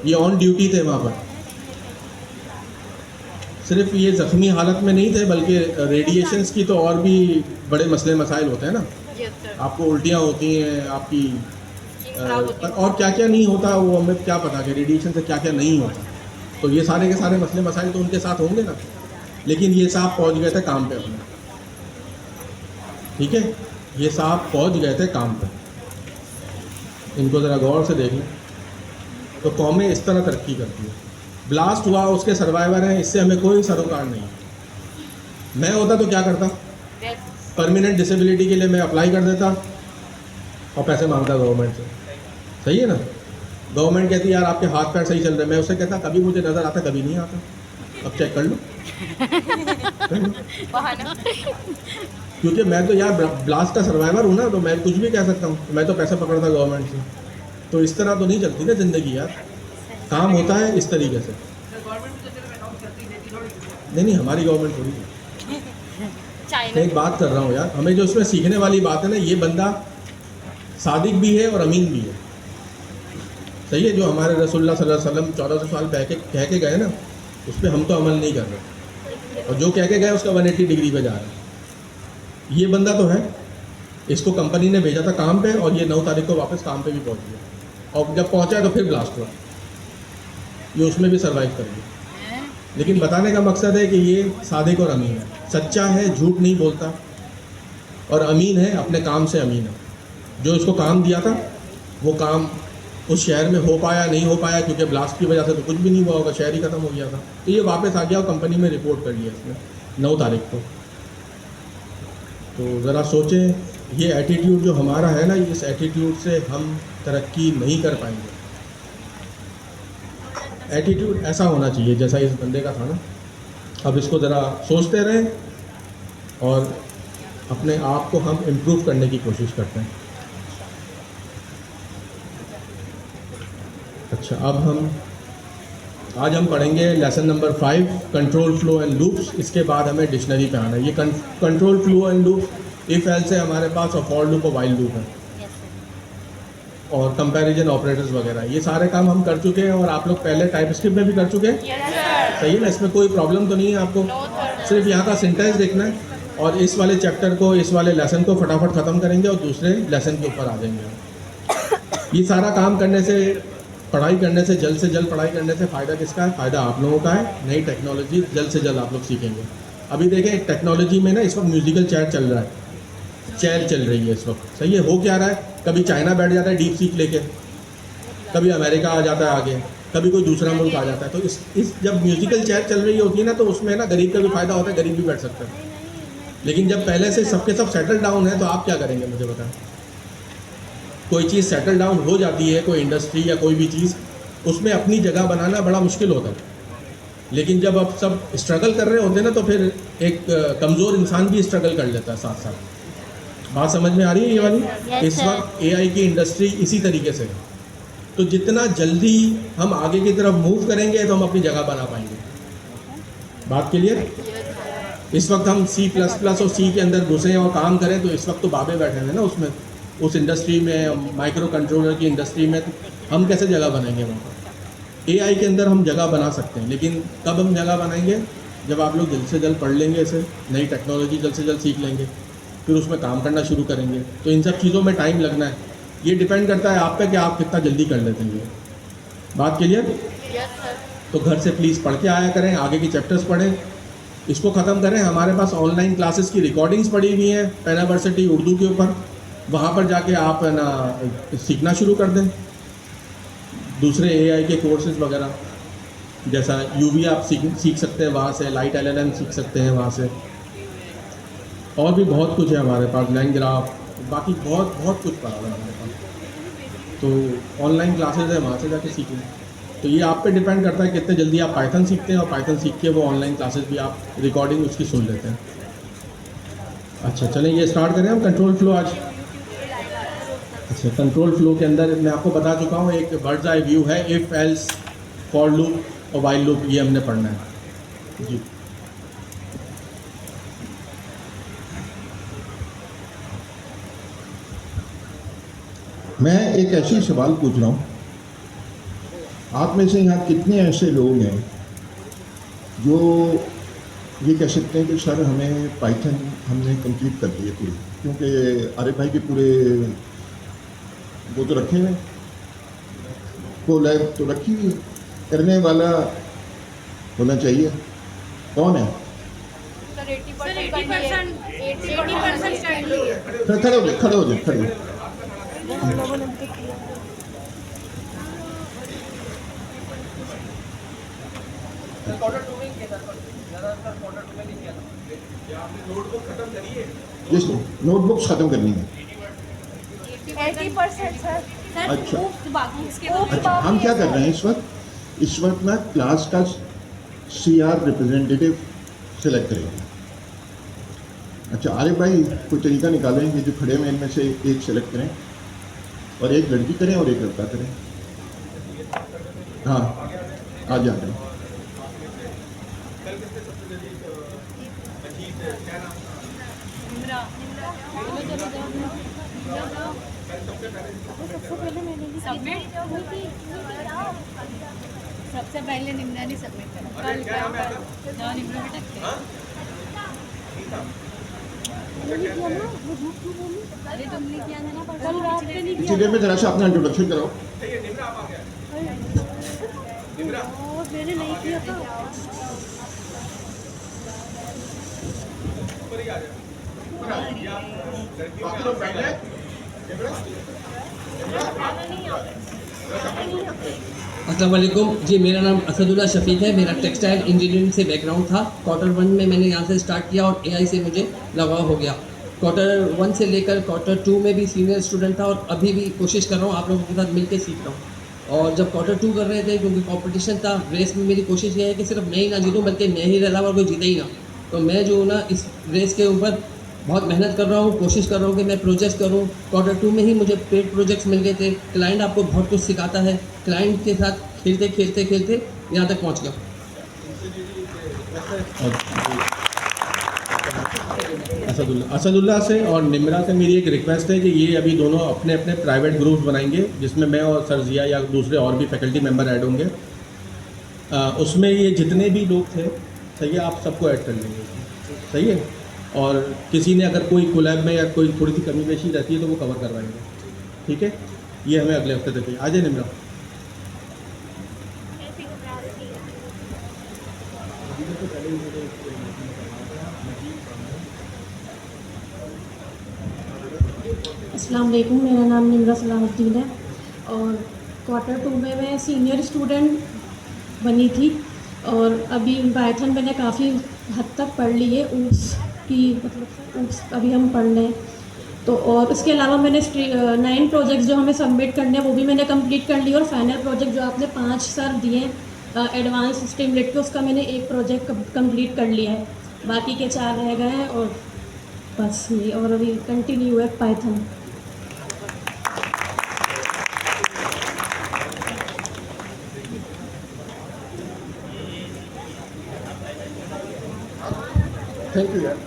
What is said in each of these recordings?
ये on duty थे वहाँ पर। सिर्फ ये ज़ख्मी हालत में नहीं थे, बल्कि रेडिएशंस की तो और भी बड़े मसले मसाइल होते हैं ना। आपको उल्टियाँ होती हैं, आपकी और क्या क्या नहीं होता, वो हमें क्या पता कि रेडिएशन से क्या क्या नहीं होता। तो ये सारे के सारे मसले मसाइल तो उनके साथ होंगे ना। लेकिन ये साहब पहुँच गए थे काम पे अपने, ठीक है, ये साहब पहुँच गए थे काम पे। इनको ज़रा गौर से देख लें। तो कौमें इस तरह तरक्की करती है। ब्लास्ट हुआ, उसके सर्वाइवर हैं, इससे हमें कोई सरोकार नहीं। मैं होता तो क्या करता, परमानेंट डिसेबिलिटी के लिए मैं अप्लाई कर देता और पैसे मांगता गवर्नमेंट से। सही है ना। गवर्नमेंट कहती यार आपके हाथ पैर सही चल रहे हैं, मैं उससे कहता कभी मुझे नज़र आता कभी नहीं आता, अब चेक कर लो। क्योंकि मैं तो यार ब्लास्ट का सर्वाइवर हूँ ना, तो मैं कुछ भी कह सकता हूँ, मैं तो पैसे पकड़ता गवर्नमेंट से। तो इस तरह तो नहीं चलती ना ज़िंदगी यार। काम होता है इस तरीके से। नहीं, हमारी गवर्नमेंट थोड़ी है। मैं एक बात कर रहा हूँ यार, हमें जो इसमें सीखने वाली बात है ना, ये बंदा सादिक भी है और अमीन भी है। सही है। जो हमारे रसूलुल्लाह सल्लल्लाहु अलैहि वसल्लम 1400 साल कह के गए ना, उस पर हम तो अमल नहीं कर रहे, और जो कह के गए उसका 180 डिग्री पे जा रहा है। ये बंदा तो है, इसको कंपनी ने भेजा था काम पे, और ये 9 तारीख को वापस काम पे भी पहुंच गया, और जब पहुंचा तो फिर ब्लास्ट हुआ। ये उसमें भी सर्वाइव कर गया। लेकिन बताने का मकसद है कि ये सादिक और अमीन है, सच्चा है, झूठ नहीं बोलता, और अमीन है, अपने काम से अमीन है। जो इसको काम दिया था वो काम उस शहर में हो पाया नहीं हो पाया, क्योंकि ब्लास्ट की वजह से तो कुछ भी नहीं हुआ होगा, शहर ही ख़त्म हो गया था। तो ये वापस आ गया और कंपनी में रिपोर्ट कर लिया इसने 9 तारीख को। तो ज़रा सोचें, ये एटीट्यूड जो हमारा है ना, इस एटीट्यूड से हम तरक्की नहीं कर पाएंगे। एटीट्यूड ऐसा होना चाहिए जैसा इस बंदे का था ना। अब इसको ज़रा सोचते रहें और अपने आप को हम इम्प्रूव करने की कोशिश करते हैं। अच्छा, आज हम पढ़ेंगे lesson number 5, control flow and loops. इसके बाद हमें डिक्शनरी पे आना है। ये control flow and loop if L से हमारे पास और फॉर लूप और वाइल लूप है, और कंपैरिजन ऑपरेटर्स वगैरह, ये सारे काम हम कर चुके हैं, और आप लोग पहले टाइपस्क्रिप्ट में भी कर चुके हैं। सही है ना, इसमें कोई प्रॉब्लम तो नहीं है आपको। सिर्फ यहाँ का सिंटेक्स देखना है, और इस वाले चैप्टर को, इस वाले लेसन को फटाफट ख़त्म करेंगे और दूसरे लेसन के ऊपर आ जाएंगे। ये सारा काम करने से, पढ़ाई करने से, जल्द पढ़ाई करने से फ़ायदा किसका है? फ़ायदा आप लोगों का है। नई टेक्नोलॉजी जल्द से जल्द आप लोग सीखेंगे। अभी देखें, टेक्नोलॉजी में ना इस वक्त म्यूजिकल चेयर चल रहा है, चेयर चल रही है इस वक्त। सही है। हो क्या रहा है, कभी चाइना बैठ जाता है डीप सीक लेके, कभी अमेरिका आ जाता है आगे, कभी कोई दूसरा मुल्क आ जाता है। तो इस जब म्यूजिकल चेयर चल रही होती है ना, तो उसमें ना गरीब का भी फ़ायदा होता है, गरीब भी बैठ सकता है। लेकिन जब पहले से सबके सब सेटल डाउन है, तो आप क्या करेंगे मुझे बताएं। कोई चीज़ सेटल डाउन हो जाती है, कोई इंडस्ट्री या कोई भी चीज़, उसमें अपनी जगह बनाना बड़ा मुश्किल होता है। लेकिन जब अब सब स्ट्रगल कर रहे होते हैं ना, तो फिर एक कमज़ोर इंसान भी स्ट्रगल कर लेता है साथ साथ। बात समझ में आ रही है ये वाली? इस वक्त एआई की इंडस्ट्री इसी तरीके से है। तो जितना जल्दी हम आगे की तरफ मूव करेंगे, तो हम अपनी जगह बना पाएंगे। बात क्लियर? इस वक्त हम C++ और C के अंदर घुसे और काम करें, तो इस वक्त तो बाबे बैठे हैं ना उसमें, उस इंडस्ट्री में, माइक्रो कंट्रोलर की इंडस्ट्री में। तो हम कैसे जगह बनाएंगे वहाँ पर? एआई के अंदर हम जगह बना सकते हैं, लेकिन कब हम जगह बनाएंगे? जब आप लोग जल्द से जल्द पढ़ लेंगे, इसे नई टेक्नोलॉजी जल्द से जल्द सीख लेंगे, फिर उसमें काम करना शुरू करेंगे। तो इन सब चीज़ों में टाइम लगना है। ये डिपेंड करता है आप पे कि आप कितना जल्दी कर लेते हैं। बात क्लियर? तो घर से प्लीज़ पढ़ के आया करें, आगे की चैप्टर्स पढ़ें, इसको ख़त्म करें। हमारे पास ऑनलाइन क्लासेस की रिकॉर्डिंग्स पड़ी हुई हैं पेनावर्सिटी उर्दू के ऊपर, वहाँ पर जाके आप है ना सीखना शुरू कर दें। दूसरे एआई के कोर्सेज वगैरह, जैसा यूवी आप सीख सकते हैं वहाँ से, लाइट एलएलएम सीख सकते हैं वहाँ से, और भी बहुत कुछ है हमारे पास, लैंग्राफ, बाकी बहुत कुछ पड़ा हुआ है हमारे पास। तो ऑनलाइन क्लासेज है, वहाँ से जाके सीख लें। तो ये आप पे डिपेंड करता है कितने जल्दी आप पाइथन सीखते हैं, और पाइथन सीख के वो ऑनलाइन क्लासेस भी आप रिकॉर्डिंग उसकी सुन लेते हैं। अच्छा, चलें ये स्टार्ट करें हम कंट्रोल फ्लो आज। अच्छा, कंट्रोल फ्लो के अंदर मैं आपको बता चुका हूँ, एक बर्ड्स आई व्यू है, इफ़ एल्स, फॉर लूप और वाइल लूप, ये हमने पढ़ना है जी। मैं एक ऐसी सवाल पूछ रहा हूँ आप में से यहाँ कितने ऐसे लोग हैं जो ये कह सकते हैं कि सर हमें पाइथन हमने कंप्लीट कर दी है पूरी, क्योंकि आरिफ भाई के पूरे वो तो रखे हुए को लैब तो रखी हुई, करने वाला होना चाहिए। कौन है? सर 80% कर लिए। खड़े हो जाए, खड़े हो जाए, खड़े हो जाए। नोटबुक्स खत्म करनी है। 80% सर। अच्छा बाकी इसके बाद अच्छा, हम क्या कर रहे हैं इस वक्त? इस वक्त ना क्लास का CR रिप्रेजेंटेटिव सेलेक्ट करेंगे। अच्छा आरिफ भाई कोई तरीका निकालें, ये जो खड़े हैं इनमें से एक सेलेक्ट करें, और एक लड़की करें और एक लड़का करें। हाँ आ जाते हैं। सबसे पहले निम्रा ने सबमिट करा। निम्रा बेटा अरे तुमने किया था ना कल रात में नहीं इसी देर में जरा सा अपना इंट्रोडक्शन कराओ। मैंने नहीं किया था। अस्सलाम वालेकुम जी, मेरा नाम असदुल्ला शफीक है। मेरा टेक्सटाइल इंजीनियरिंग से बैकग्राउंड था। Q1 में मैंने यहाँ से स्टार्ट किया और AI से मुझे लगाव हो गया। Q1 से लेकर Q2 में भी सीनियर स्टूडेंट था और अभी भी कोशिश कर रहा हूँ आप लोगों के साथ मिलकर सीख रहा हूँ। और जब Q2 कर रहे थे, क्योंकि कंपटीशन था रेस में, मेरी कोशिश ये है कि सिर्फ मैं ही ना जीतूँ बल्कि मैं ही रहा और कोई जीते ही ना। तो मैं जो ना इस रेस के ऊपर बहुत मेहनत कर रहा हूँ, कोशिश कर रहा हूँ कि मैं प्रोजेक्ट्स करूँ। Q2 में ही मुझे पेड प्रोजेक्ट्स मिल गए थे। क्लाइंट आपको बहुत कुछ सिखाता है। क्लाइंट के साथ खेलते खेलते खेलते यहाँ तक पहुँच गया। असदुल्ला से और निम्रा से मेरी एक रिक्वेस्ट है कि ये अभी दोनों अपने अपने प्राइवेट ग्रुप्स बनाएंगे, जिसमें मैं और सर जिया या दूसरे और भी फैकल्टी मेंबर ऐड होंगे। उसमें ये जितने भी लोग थे, सही है, आप सबको ऐड कर लेंगे, सही है। और किसी ने अगर कोई कोलैब में या कोई थोड़ी सी कमी पेशी रहती है तो वो कवर करवाएंगे, ठीक है। ये हमें अगले हफ्ते तक आ जाए निम्रा। अस्सलाम वालेकुम, मेरा नाम निम्रा सलाहुद्दीन है और Q2 में मैं सीनियर स्टूडेंट बनी थी और अभी पाइथन मैंने काफ़ी हद तक पढ़ ली है। ऊप्स की मतलब ऊप्स अभी हम पढ़ रहे हैं। तो और इसके अलावा मैंने 9 प्रोजेक्ट्स जो हमें सबमिट करने हैं वो भी मैंने कंप्लीट कर ली। और फाइनल प्रोजेक्ट जो आपने 5 सर दिए एडवांस स्ट्रीमलेट पे, उसका मैंने एक प्रोजेक्ट कंप्लीट कर लिया है। बाकी के 4 रह गए हैं और बस ये, और अभी कंटिन्यू है पाइथन। थैंक यू यार।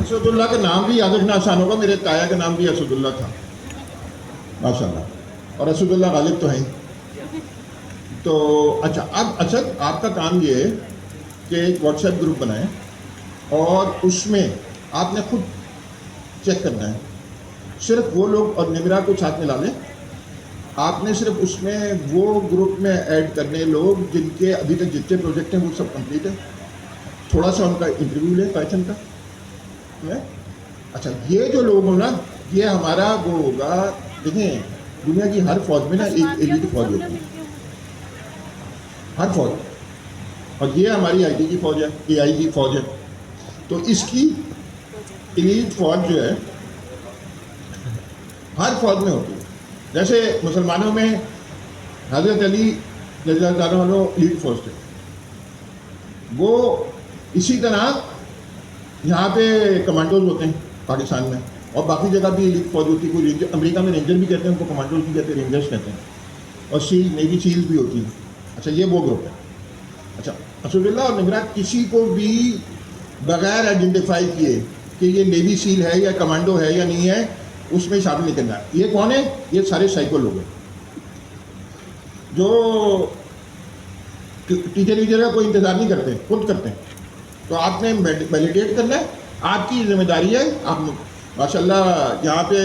असदुल्ला का नाम भी याद रखना आसान होगा। मेरे ताया का नाम भी असदुल्ला था माशाल्लाह, और असदुल्ला गालिब तो है। तो अच्छा, अब असद आपका काम ये है कि एक व्हाट्सएप ग्रुप बनाएं और उसमें आपने खुद चेक करना है। सिर्फ वो लोग और निम्रा को साथ में ला लें। आपने सिर्फ उसमें वो ग्रुप में ऐड करने लोग जिनके अभी तक जितने प्रोजेक्ट हैं वो सब कंप्लीट है। थोड़ा सा उनका इंटरव्यू लें पाइथन का है। अच्छा, ये जो लोग हो ना, ये हमारा वो होगा। देखें, दुनिया की हर फौज में ना एक एलीट फौज होती है, हर फौज। और ये हमारी IT की फौज है, AI की फौज है। तो इसकी एलीट फौज जो है हर फौज में होती है। जैसे मुसलमानों में हज़रत अली रज़ियल्लाहु अन्हु एलीट फौज थे, वो इसी तरह यहाँ पे कमांडोज होते हैं पाकिस्तान में, और बाकी जगह भी एलीट फौज होती है। कोई रेंजर, अमेरिका में रेंजर भी कहते हैं उनको, कमांडोज भी कहते हैं, रेंजर्स कहते हैं। और सील, नेवी सील्स भी होती है। अच्छा, ये वो ग्रुप है। अच्छा, असदुल्ला और निम्रा किसी को भी बगैर आइडेंटिफाई किए कि ये नेवी सील है या कमांडो है या नहीं है, उसमें शामिल नहीं करना। ये कौन है? ये सारे साइको लोग हैं। जो टीचर वीचर का कोई इंतज़ार नहीं करते, खुद करते हैं। तो आपने वैलिडेट करना है, आपकी जिम्मेदारी है। आप माशाल्लाह यहाँ पे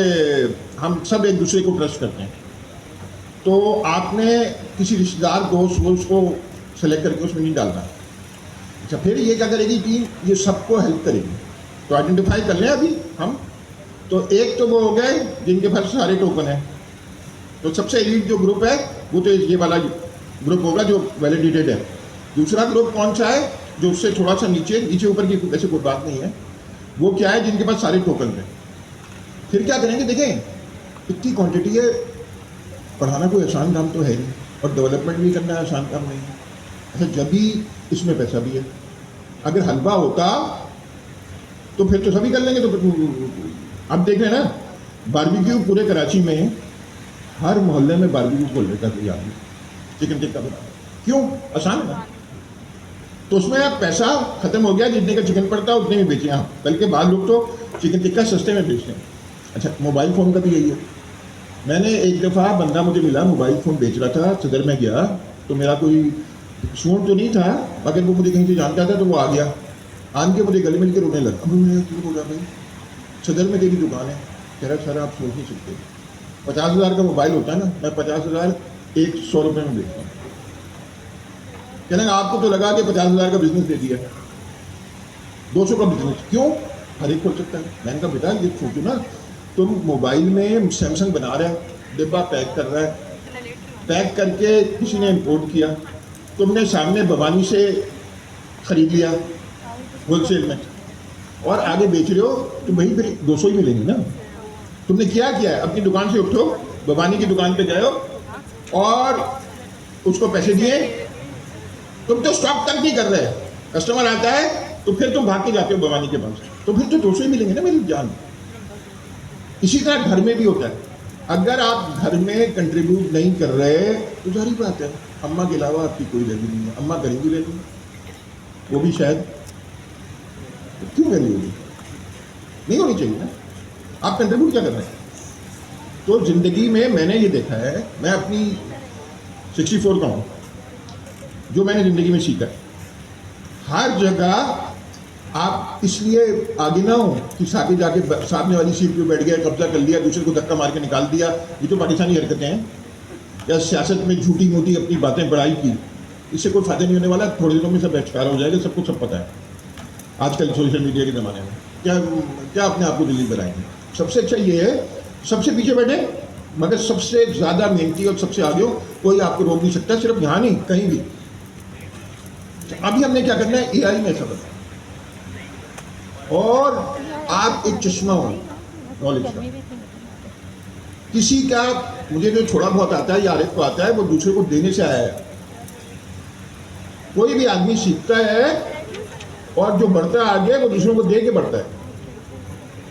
हम सब एक दूसरे को ट्रस्ट करते हैं, तो आपने किसी रिश्तेदार दोस्त वोस्त को सेलेक्ट करके उसमें नहीं डालना। अच्छा, फिर ये क्या करेगी टीम, ये सबको हेल्प करेगी। तो आइडेंटिफाई कर लें अभी हम, तो एक तो वो हो गए जिनके पास सारे टोकन हैं, तो सबसे एलीट जो ग्रुप है वो तो ये वाला ग्रुप होगा जो वैलिडेटेड है। दूसरा ग्रुप कौन सा है, जो उससे थोड़ा सा नीचे नीचे ऊपर की वैसे कोई बात नहीं है, वो क्या है, जिनके पास सारे टोकन हैं। फिर क्या करेंगे, देखें इतनी क्वांटिटी है, पढ़ाना कोई आसान काम तो है नहीं, और डेवलपमेंट भी करना आसान काम नहीं है। अच्छा, जब भी इसमें पैसा भी है, अगर हलवा होता तो फिर तो सभी कर लेंगे। तो अब देख रहे हैं ना, बारबेक्यू पूरे कराची में हर मोहल्ले में बारबेक्यू खोल लेता कोई आदमी, चिकन टिक्का बना। क्यों? आसान है ना। तो उसमें अब पैसा खत्म हो गया, जितने का चिकन पड़ता है उतने में बेचें आप, बल्कि बाद लोग तो चिकन टिक्का सस्ते में बेचते हैं। अच्छा, मोबाइल फ़ोन का भी यही है। मैंने एक दफ़ा बंदा मुझे मिला, मोबाइल फ़ोन बेच रहा था, सदर में गया, तो मेरा कोई स्टूडेंट तो नहीं था, अगर वो मुझे कहीं से जानता था, तो वो आ गया, आन के मुझे गले मिल के रोने लगा। अब मैं क्यों रो रहा भाई, सदर में तेरी दुकान है। कह रहा सर आप सोच नहीं सकते, 50,000 का मोबाइल होता है ना, मैं 50,000 100 रुपये में बेचता हूँ। कहने आपको तो लगा कि 50,000 का बिजनेस दे दिया, 200 का बिजनेस क्यों, हर एक खोल सकता है। मैंने कहा बेटा ये सोचो ना, तुम मोबाइल में सैमसंग बना रहा है, डिब्बा पैक कर रहा है, पैक करके किसी ने इंपोर्ट किया, तुमने सामने भवानी से ख़रीद लिया होलसेल में, और आगे बेच रहे हो, तो वही फिर 200 ही मिलेंगे ना। तुमने क्या किया है, अपनी दुकान से उठो, भवानी की दुकान पे गए हो और उसको पैसे दिए, तुम तो स्टॉक तक नहीं कर रहे, कस्टमर आता है तो फिर तुम भाग के जाते हो भवानी के पास, तो फिर तो 200 ही मिलेंगे ना मेरी जान। इसी तरह घर में भी होता है, अगर आप घर में कंट्रीब्यूट नहीं कर रहे तो जारी बात है, अम्मा के अलावा आपकी कोई वैल्यू नहीं है। अम्मा करेंगी वैल्यू, वो भी शायद, तो क्यों वैल्यू होगी, नहीं होनी चाहिए ना। आप कंट्रीब्यूट क्या कर रहे हैं। तो ज़िंदगी में मैंने ये देखा है, मैं अपनी 64 का हूँ, जो मैंने ज़िंदगी में सीखा है, हर जगह आप इसलिए आगे ना हो कि साथ जाके सामने वाली सीट पे बैठ गया, कब्जा कर लिया, दूसरे को धक्का मार के निकाल दिया, ये तो पाकिस्तानी हरकतें हैं। या सियासत में झूठी मूठी अपनी बातें बढ़ाई की, इससे कोई फायदा नहीं होने वाला, थोड़े दिनों में सब एक्सपायर हो जाएगा, सबको सब पता है आजकल सोशल मीडिया के ज़माने में। क्या अपने आप को दिल्ली बनाएंगे। सबसे अच्छा ये है, सबसे पीछे बैठे मगर सबसे ज़्यादा मेहनती और सबसे आगे हो, कोई आपको रोक नहीं सकता, सिर्फ यहाँ नहीं कहीं भी। अभी हमने क्या करना है, AI में सब, और आप एक चश्मा हो नॉलेज का। किसी का, मुझे जो थोड़ा बहुत आता है या आरिफ को आता है, वो दूसरे को देने से आया है। कोई भी आदमी सीखता है और जो बढ़ता है आगे, वो दूसरों को दे के बढ़ता है।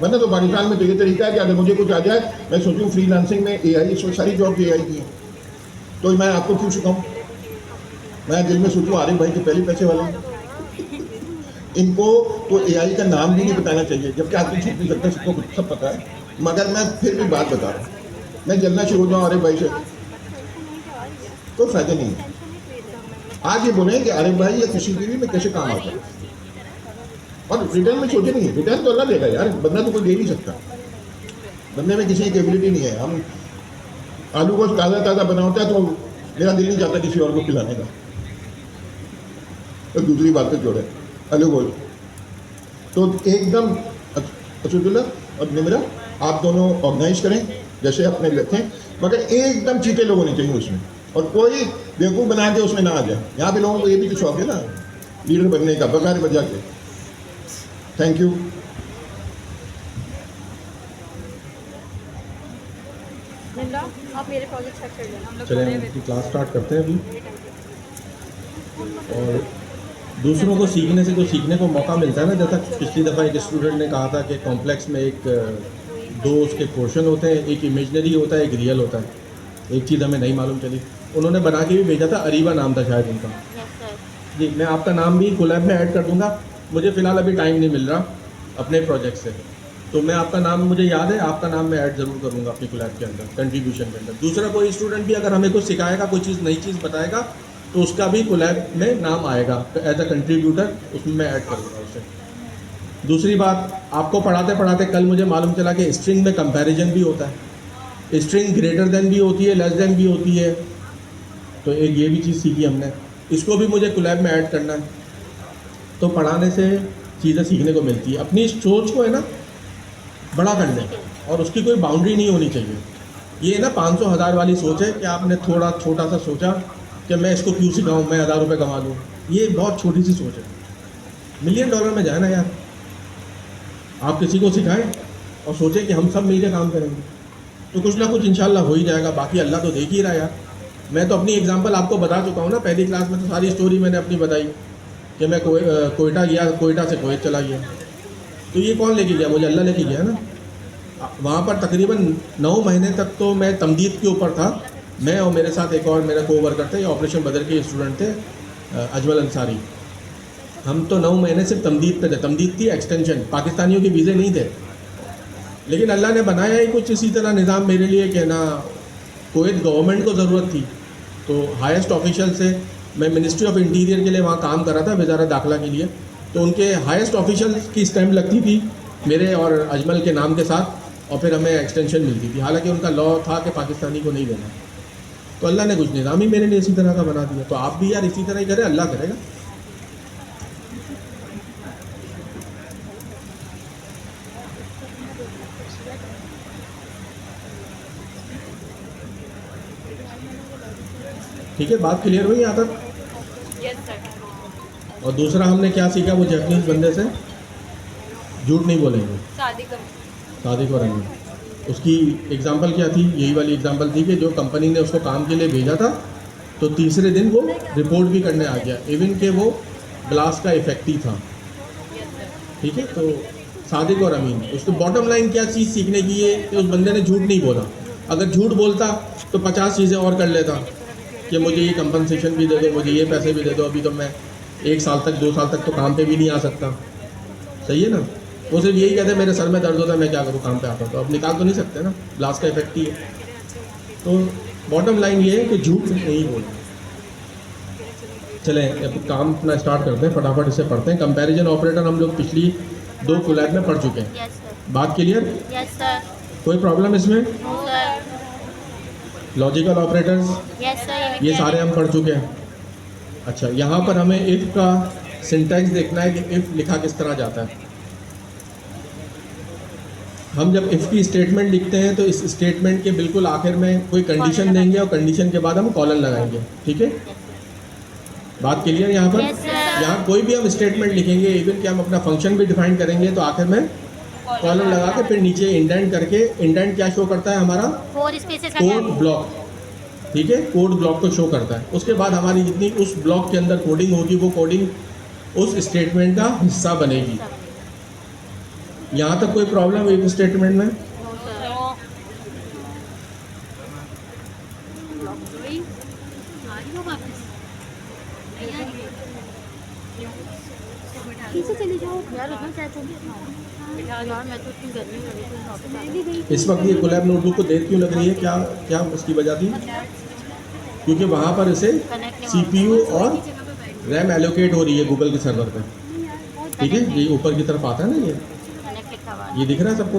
वरना तो पाकिस्तान में तो ये तरीका है कि अगर मुझे कुछ आ जाए, मैं सोचूं फ्रीलांसिंग में AI, इसमें सारी जॉब AI की है, तो मैं आपको क्यों सिखाऊं। मैं दिल में सोचूं आरिफ भाई के पहले पैसे वाले हैं, इनको तो AI का नाम भी नहीं बताना चाहिए, जबकि आदमी छूट नहीं सकता, सबको सब पता है। मगर मैं फिर भी बात बता रहा हूँ, मैं जलना शुरू हो जाऊँ आरिफ भाई से, कोई फायदा नहीं है। आज ये बोले कि आरिफ भाई या किसी की भी मैं कैसे काम आता है, और रिटर्न में सोचे नहीं, रिटर्न तो अल्लाह देगा यार, बंदा तो कोई दे नहीं सकता, बंदे में किसी की एबिलिटी नहीं है। हम आलू को ताज़ा ताज़ा बनाता है तो मेरा दिल नहीं चाहता किसी और को खिलाने का। तो दूसरी बात तो जोड़े अलग बोल, तो एकदम असदुल्ला और निमरा आप दोनों ऑर्गेनाइज करें जैसे अपने रखें, मगर एकदम चीटे लोग होने चाहिए उसमें, और कोई बेवकूफ़ बना के उसमें ना आ जाए। यहाँ पे लोगों को ये भी तो शौक है ना लीडर बनने का, बगैर वजह के। Thank you. आप मेरे प्रोजेक्ट चेक कर लेना। चलें हम क्लास स्टार्ट करते हैं अभी। और दूसरों को सीखने से कुछ सीखने को मौका मिलता है ना, जैसा पिछली दफ़ा एक स्टूडेंट ने कहा था कि कॉम्प्लेक्स में दो उसके पोर्शन होते हैं, एक इमेजनरी होता है, एक रियल होता है। एक चीज़ हमें नहीं मालूम चली, उन्होंने बना के भी भेजा था, अरीबा नाम था शायद उनका। जी, मैं आपका नाम भी कोलैब में ऐड कर दूंगा। मुझे फ़िलहाल अभी टाइम नहीं मिल रहा अपने प्रोजेक्ट से, तो मैं आपका नाम मुझे याद है, आपका नाम मैं ऐड ज़रूर करूँगा अपनी कोलैब के अंदर, कंट्रीब्यूशन के अंदर। दूसरा, कोई स्टूडेंट भी अगर हमें कुछ सिखाएगा, कोई चीज़ नई चीज़ बताएगा, तो उसका भी कोलैब में नाम आएगा एज अ कंट्रीब्यूटर, उसमें मैं ऐड करूँगा उसे। दूसरी बात, आपको पढ़ाते पढ़ाते कल मुझे मालूम चला कि स्ट्रिंग में कंपैरिजन भी होता है, स्ट्रिंग ग्रेटर देन भी होती है, लेस देन भी होती है, तो एक ये भी चीज़ सीखी हमने, इसको भी मुझे कोलैब में ऐड करना है। तो पढ़ाने से चीज़ें सीखने को मिलती है, अपनी सोच को है ना बड़ा करने, और उसकी कोई बाउंड्री नहीं होनी चाहिए। ये ना 500,000 वाली सोच है कि आपने थोड़ा छोटा सा सोचा कि मैं इसको क्यों सिखाऊं, मैं 1000 रुपये कमा लूँ, ये बहुत छोटी सी सोच है। $1 मिलियन में जाए ना यार, आप किसी को सिखाएं और सोचें कि हम सब मिलकर काम करेंगे, तो कुछ ना कुछ इंशाल्लाह हो ही जाएगा। बाकी अल्लाह तो देख ही रहा है यार। मैं तो अपनी एग्जांपल आपको बता चुका हूँ ना, पहली क्लास में तो सारी स्टोरी मैंने अपनी बताई कि मैं कोयटा गया, कोयटा से कुवैत चला गया। तो ये कौन लेके गया? मुझे अल्लाह लेके गया ना। वहाँ पर तकरीबन 9 महीने तक तो मैं तमदीद के ऊपर था, मैं और मेरे साथ एक और मेरा कोवर्कर थे, ऑपरेशन बदर के स्टूडेंट थे, अजमल अंसारी। हम तो 9 महीने सिर्फ तमदीद पे थे। तमदीद थी एक्सटेंशन, पाकिस्तानियों के वीज़े नहीं थे। लेकिन अल्लाह ने बनाया ही कुछ इसी तरह निज़ाम मेरे लिए कि ना कुवैत गवर्नमेंट को ज़रूरत थी, तो हाईएस्ट ऑफिशियल से मैं मिनिस्ट्री ऑफ इंटीरियर के लिए वहाँ काम कर रहा था, वज़ारत दाखिला के लिए, तो उनके हाईएस्ट ऑफिशियल की स्टैम्प लगती थी मेरे और अजमल के नाम के साथ, और फिर हमें एक्सटेंशन मिलती थी। हालांकि उनका लॉ था कि पाकिस्तानी को नहीं देना, तो अल्लाह ने कुछ निज़ाम ही मेरे लिए इसी तरह का बना दिया। तो आप भी यार इसी तरह ही करें, अल्लाह करेगा। ठीक है, बात क्लियर हुई यहाँ तक? Yes sir. और दूसरा हमने क्या सीखा, वो जैपनीज बंदे से झूठ नहीं बोलेंगे, शादी कर शादी करेंगे। उसकी एग्जांपल क्या थी? यही वाली एग्जांपल थी कि जो कंपनी ने उसको काम के लिए भेजा था, तो तीसरे दिन वो रिपोर्ट भी करने आ गया, इवन के वो ग्लास का इफेक्टिव था। ठीक है, तो सादिक और अमीन, उसको बॉटम लाइन क्या चीज़ सीखने की है कि उस बंदे ने झूठ नहीं बोला। अगर झूठ बोलता तो 50 चीज़ें और कर लेता कि मुझे ये कंपनसेशन भी दे दो, मुझे ये पैसे भी दे दो, अभी तो मैं 1 साल तक 2 साल तक तो काम पे भी नहीं आ सकता। सही है ना? वो सिर्फ यही कहते मेरे सर में दर्द होता है, मैं क्या करूँ, काम पे आता, तो अब निकाल तो नहीं सकते ना, ग्लास का इफेक्ट ही है। तो बॉटम लाइन ये है कि झूठ नहीं बोलना। चलें अब काम अपना स्टार्ट करते हैं, फटाफट इसे पढ़ते हैं। कंपैरिजन ऑपरेटर हम लोग पिछली 2 कोलैब में पढ़ चुके हैं। Yes sir. बात क्लियर? Yes sir. कोई प्रॉब्लम इसमें? No sir. Logical operators yes sir. ये सारे हम पढ़ चुके हैं। अच्छा, यहाँ पर हमें इफ़ का सिंटैक्स देखना है कि इफ़ लिखा किस तरह जाता है। हम जब इफ़ की स्टेटमेंट लिखते हैं तो इस स्टेटमेंट के बिल्कुल आखिर में कोई कंडीशन देंगे और कंडीशन के बाद हम कॉलन लगाएंगे। ठीक है, बात क्लियर यहाँ पर? Yes, sir. यहाँ कोई भी हम स्टेटमेंट लिखेंगे, इवन कि हम अपना फंक्शन भी डिफाइन करेंगे, तो आखिर में कॉलन लगा के फिर नीचे इंडेंट करके, इंडेंट क्या शो करता है हमारा? 4 स्पेसेस का कोड ब्लॉक। ठीक है, कोड ब्लॉक को शो करता है। उसके बाद हमारी जितनी उस ब्लॉक के अंदर कोडिंग होगी, वो कोडिंग उस स्टेटमेंट का हिस्सा बनेगी। यहाँ तक कोई प्रॉब्लम है इस स्टेटमेंट में? पीछे चली जाओ यार, उधर क्या चली यार, मैं तो इतनी गर्मी हो रही थी। इस वक्त ये कोलैब नोटबुक को देर क्यों लग रही है? क्या क्या उसकी वजह थी? क्योंकि वहाँ पर इसे CPU और रैम एलोकेट हो रही है गूगल के सर्वर पे। ठीक है, ये ऊपर की तरफ आता है ना, ये दिख रहा है सबको?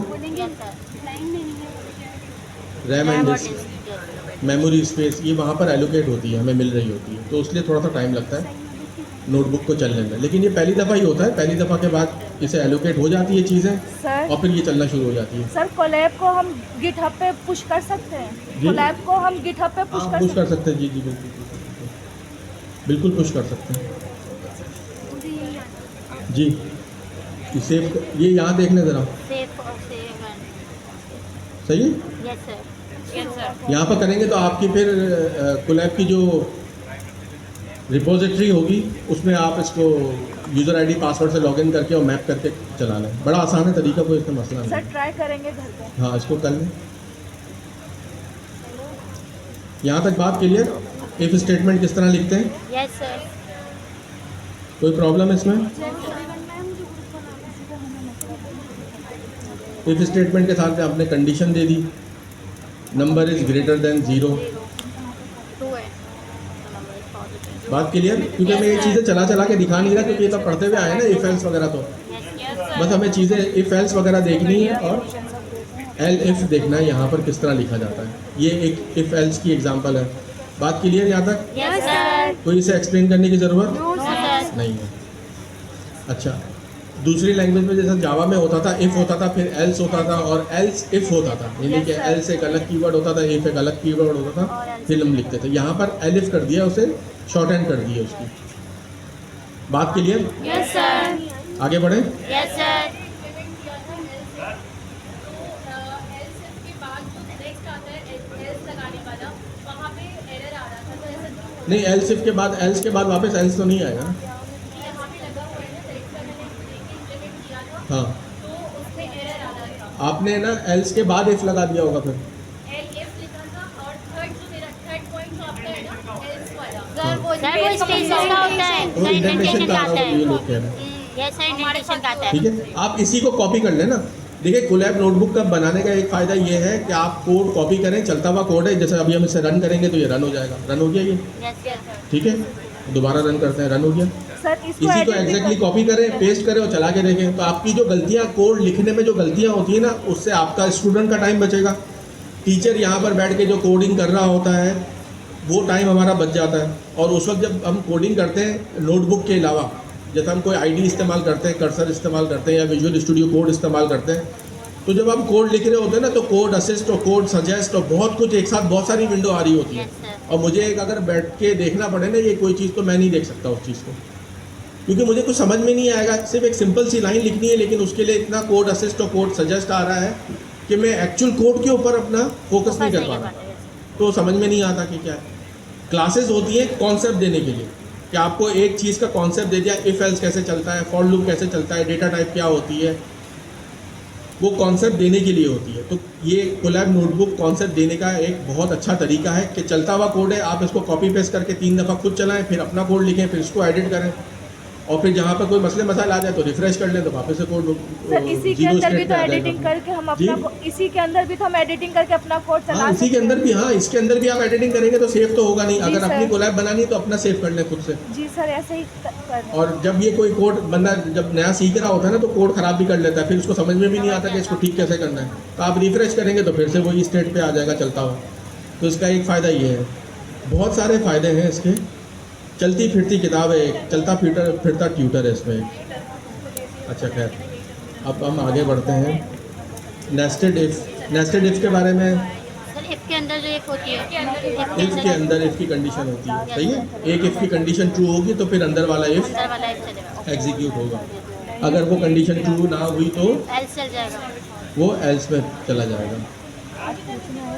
RAM and disk, memory space, ये वहाँ पर एलोकेट होती है, हमें मिल रही होती है, तो इसलिए थोड़ा सा टाइम लगता है नोटबुक को चलने में। लेकिन ये पहली दफ़ा ही होता है, पहली दफ़ा के बाद इसे एलोकेट हो जाती है चीज़ें, सर और फिर ये चलना शुरू हो जाती है। सर कोलैब को हम गिटहब पे पुश कर सकते हैं? जी? कोलैब को हम गिटहब पे पुश हाँ, कर पुश सकते कर सकते हैं। जी जी, बिल्कुल पुश कर सकते हैं। जी, ये सेव, ये यहाँ देखने ज़रा, सेफ और सेव सही है? Yes sir. Yes sir. यहाँ पर करेंगे तो आपकी फिर कोलैब की जो रिपोजिटरी होगी, उसमें आप इसको यूज़र आईडी पासवर्ड से लॉगिन करके और मैप करके चला लें। बड़ा आसान है तरीका, कोई इसमें मसला नहीं सर है। ट्राई करेंगे घर पे। हाँ, इसको कर लें। यहाँ तक बात क्लियर? इफ स्टेटमेंट किस तरह लिखते हैं? Yes sir. कोई प्रॉब्लम है इसमें? इफ स्टेटमेंट के साथ में आपने condition they the, number is greater than 0। 2 है तो नंबर इज पॉजिटिव। बात क्लियर? क्योंकि मैं ये चीज़ें चला चला के दिखा नहीं रहा, क्योंकि ये तो पढ़ते हुए आए ना इफ एल्स वगैरह, तो बस हमें चीज़ें इफ एल्स वगैरह देखनी है और एल इफ देखना है यहाँ पर किस तरह लिखा जाता है। ये एक इफ एल्स की एग्जांपल है। बात क्लियर यहाँ तक? Yes sir. कोई इसे एक्सप्लेन करने की ज़रूरत नो सर। नहीं है। अच्छा, दूसरी लैंग्वेज में जैसे जावा में होता था इफ़ होता था, फिर एल्स होता था और एल्स इफ़ होता था, यानी कि एल्स एक अलग कीवर्ड होता था, इफ़ एक अलग कीवर्ड होता था, फिर हम लिखते थे। यहाँ पर एल इफ कर दिया, उसे शॉर्ट हैंड कर दिया उसकी। बात क्लियर? Yes sir. आगे बढ़े। Yes sir. नहीं, एल्स इफ के बाद, एल्स के बाद वापस एल्स तो नहीं आएगा। हाँ, आपने ना एल्स के बाद इफ लगा दिया होगा, फिर सर वो स्टेज का होता है, वो सर इंडेंटेशन इंडेंटेशन का का आ आता रहा है, ये है। लोग कह रहे हैं। यस सर, इंडेंटेशन का आता है। ठीक है, आप इसी को कॉपी कर लेना। देखिए, कोलैब नोटबुक का बनाने का एक फ़ायदा ये है कि आप कोड कॉपी करें, चलता हुआ कोड है, जैसे अभी हम इसे रन करेंगे तो ये रन हो जाएगा। रन हो गया ये, यस सर। ठीक है, दोबारा रन करते हैं, रन हो गया। सर इसी को एग्जैक्टली कॉपी करें, पेस्ट करें और चला के देखें, तो आपकी जो गलतियाँ, कोड लिखने में जो गलतियाँ होती है ना, उससे आपका स्टूडेंट का टाइम बचेगा। टीचर यहाँ पर बैठ के जो कोडिंग कर रहा होता है वो टाइम हमारा बच जाता है। और उस वक्त जब हम कोडिंग करते हैं नोटबुक के अलावा, जैसे हम कोई आईडी इस्तेमाल करते हैं, कर्सर इस्तेमाल करते हैं या विजुअल स्टूडियो कोड इस्तेमाल करते हैं, तो जब हम कोड लिख रहे होते हैं ना, तो कोड असिस्ट और कोड सजेस्ट और बहुत कुछ एक साथ, बहुत सारी विंडो आ रही होती है। Yes sir. और मुझे एक अगर बैठ के देखना पड़े ना ये कोई चीज़, तो मैं नहीं देख सकता उस चीज़ को, क्योंकि मुझे कुछ समझ में नहीं आएगा। सिर्फ एक सिंपल सी लाइन लिखनी है, लेकिन उसके लिए इतना कोड असिस्ट और कोड सजेस्ट आ रहा है कि मैं एक्चुअल कोड के ऊपर अपना फोकस नहीं कर पा रहा, तो समझ में नहीं आता कि क्या है। क्लासेस होती है कॉन्सेप्ट देने के लिए, कि आपको एक चीज़ का कॉन्सेप्ट दे दिया, इफ एल्स कैसे चलता है, फॉर लूप कैसे चलता है, डेटा टाइप क्या होती है, वो कॉन्सेप्ट देने के लिए होती है। तो ये कोलैब नोटबुक कॉन्सेप्ट देने का एक बहुत अच्छा तरीका है कि चलता हुआ कोड है, आप इसको कॉपी पेस्ट करके 3 दफ़ा खुद चलाएं, फिर अपना कोड लिखें, फिर इसको एडिट करें, और फिर जहाँ पर कोई मसले मसाइल आ जाए तो रिफ्रेश कर लें, तो वापस से कोड सर इसी के अंदर भी तो एडिटिंग करके हम अपना इसी के अंदर भी तो हम एडिटिंग करके अपना कोड चला हाँ, इसी के अंदर भी, हाँ, इसके अंदर भी आप एडिटिंग करेंगे तो सेव तो होगा नहीं। अगर सर। अपनी कोलैब बनानी है तो अपना सेव कर लें खुद से। जी सर, ऐसे ही कर। और जब ये कोई कोड बंदा जब नया सीख रहा होता है ना, तो कोड ख़राब भी कर लेता है, फिर उसको समझ में भी नहीं आता कि इसको ठीक कैसे करना है। तो आप रिफ्रेश करेंगे तो फिर से वही स्टेट पे आ जाएगा चलता हुआ। तो इसका एक फ़ायदा ये है, बहुत सारे फ़ायदे हैं इसके। चलती फिरती किताब है, चलता फिरता ट्यूटर है इसमें। अच्छा, खैर, अब हम आगे बढ़ते हैं। नेस्टेड इफ़ के बारे में। सर इफ के अंदर जो एक होती है, इफ़ के अंदर इफ़ की कंडीशन होती है, सही है। एक इफ़ की कंडीशन ट्रू होगी तो फिर अंदर वाला इफ़ अंदर वाला इफ चलेगा, एग्जीक्यूट होगा। अगर वो कंडीशन ट्रू ना हुई तो एल्स चल जाएगा। वो एल्स में चला जाएगा।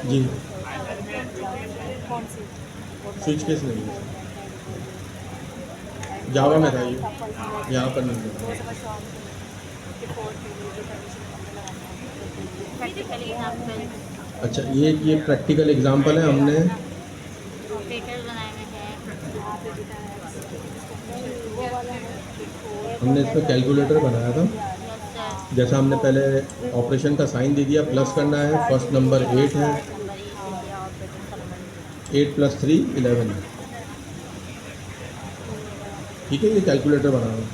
जी, स्विच केस नहीं है, जावा में था ये, यहाँ पर नहीं है। प्रैक्टिकली एग्जांपल अच्छा, ये प्रैक्टिकल एग्जांपल है, हमने ऑपरेटर बनाए हुए हैं। हमने इसमें कैलकुलेटर बनाया था। Yes sir. जैसा हमने पहले ऑपरेशन का साइन दे दिया, प्लस करना है, फर्स्ट नंबर 8 है, 8 + 3 11 है, ठीक है। ये कैलकुलेटर बना हुआ,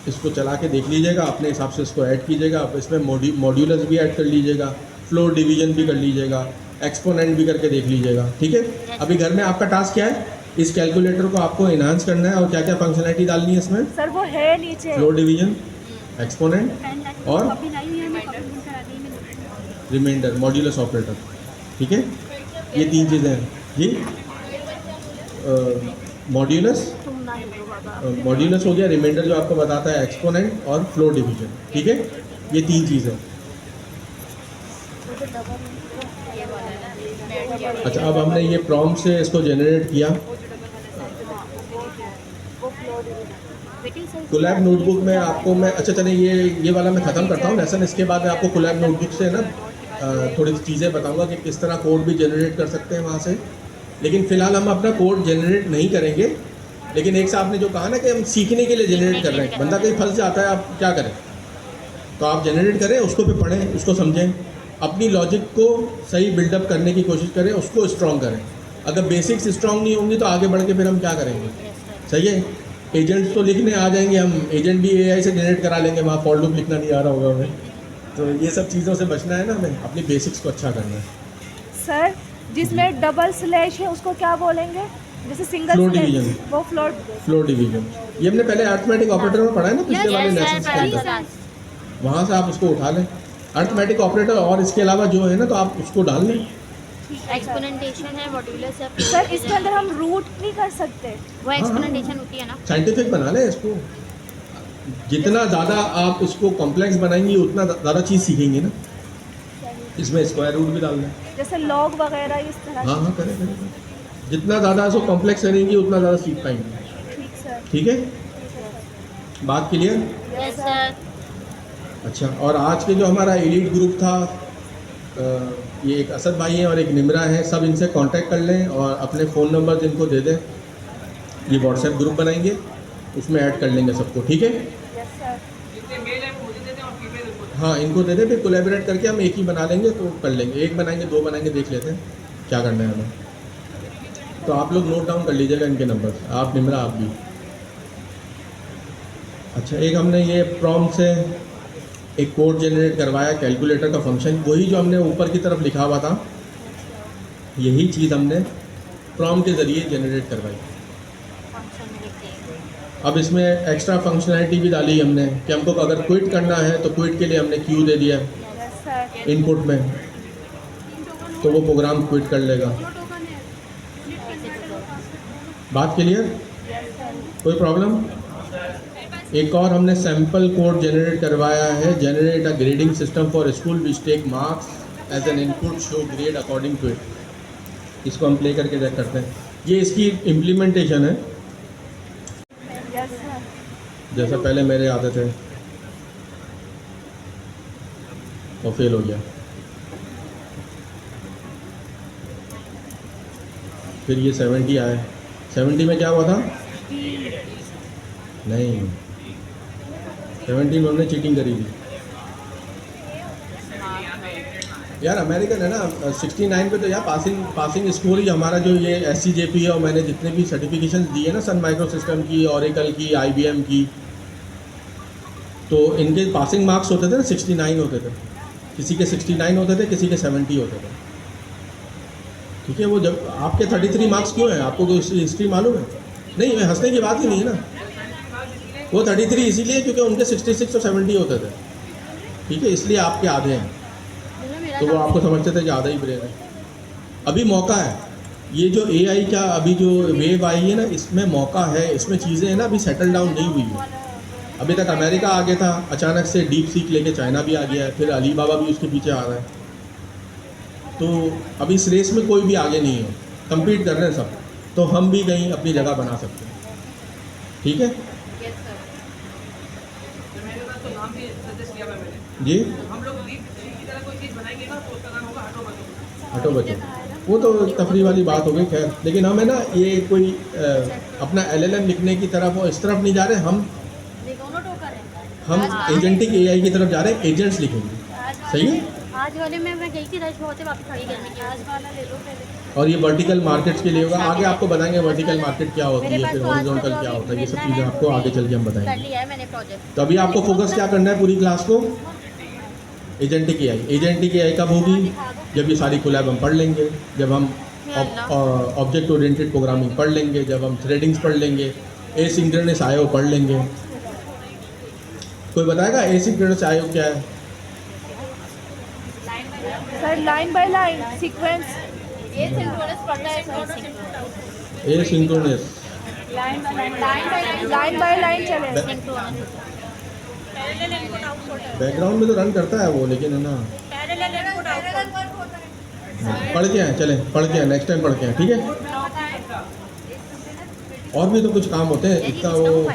इसको चला के देख लीजिएगा, अपने हिसाब से इसको ऐड कीजिएगा। आप इसमें मॉड्यूलस भी ऐड कर लीजिएगा, फ्लोर डिवीजन भी कर लीजिएगा, एक्सपोनेंट भी करके देख लीजिएगा, ठीक है। अभी घर में आपका टास्क क्या है, इस कैलकुलेटर को आपको इन्हांस करना है और क्या क्या फंक्शनलिटी डालनी है इसमें। सर वो है नीचे। फ्लोर डिवीजन, एक्सपोनेंट और रिमाइंडर, मॉड्यूलस ऑपरेटर, ठीक है। ये 3 चीज़ें हैं जी। मॉड्यूलस हो गया, रिमाइंडर जो आपको बताता है, एक्सपोनेंट और फ्लोर डिवीजन, ठीक है। ये 3 चीज़ें। अच्छा, अब हमने ये प्रॉम्प्ट से इसको जनरेट किया। कोलैब नोटबुक में आपको मैं, अच्छा चलिए ये वाला मैं ख़त्म करता हूँ लेसन। इसके बाद मैं आपको कोलैब नोटबुक से ना थोड़ी सी चीज़ें बताऊँगा कि किस तरह कोड भी जनरेट कर सकते हैं वहाँ से। लेकिन फ़िलहाल हम अपना कोड जनरेट नहीं करेंगे। लेकिन एक साहब ने जो कहा ना कि हम सीखने के लिए जनरेट कर रहे हैं, बंदा कहीं फंस जाता है, आप क्या करें। तो आप जनरेट करें, उसको पे पढ़ें, उसको समझें, अपनी लॉजिक को सही बिल्डअप करने की कोशिश करें, उसको स्ट्रॉन्ग करें। अगर बेसिक्स स्ट्रॉन्ग नहीं होंगी तो आगे बढ़ के फिर हम क्या करेंगे? सही है। एजेंट्स तो लिखने आ जाएंगे, हम एजेंट भी एआई से जनरेट करा लेंगे, वहाँ फॉर लूप लिखना नहीं आ रहा होगा हमें। तो ये सब चीज़ों से बचना है ना, हमें अपनी बेसिक्स को अच्छा करना है। सर जिसमें डबल स्लैश है उसको क्या बोलेंगे? जैसे सिंगल Floor स्लैश, division. वो फ्लोर। फ्लोर डिवीजन, ये हमने पहले अर्थमेटिक ऑपरेटर में पढ़ा है ना, पिछले वाले लेसन के अंदर। वहाँ से आप उसको उठा लें, अर्थमेटिक ऑपरेटर, और इसके अलावा जो है ना तो आप उसको डाल लें। एक्सपोनेंटेशन है, मॉड्यूलस है। सर इसके अंदर हम रूट नहीं कर सकते? वो एक्सपोनेंटेशन होती है ना। साइंटिफिक बना लें इसको। जितना ज़्यादा आप इसको कॉम्प्लेक्स बनाएंगी उतना ज़्यादा चीज़ सीखेंगी ना। इसमें स्क्वायर रूट भी डाल लें। जैसे लॉग वगैरह इस तरह। हाँ हाँ, करें करें। जितना ज़्यादा इसको कॉम्प्लेक्स करेंगी उतना ज़्यादा सीख पाएंगे। ठीक सर। ठीक है, बात क्लियर? Yes sir. अच्छा, और आज के जो हमारा एलीट ग्रुप था, ये एक असद भाई हैं और एक निमरा है, सब इनसे कांटेक्ट कर लें और अपने फ़ोन नंबर इनको दे दें। ये व्हाट्सएप ग्रुप बनाएंगे, उसमें ऐड कर लेंगे सबको। ठीक है, यस सर। हाँ इनको दे दें, फिर कोलैबोरेट करके हम एक ही बना लेंगे तो कर लेंगे। एक बनाएंगे, दो बनाएंगे, देख लेते हैं क्या करना है हमें। तो आप लोग नोट डाउन कर लीजिएगा इनके नंबर, आप निमरा, आप भी। अच्छा, एक हमने ये प्रॉम्प्ट से एक कोड जनरेट करवाया, कैलकुलेटर का फंक्शन, वही जो हमने ऊपर की तरफ लिखा हुआ था, यही चीज़ हमने प्रॉम्प्ट के ज़रिए जनरेट करवाई। अब इसमें एक्स्ट्रा फंक्शनैलिटी भी डाली हमने कि हमको अगर क्विट करना है तो क्विट के लिए हमने क्यू दे दिया यस सर। इनपुट में, तो वो प्रोग्राम क्विट कर लेगा। बात क्लियर? कोई प्रॉब्लम? एक और हमने सैम्पल कोड जनरेट करवाया है, generate a grading system for school which take marks as an input, show grade according to it. इसको हम प्ले करके चेक करते हैं। ये इसकी इम्प्लीमेंटेशन है, यस सर। जैसा पहले मेरे आते थे और फेल हो गया। फिर ये 70 आया, 70 में क्या हुआ था? नहीं, 70 में हमने चीटिंग करी थी यार। अमेरिकन है ना। 69 पे तो यार पासिंग स्कोर ही हमारा जो ये SCJP है, और मैंने जितने भी सर्टिफिकेशन दी है ना, सन माइक्रो सिस्टम की, ओरेकल की, IBM की, तो इनके पासिंग मार्क्स होते थे ना 69 होते थे। किसी के 69 होते थे, किसी के 70 होते थे। ठीक है, वो जब आपके 33 मार्क्स क्यों हैं? आपको कोई हिस्ट्री मालूम है? नहीं, हंसने की बात ही नहीं है ना। वो 33 इसीलिए क्योंकि उनके 66 और 70 होते थे। ठीक है, इसलिए आपके आधे हैं, तो वो आपको समझते थे कि आधा ही ब्रेन है। अभी मौका है, ये जो AI का अभी जो वेव आई है ना, इसमें मौका है, इसमें चीज़ें हैं ना अभी सेटल डाउन नहीं हुई है। अभी तक अमेरिका आगे था, अचानक से डीप सीक लेके चाइना भी आ गया है, फिर अलीबाबा भी उसके पीछे आ रहा है। तो अभी इस रेस में कोई भी आगे नहीं है, compete कर रहे हैं सब, तो हम भी कहीं अपनी जगह बना सकते हैं। ठीक है जी, हटो बचो, वो तो तफरी वाली बात हो गई। खैर, लेकिन हमें ना ये कोई अपना LLM लिखने की तरफ और इस तरफ नहीं जा रहे, हम एजेंटिक AI की तरफ जा रहे हैं, एजेंट्स लिखेंगे। सही है। आज वाले में मैं गई थी, रश बहुत है, वापस खड़ी करने की। आज वाला ले लो पहले। और ये वर्टिकल मार्केट्स के लिए होगा, आगे आपको बताएंगे वर्टिकल मार्केट क्या होती है, फिर हॉरिजॉन्टल क्या होता है, ये सब चीज़ें आपको आगे चल के हम कर बताएंगे। लिया है मैंने प्रोजेक्ट। तो अभी आपको फोकस क्या करना है पूरी क्लास को? Agentic AI। एजेंटिक AI कब होगी? जब ये सारी कोलैब हम पढ़ लेंगे, जब हम ऑब्जेक्ट ओरिएंटेड प्रोग्रामिंग पढ़ लेंगे, जब हम थ्रेडिंग्स पढ़ लेंगे, एसिंक्रोनस IO पढ़ लेंगे। कोई बताएगा एसिंक्रोनस IO क्या है? Sir line by line sequence. ये सिंक्रोनस पढ़ना है। एसिंक्रोनस लाइन बाय लाइन चले। बैकग्राउंड में तो रन करता है वो, लेकिन है ना पढ़ के आए, चले पढ़ के आए, नेक्स्ट टाइम पढ़ के आए। ठीक है, और भी तो कुछ काम होते हैं, इतना वो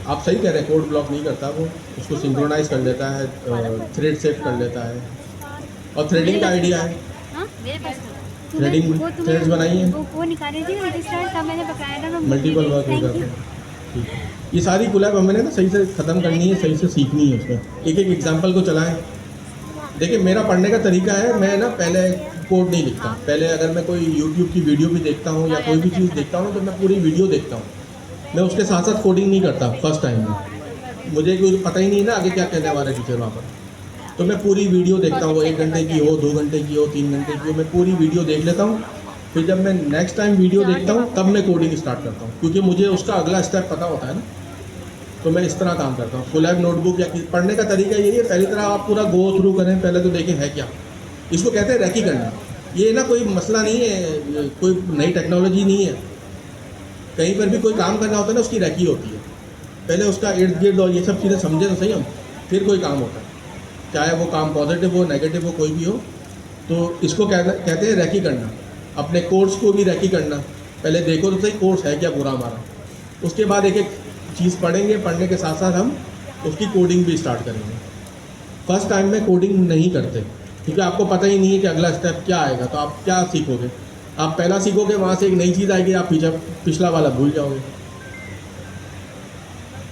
आप सही कह रहे हैं, कोड ब्लॉक नहीं करता वो, उसको सिंक्रोनाइज कर लेता है, थ्रेड सेट कर लेता है। और थ्रेडिंग का आइडिया है, हाँ मेरे पास थ्रेडिंग थ्रेड्स बनाई है, वो निकाली थी रजिस्टर का मैंने बताया था। मल्टीपल वर्क हो जाते हैं। ठीक है, ये सारी कोलैब हमने ना सही से ख़त्म करनी है, सही से सीखनी है उसमें। एक एक एग्जांपल को चलाएं। देखिए मेरा पढ़ने का तरीका है, मैं ना पहले कोड नहीं लिखता। पहले अगर मैं कोई यूट्यूब की वीडियो भी देखता हूँ या कोई भी चीज़ देखता हूँ तो मैं पूरी वीडियो देखता हूँ, मैं उसके साथ साथ कोडिंग नहीं करता फर्स्ट टाइम में। मुझे कुछ पता ही नहीं है ना आगे क्या कहने वाला टीचर वहाँ पर, तो मैं पूरी वीडियो देखता हूँ, 1 घंटे की हो, 2 घंटे की हो, 3 घंटे की हो, मैं पूरी वीडियो देख लेता हूँ। फिर जब मैं नेक्स्ट टाइम वीडियो देखता हूँ तब मैं कोडिंग स्टार्ट करता हूँ, क्योंकि मुझे उसका अगला स्टेप पता होता है ना। तो मैं इस तरह काम करता हूँ। कोलैब नोटबुक या पढ़ने का तरीका यही है, पहली तरह आप पूरा गो थ्रू करें, पहले तो देखें है क्या। इसको कहते हैं रैकी करना। ये ना कोई मसला नहीं है, कोई नई टेक्नोलॉजी नहीं है। कहीं पर भी कोई काम करना होता है ना, उसकी रैकी होती है। पहले उसका इर्द गिर्द और ये सब चीज़ें समझे तो सही हम, फिर कोई काम होता है, चाहे वो काम पॉजिटिव हो, नेगेटिव हो, कोई भी हो। तो इसको कहते हैं रैकी करना। अपने कोर्स को भी रैकी करना, पहले देखो तो सही कोर्स है क्या पूरा हमारा, उसके बाद एक एक चीज़ पढ़ेंगे, पढ़ने के साथ साथ हम उसकी कोडिंग भी स्टार्ट करेंगे। फर्स्ट टाइम में कोडिंग नहीं करते क्योंकि आपको पता ही नहीं है कि अगला स्टेप क्या आएगा, तो आप क्या सीखोगे। आप पहला सीखोगे, वहाँ से एक नई चीज़ आएगी, आप पिछला वाला भूल जाओगे।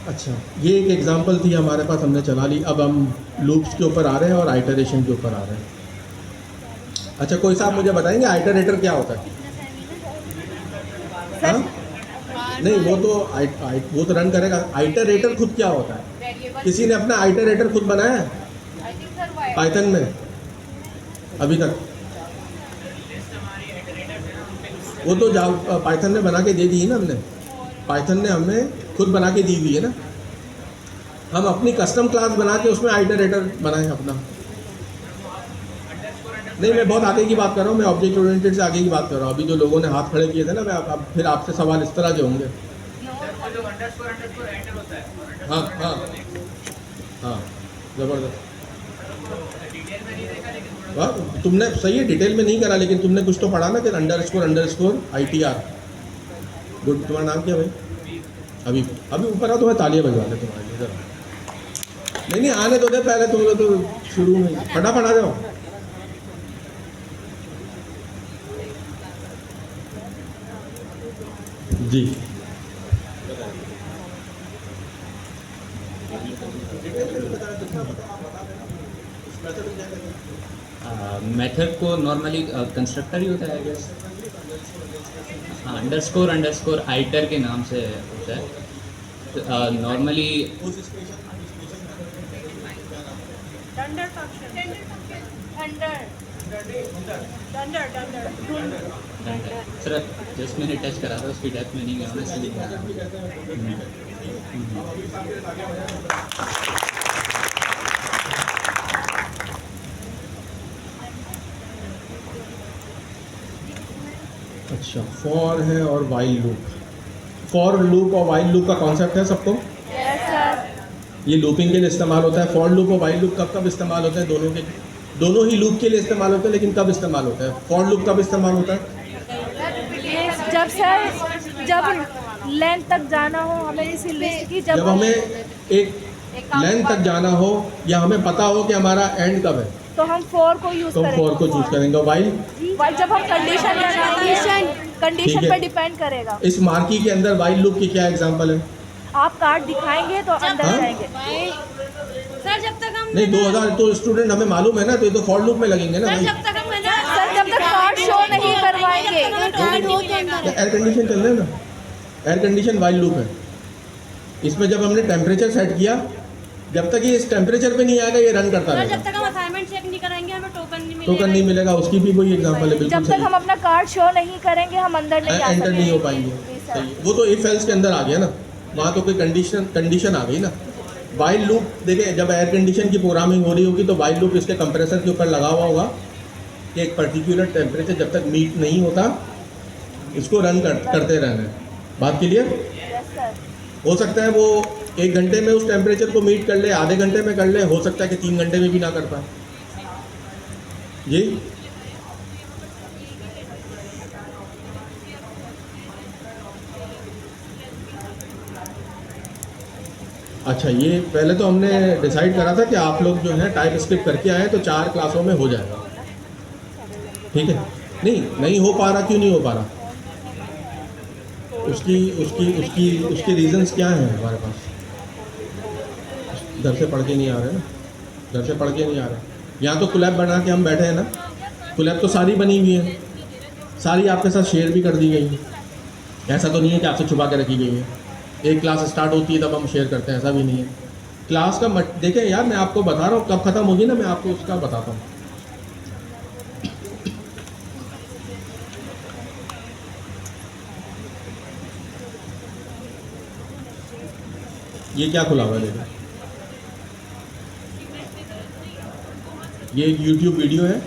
अच्छा, ये एक एग्जांपल थी हमारे पास, हमने चला ली। अब हम लूप्स के ऊपर आ रहे हैं और आइटरेशन के ऊपर आ रहे हैं। अच्छा, कोई साहब मुझे बताएंगे आइटरेटर क्या होता है? हाँ? नहीं, वो तो रन करेगा। आइटरेटर खुद क्या होता है? किसी ने अपना आइटरेटर खुद बनाया है पाइथन में अभी तक? वो तो पाइथन ने बना के दे दी है ना, हमने पाइथन ने हमें खुद बना के दी हुई है ना। हम अपनी कस्टम क्लास बना के उसमें आइटरेटर बनाएं अपना। नहीं, मैं बहुत आगे की बात कर रहा हूँ, मैं ऑब्जेक्ट ओरिएंटेड से आगे की बात कर रहा हूँ। अभी जो लोगों ने हाथ खड़े किए थे ना, मैं अब फिर आपसे सवाल इस तरह के होंगे। हाँ हाँ हाँ, ज़बरदस्त। वाह, तुमने सही है, डिटेल में नहीं करा, लेकिन तुमने कुछ तो पढ़ा ना कि अंडरस्कोर ITR। गुड। तुम्हारा नाम क्या भाई? अभी ऊपर आओ, तुम्हें तालियां बजवा दे तुम्हारे लिए जरा। नहीं आने तो दे पहले, तुम लोग तो शुरू में फटाफट आ जाओ। जी, मेथड को नॉर्मली कंस्ट्रक्टर ही होता है आई गेस। हाँ, अंडरस्कोर आइटर के नाम से होता है नॉर्मली। सर जस्ट मैंने टच करा था, उसकी डेप्थ में नहीं गया मैं, इसलिए। अच्छा, फॉर है और वाइल लूप। फॉर लूप और वाइल लूप का कॉन्सेप्ट है सबको? ये लूपिंग के लिए इस्तेमाल होता है। फॉर लूप और वाइल लूप कब इस्तेमाल होते हैं? दोनों ही लूप के लिए इस्तेमाल होते हैं, लेकिन कब इस्तेमाल होता है? फॉर लूप कब इस्तेमाल होता है? जब लेंथ तक जाना हो, हमें इसी लिस्ट की जब हमें एक लेंथ तक जाना हो या हमें पता हो कि हमारा एंड कब है, तो हम फॉर को यूज करेंगे। फॉर को चूज करेंगे। वाइल जब हम कंडीशन पर डिपेंड करेगा। इस मार्की के अंदर वाइल लूप की क्या एग्जांपल है? आप कार्ड दिखाएंगे तो अंदर जाएंगे। सर जब तक हम नहीं, 2000 तो स्टूडेंट हमें मालूम है ना, तो ये तो फॉर लूप में लगेंगे ना भाई। जब तक हम जब तक कार्ड शो नहीं करवाएंगे। एयर कंडीशन चल रहा है ना, एयर कंडीशन वाइल लूप है। इसमें जब हमने टेम्परेचर सेट किया, जब तक ये इस टेम्परेचर पे नहीं आएगा ये रन करता रहेगा। जब तक हम असाइनमेंट चेक नहीं कराएंगे हमें टोकन नहीं मिलेगा। उसकी भी कोई एग्जांपल है, बिल्कुल जब तक हम अपना कार्ड शो नहीं करेंगे हम अंदर नहीं आ एंटर नहीं हो सकेंगे। पाएंगे। सही, वो तो इफ एल्स के अंदर आ गया ना, वहाँ तो कोई कंडीशन आ गई ना। वाइल लूप देखिए, जब एयर कंडीशन की प्रोग्रामिंग हो रही होगी तो वाइल लूप इसके कंप्रेसर के ऊपर लगा हुआ होगा कि एक पर्टिकुलर टेम्परेचर जब तक मीट नहीं होता इसको रन करते रहना है। बात क्लियर? हो सकता है वो 1 घंटे में उस टेम्परेचर को मीट कर ले, आधे घंटे में कर ले, हो सकता है कि 3 घंटे में भी ना कर पाए। जी, अच्छा, ये पहले तो हमने डिसाइड करा था कि आप लोग जो है टाइप स्क्रिप्ट करके आए तो 4 क्लासों में हो जाएगा, ठीक है? नहीं हो पा रहा, क्यों नहीं हो पा रहा? उसकी उसकी उसकी उसके रीजंस क्या हैं हमारे पास? घर से पढ़ के नहीं आ रहे ना, घर से पढ़ के नहीं आ रहे। यहाँ तो क्लैब बना के हम बैठे हैं ना, क्लैब तो सारी बनी हुई है, सारी आपके साथ शेयर भी कर दी गई है। ऐसा तो नहीं है कि आपसे छुपा के रखी गई है। एक क्लास स्टार्ट होती है तब हम शेयर करते हैं, ऐसा भी नहीं है। क्लास का देखें यार, मैं आपको बता रहा हूँ, कब ख़त्म होगी ना मैं आपको उसका बताता हूँ। ये क्या खुला हुआ है देखो, ये एक YouTube वीडियो है,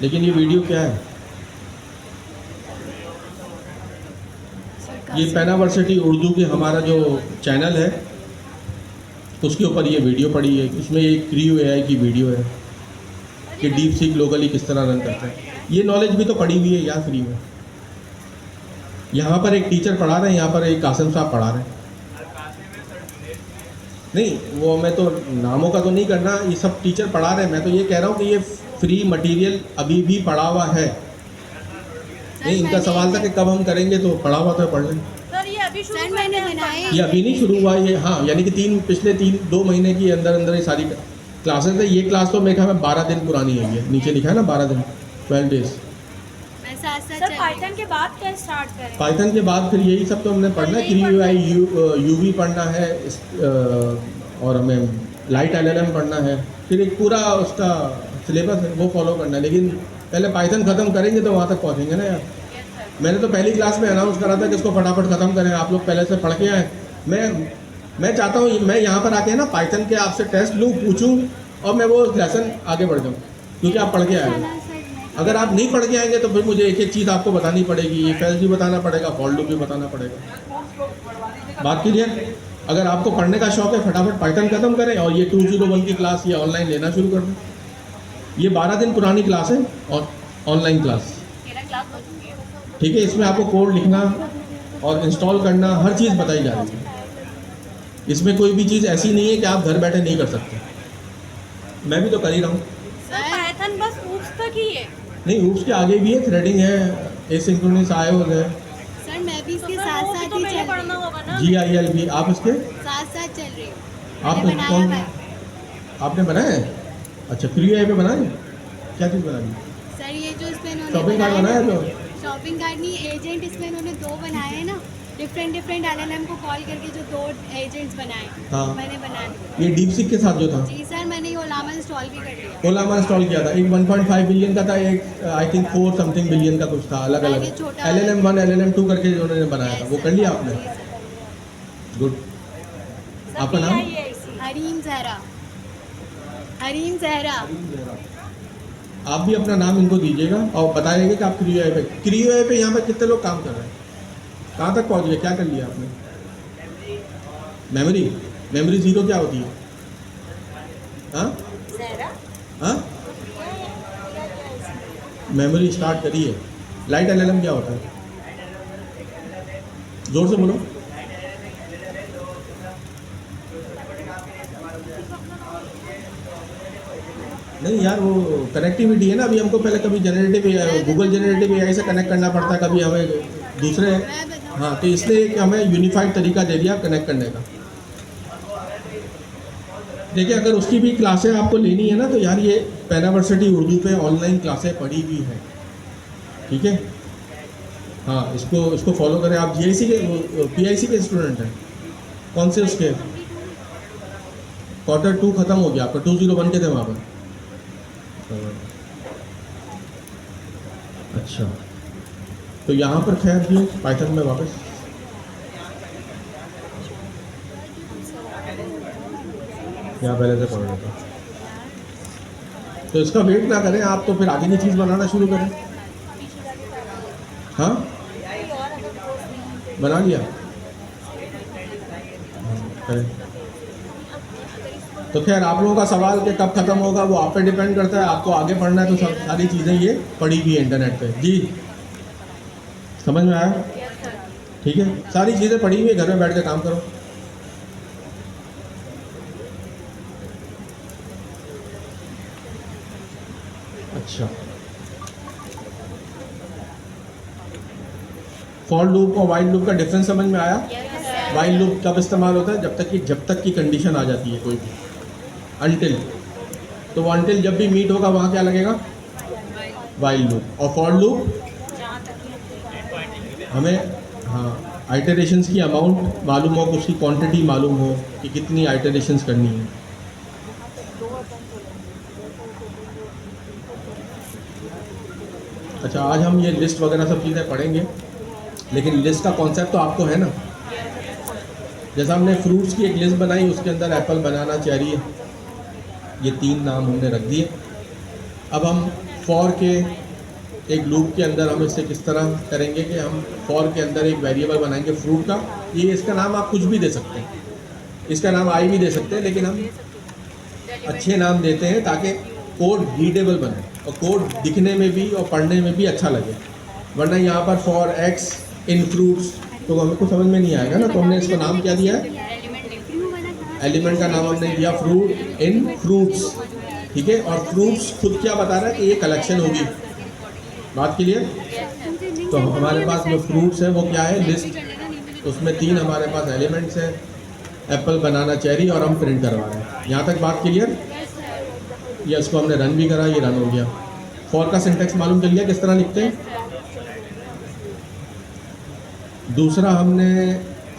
लेकिन ये वीडियो क्या है? ये पेनावर्सिटी उर्दू के हमारा जो चैनल है उसके ऊपर ये वीडियो पड़ी है। इसमें एक क्रियो AI की वीडियो है कि डीप सीक ग्लोबली किस तरह रन करते हैं। ये नॉलेज भी तो पड़ी हुई है यार फ्री में। यहाँ पर एक टीचर पढ़ा रहे हैं, यहाँ पर एक कासिम साहब पढ़ा रहे हैं। नहीं वो मैं तो नामों का तो नहीं करना, ये सब टीचर पढ़ा रहे हैं। मैं तो ये कह रहा हूँ कि ये फ्री मटेरियल अभी भी पढ़ा हुआ है। नहीं, इनका सवाल था कि कब हम करेंगे, तो पढ़ा हुआ तो पढ़ लें। सर ये अभी शुरू सर मैंने बनाए ये अभी नहीं शुरू हुआ ये, हाँ, यानी कि पिछले 2 महीने की अंदर अंदर ये सारी क्लासेस है। ये क्लास तो मेरे ख्याल में 12 दिन पुरानी है। ये नीचे लिखा है ना 12 दिन, 12 डेज। मैं साथ साथ सर पाइथन के बाद क्या स्टार्ट करें? पाइथन के बाद फिर यही सब तो हमने पढ़ना है। क्रियो AI UV पढ़ना है और हमें लाइट LLM पढ़ना है। फिर एक पूरा उसका सिलेबस है वो फॉलो करना है। लेकिन पहले पाइथन ख़त्म करेंगे तो वहाँ तक पहुँचेंगे ना यार। मैंने तो पहली क्लास में अनाउंस करा था कि इसको फटाफट ख़त्म करें, आप लोग पहले से पढ़ के आए। मैं चाहता हूँ मैं यहाँ पर आके ना पाइथन के आपसे टेस्ट लूँ, पूछूँ और मैं वो लेसन आगे बढ़ जाऊँ, क्योंकि आप पढ़ के आए हो। अगर आप नहीं पढ़ के आएंगे तो फिर मुझे एक एक चीज़ आपको बतानी पड़ेगी। ये फेल्स भी बताना पड़ेगा, फॉल्ट लूप भी बताना पड़ेगा। बात क्लियर? अगर आपको पढ़ने का शौक है फटाफट पाइथन ख़त्म करें और ये 201 की क्लास ये ऑनलाइन लेना शुरू कर दें। ये 12 दिन पुरानी क्लास है और ऑनलाइन क्लास, ठीक है। इसमें आपको कोड लिखना और इंस्टॉल करना हर चीज़ बताई जा रही है। इसमें कोई भी चीज़ ऐसी नहीं है कि आप घर बैठे नहीं कर सकते। मैं भी तो कर ही रहा हूँ। सर पाइथन बस ऊप्स तक ही है? नहीं, ऊप्स के आगे भी है, थ्रेडिंग है, एसिंक्रोनस IOs है। सर मैं भी इसके साथ साथ तो ही पहले चल पढ़ना रही हूँ, होगा ना। GIL भी आप इसके साथ साथ चल रही हूँ। आप मैंने बनाया कौन है। आपने बनाया है? अच्छा, क्रियो AI पे बनाए? क्या चीज़ बनाई? सर ये जो इसमें इन्होंने शॉपिंग कार्ड बनाया है तो? शॉपिंग कार्ड नहीं, एजेंट इसमें इन्होंने 2 बनाए हैं ना, डिफरेंट LLM को कॉल करके जो 2 एजेंट्स बनाए, हाँ। मैंने बना दिए। ये डीप सीक के साथ जो था, जी सर, मैंने ये ओलामा इंस्टॉल भी कर लिया। ओलामा इंस्टॉल किया था। एक 1.5 बिलियन का था, एक आई थिंक 4 समथिंग बिलियन का कुछ था, अलग अलग। मैंने छोटा LLM 1 LLM 2 करके उन्होंने बनाया था, वो कर लिया आपने? गुड। आपका नाम? हरीम जहरा। हरीम जहरा। आप भी अपना नाम इनको दीजिएगा और बताइएगा कि आप क्रियो AI पे यहाँ पे कितने लोग काम कर रहे हैं, कहाँ तक पहुँच गए, क्या कर लिया आपने? मेमोरी 0 क्या होती है? हाँ हाँ, मेमोरी स्टार्ट करिए। लाइट LLM क्या होता है? जोर से बोलो। नहीं यार, वो कनेक्टिविटी है ना। अभी हमको पहले कभी गूगल जनरेटिव AI से कनेक्ट करना पड़ता है, कभी हमें दूसरे, हाँ, तो इसलिए कि हमें यूनिफाइड तरीका दे दिया कनेक्ट करने का। देखिए, अगर उसकी भी क्लासें आपको लेनी है ना तो यार ये पेनावर्सिटी उर्दू पे ऑनलाइन क्लासें पड़ी हुई है, ठीक है। हाँ, इसको फॉलो करें आप। GIC के PIC के स्टूडेंट हैं? कौन से उसके? क्वार्टर 2 ख़त्म हो गया आपका, 201 के थे वहाँ पर। अच्छा, तो यहाँ पर खैर ये पाइथन में वापस यहाँ पहले से पढ़ रहा था, तो इसका वेट ना करें आप, तो फिर आगे की चीज़ बनाना शुरू करें। हाँ, बना लिया? करें। तो खैर आप लोगों का सवाल कि कब ख़त्म होगा वो आप पे डिपेंड करता है। आपको आगे पढ़ना है तो सब सारी चीज़ें ये पड़ी हुई है इंटरनेट पे। जी, समझ में आया? ठीक है, सारी चीज़ें पड़ी हुई है, घर में बैठ के काम करो। अच्छा, फॉर लूप और वाइल लूप का डिफरेंस समझ में आया? वाइल लूप कब इस्तेमाल होता है? जब तक की कंडीशन आ जाती है कोई भी, अनटिल। तो वो अनटिल जब भी मीट होगा वहाँ क्या लगेगा? While loop. और फॉर लूप हमें आइटरेशंस की अमाउंट मालूम हो, उसकी क्वांटिटी मालूम हो कि कितनी आइटरेशंस करनी है। अच्छा, आज हम ये लिस्ट वगैरह सब चीज़ें पढ़ेंगे, लेकिन लिस्ट का कॉन्सेप्ट तो आपको है ना। जैसा हमने फ्रूट्स की एक लिस्ट बनाई, उसके अंदर एप्पल, बनाना, चेरी, ये 3 नाम हमने रख दिए। अब हम फॉर के एक लूप के अंदर हम इससे किस तरह करेंगे कि हम फॉर के अंदर एक वेरिएबल बनाएंगे फ्रूट का। ये इसका नाम आप कुछ भी दे सकते हैं, इसका नाम आई भी दे सकते हैं, लेकिन हम अच्छे नाम देते हैं ताकि कोड रीडेबल बने और कोड दिखने में भी और पढ़ने में भी अच्छा लगे। वरना यहाँ पर फॉर एक्स इन फ्रूट्स तो हमें कुछ समझ में नहीं आएगा ना। तो हमने इसका नाम क्या दिया है? एलिमेंट का नाम हमने दिया फ्रूट इन फ्रूट्स, ठीक है। और फ्रूट्स खुद क्या बता रहा है कि ये कलेक्शन होगी। बात क्लियर? तो हमारे पास जो फ्रूट्स है वो क्या है? लिस्ट। उसमें 3 हमारे पास एलिमेंट्स हैं, एप्पल, बनाना, चेरी, और हम प्रिंट करवा रहे हैं। यहाँ तक बात क्लियर? या इसको हमने रन भी करा, ये रन हो गया। फॉर का सिंटेक्स मालूम चल गया किस तरह लिखते हैं। दूसरा हमने,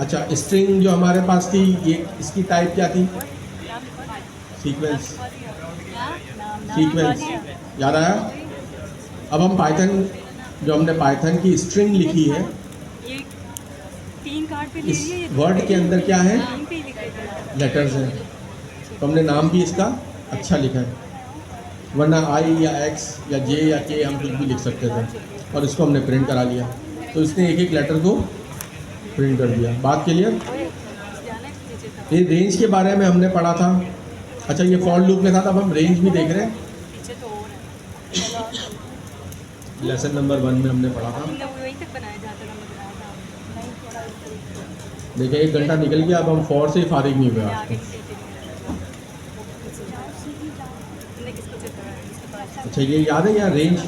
अच्छा, स्ट्रिंग जो हमारे पास थी, ये इसकी टाइप क्या थी? सीक्वेंस। याद आया? अब हम पाइथन, जो हमने पाइथन की स्ट्रिंग लिखी है, इस वर्ड के अंदर क्या है? लेटर्स हैं। तो हमने नाम भी इसका अच्छा लिखा है, वरना आई या एक्स या जे या के हम कुछ भी लिख सकते थे। और इसको हमने प्रिंट करा लिया, तो इसने एक एक लेटर को प्रिंट कर दिया। बात क्लियर? ये रेंज के बारे में हमने पढ़ा था। अच्छा, ये फॉर लूप के साथ अब हम रेंज भी देख रहे हैं। लेसन नंबर 1 में हमने पढ़ा था। देखिए 1 घंटा निकल गया, अब हम फॉर से फारिग नहीं हुए आज तक। अच्छा, ये याद है यार, रेंज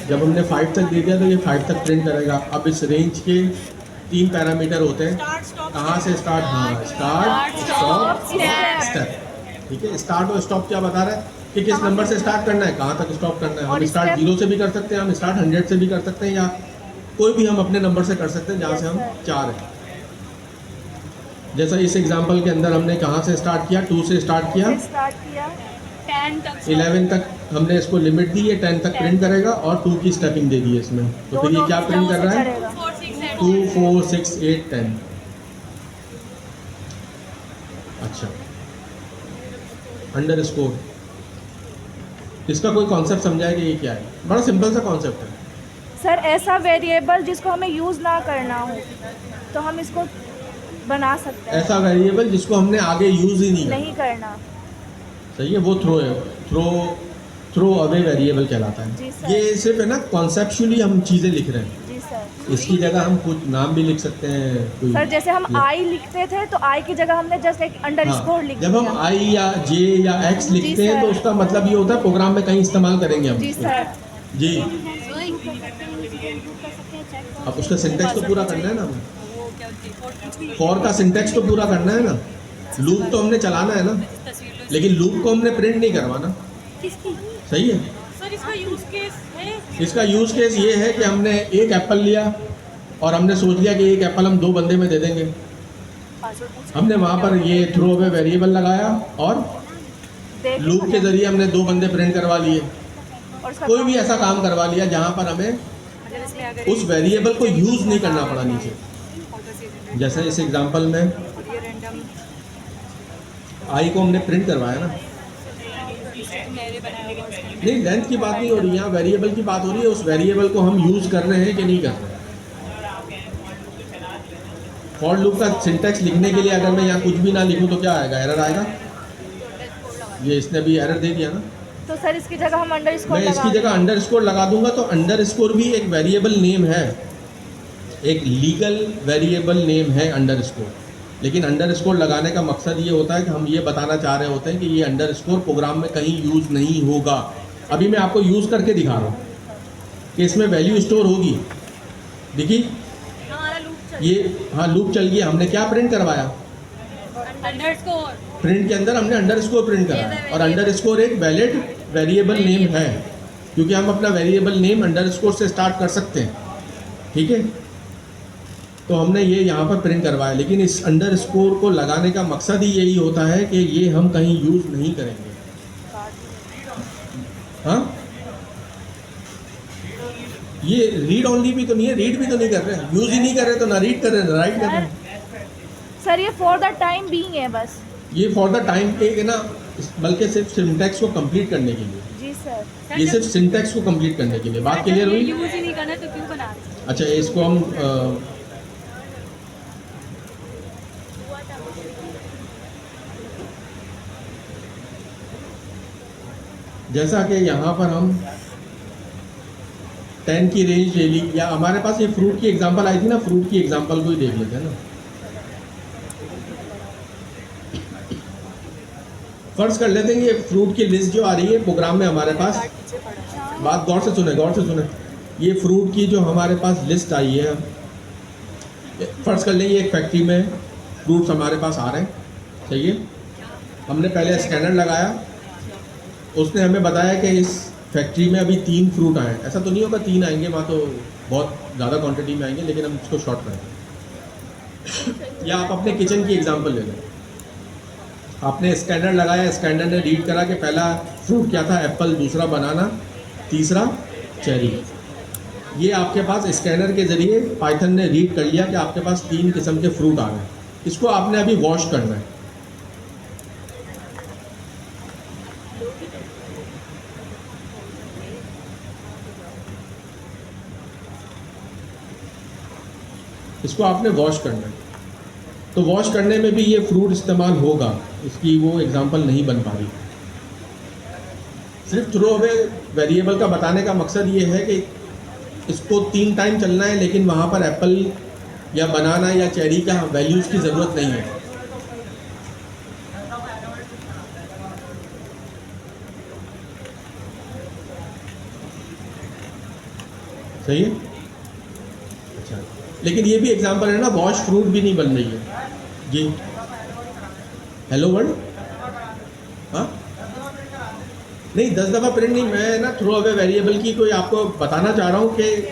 जब हमने 5 तक दे दिया तो ये 5 तक प्रिंट करेगा। अब इस रेंज के 3 पैरामीटर होते हैं। कहाँ से स्टार्ट? स्टार्ट, स्टॉप, स्टेप, ठीक है। स्टार्ट और स्टॉप क्या बता रहा है कि किस नंबर से स्टार्ट करना है, कहाँ तक स्टॉप करना है। हम स्टार्ट 0 से भी कर सकते हैं, हम स्टार्ट 100 से भी कर सकते हैं, या कोई भी हम अपने नंबर से कर सकते हैं जहाँ से हम 4 हैं। जैसा इस एग्जांपल के अंदर हमने कहाँ से स्टार्ट किया? 2 से स्टार्ट किया, 11 तक हमने इसको लिमिट दी है, 10 तक प्रिंट करेगा, और 2 की स्टेपिंग दे दी है इसमें। तो फिर ये क्या प्रिंट कर रहा है? 2, 4, 6, 8, 10। अच्छा, अंडरस्कोर, इसका कोई कॉन्सेप्ट समझाया कि ये क्या है? बड़ा सिंपल सा कॉन्सेप्ट है सर। ऐसा वेरिएबल जिसको हमें यूज़ ना करना हो तो हम इसको बना सकते हैं। ऐसा वेरिएबल जिसको हमने आगे यूज ही नहीं करना। सही है, वो थ्रो अवे वेरिएबल कहलाता जी है। सर। ये सिर्फ है ना, कॉन्सेप्चुअली हम चीज़ें लिख रहे हैं। जी सर। इसकी जगह हम कुछ नाम भी लिख सकते हैं कोई। सर जैसे हम आई लिखते थे तो आई की जगह हमने जस्ट एक अंडरस्कोर लिख दिया। जब हम आई या जे या एक्स जी लिखते हैं सर। तो उसका मतलब ये होता है प्रोग्राम में कहीं इस्तेमाल करेंगे हम जी उसको। सर। जी, अब उसका सिंटेक्स तो पूरा करना है ना हमें। फॉर का सिंटेक्स तो पूरा करना है ना। लूप तो हमने चलाना है ना, लेकिन लूप को हमने प्रिंट नहीं करवाना। सही है सर, इसका यूज केस है? इसका यूज़ केस ये है कि हमने एक एप्पल लिया और हमने सोच लिया कि एक एप्पल हम 2 बंदे में दे देंगे। हमने वहाँ पर ये थ्रो अवे वेरिएबल लगाया और लूप के ज़रिए हमने 2 बंदे प्रिंट करवा लिए। कोई भी ऐसा काम करवा लिया जहाँ पर हमें उस वेरिएबल को यूज़ नहीं करना पड़ा नीचे। जैसे इस एग्जांपल में आई को हमने प्रिंट करवाया ना। नहीं, लेंथ की बात नहीं हो रही, यहाँ वेरिएबल की बात हो रही है। उस वेरिएबल को हम यूज़ कर रहे हैं कि नहीं कर रहे हैं। फॉर लूप का सिंटेक्स लिखने के लिए अगर मैं यहाँ कुछ भी ना लिखूँ तो क्या आएगा? एरर आएगा। ये इसने भी एरर दे दिया ना। तो सर इसकी जगह हम अंडरस्कोर मैं इसकी जगह अंडरस्कोर लगा दूंगा। तो अंडरस्कोर भी एक वेरिएबल नेम है, एक लीगल वेरिएबल नेम है अंडरस्कोर। लेकिन अंडरस्कोर लगाने का मकसद ये होता है कि हम ये बताना चाह रहे होते हैं कि ये अंडरस्कोर प्रोग्राम में कहीं यूज़ नहीं होगा। अभी मैं आपको यूज़ करके दिखा रहा हूँ कि इसमें वैल्यू स्टोर होगी। देखिए ये हाँ लूप चल गया, हमने क्या प्रिंट करवाया, अंडरस्कोर प्रिंट के अंदर हमने अंडरस्कोर प्रिंट कराया, और अंडरस्कोर एक वैलिड वेरिएबल नेम है, क्योंकि हम अपना वेरिएबल नेम अंडरस्कोर से स्टार्ट कर सकते हैं, ठीक है। तो हमने ये यहाँ पर प्रिंट करवाया, लेकिन इस अंडरस्कोर को लगाने का मकसद ही यही होता है कि ये हम कहीं यूज़ नहीं करेंगे। हाँ, ये रीड ओनली भी तो नहीं है, रीड भी तो नहीं कर रहे हैं, यूज़ ही नहीं कर रहे, तो ना रीड कर रहे हैं ना राइट कर रहे हैं। सर ये फॉर द टाइम बीइंग है बस। ये फॉर द टाइम पे है ना, बल्कि सिर्फ सिंटैक्स को कंप्लीट करने के लिए, जी सर। ये सिर्फ सिंटैक्स को कंप्लीट करने के लिए। बात क्लियर हुई? यूज ही नहीं करना तो क्यों बना रहे? अच्छा, इसको हम जैसा कि यहाँ पर हम 10 की रेंज ले ली, या हमारे पास ये फ्रूट की एग्जांपल आई थी ना, फ्रूट की एग्जांपल को ही देख लेते हैं ना। फर्ज कर लेते हैं ये फ्रूट की लिस्ट जो आ रही है प्रोग्राम में हमारे पास, बात गौर से सुने, गौर से सुने। ये फ्रूट की जो हमारे पास लिस्ट आई है, फर्ज कर लें ये एक फैक्ट्री में फ्रूट्स हमारे पास आ रहे हैं, सही है। हमने पहले स्कैनर लगाया, उसने हमें बताया कि इस फैक्ट्री में अभी 3 फ्रूट आए हैं। ऐसा तो नहीं होगा 3 आएंगे, वहाँ तो बहुत ज़्यादा क्वांटिटी में आएंगे, लेकिन हम इसको शॉर्ट करेंगे। या आप अपने किचन की एग्जांपल ले लें, आपने स्कैनर लगाया, स्कैनर ने रीड करा कि पहला फ्रूट क्या था, एप्पल, दूसरा बनाना, तीसरा चेरी। ये आपके पास स्कैनर के ज़रिए पाइथन ने रीड कर लिया कि आपके पास 3 किस्म के फ्रूट आ गए। इसको आपने अभी वॉश करना है। इसको आपने वॉश करना है, तो वॉश करने में भी ये फ्रूट इस्तेमाल होगा, इसकी वो एग्जांपल नहीं बन पा रही। सिर्फ थ्रो अवे वेरिएबल का बताने का मकसद ये है कि इसको 3 टाइम चलना है, लेकिन वहाँ पर एप्पल या बनाना या चेरी का वैल्यूज़ की ज़रूरत नहीं है। सही है। अच्छा, लेकिन ये भी एग्जांपल है ना, वॉश फ्रूट भी नहीं बन रही है जी। हेलो वर्ल्ड, हाँ नहीं 10 दफ़ा प्रिंट नहीं, मैं ना थ्रो अवे वेरिएबल की कोई आपको बताना चाह रहा हूँ कि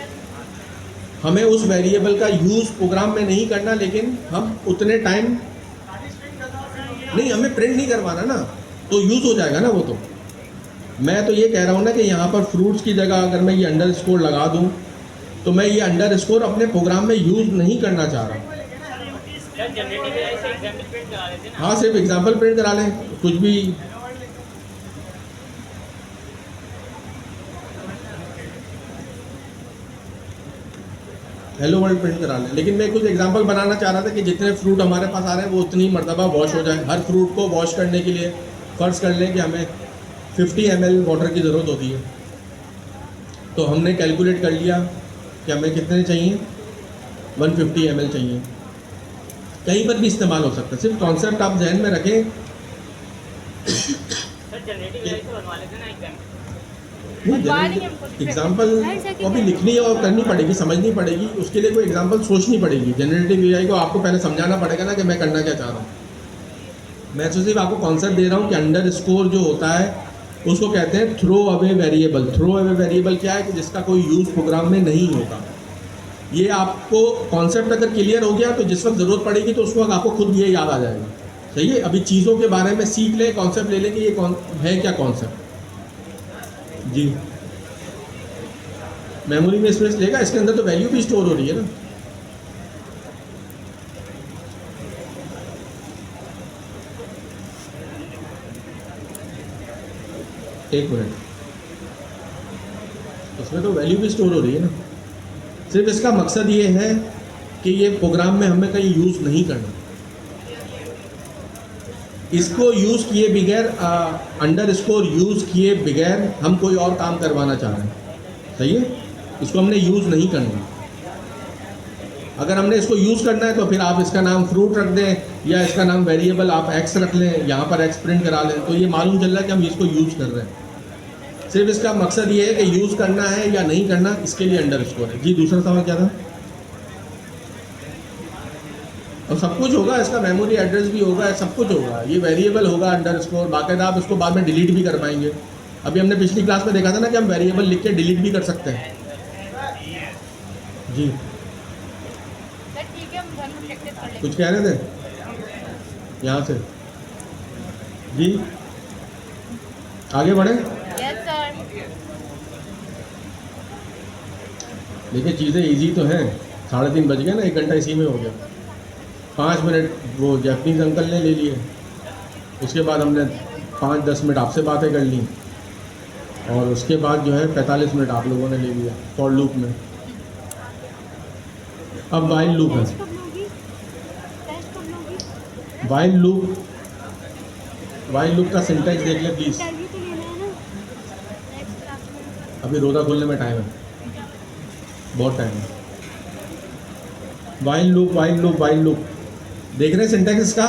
हमें उस वेरिएबल का यूज़ प्रोग्राम में नहीं करना, लेकिन हम उतने टाइम नहीं, हमें प्रिंट नहीं करवाना ना, तो यूज़ हो जाएगा ना वो। तो मैं तो ये कह रहा हूँ ना कि यहाँ पर फ्रूट्स की जगह अगर मैं ये अंडरस्कोर लगा दूँ, तो मैं ये अंडरस्कोर अपने प्रोग्राम में यूज़ नहीं करना चाह रहा हूँ। हाँ, सिर्फ एग्जाम्पल प्रिंट करा लें, कुछ भी। हेलो वर्ल्ड प्रिंट करा लें, लेकिन मैं कुछ एग्जांपल बनाना चाह रहा था कि जितने फ्रूट हमारे पास आ रहे हैं वो उतनी मरतबा वॉश हो जाए। हर फ्रूट को वॉश करने के लिए फ़र्ज़ कर लें कि हमें 50 ml वाटर की ज़रूरत होती है, तो हमने कैलकुलेट कर लिया कि हमें कितने चाहिए, 150 ml चाहिए। कहीं पर भी इस्तेमाल हो सकता है, सिर्फ कॉन्सेप्ट आप जहन में रखें। एग्जाम्पल को भी लिखनी है और करनी पड़ेगी, समझनी पड़ेगी, उसके लिए कोई एग्जाम्पल सोचनी पड़ेगी। जनरेटिव एआई को आपको पहले समझाना पड़ेगा ना कि मैं करना क्या चाह रहा हूँ। मैं तो सिर्फ आपको कॉन्सेप्ट दे रहा हूँ कि अंडरस्कोर जो होता है उसको कहते हैं throw away variable. Throw away variable क्या है कि जिसका कोई यूज़ प्रोग्राम में नहीं होता। ये आपको कॉन्सेप्ट अगर क्लियर हो गया तो जिस वक्त ज़रूरत पड़ेगी तो उस वक्त आपको खुद ये याद आ जाएगा। सही है, अभी चीज़ों के बारे में सीख लें, कॉन्सेप्ट ले लें कि ये है क्या कॉन्सेप्ट। जी, मेमोरी में स्पेस लेगा, इसके अंदर तो वैल्यू भी स्टोर हो रही है ना। एक मिनट, इसमें तो वैल्यू भी स्टोर हो रही है ना। सिर्फ इसका मकसद ये है कि ये प्रोग्राम में हमें कहीं यूज़ नहीं करना। इसको यूज़ किए बगैर, अंडरस्कोर यूज़ किए बगैर हम कोई और काम करवाना चाह रहे हैं। सही है, इसको हमने यूज़ नहीं करना। अगर हमने इसको यूज़ करना है तो फिर आप इसका नाम फ्रूट रख दें या इसका नाम वेरिएबल आप एक्स रख लें, यहाँ पर एक्स प्रिंट करा लें, तो ये मालूम चल रहा है कि हम इसको यूज़ कर रहे हैं। सिर्फ इसका मकसद ये है कि यूज़ करना है या नहीं करना, इसके लिए अंडरस्कोर है। जी, दूसरा सवाल क्या था? और सब कुछ होगा, इसका मेमोरी एड्रेस भी होगा, सब कुछ होगा, ये वेरिएबल होगा अंडरस्कोर, बाकायदा आप इसको बाद में डिलीट भी कर पाएंगे। अभी हमने पिछली क्लास में देखा था ना कि हम वेरिएबल लिख के डिलीट भी कर सकते हैं। जी ठीक है, हम घर में प्रैक्टिस कर लेंगे। कुछ कह रहे थे यहाँ से? जी आगे बढ़े। Yes sir. देखिए चीज़ें इजी तो हैं, 3:30 बज गए ना, 1 घंटा इसी में हो गया। 5 मिनट वो जैपनीज़ अंकल ने ले लिए, उसके बाद हमने 5-10 मिनट आपसे बातें कर ली, और उसके बाद जो है 45 मिनट आप लोगों ने ले लिया फॉर लूप में। अब वाइल लूप है। कब लोगी? टेस्ट कब लोगी? वाइल लूप का सिंटेक्स देख ले प्लीज़। इंटरव्यू तो लेना है ना नेक्स्ट क्लास में। अभी रोज़ा खोलने में टाइम है, बहुत टाइम है। वाइल लूप देख रहे हैं सिंटेक्स इसका?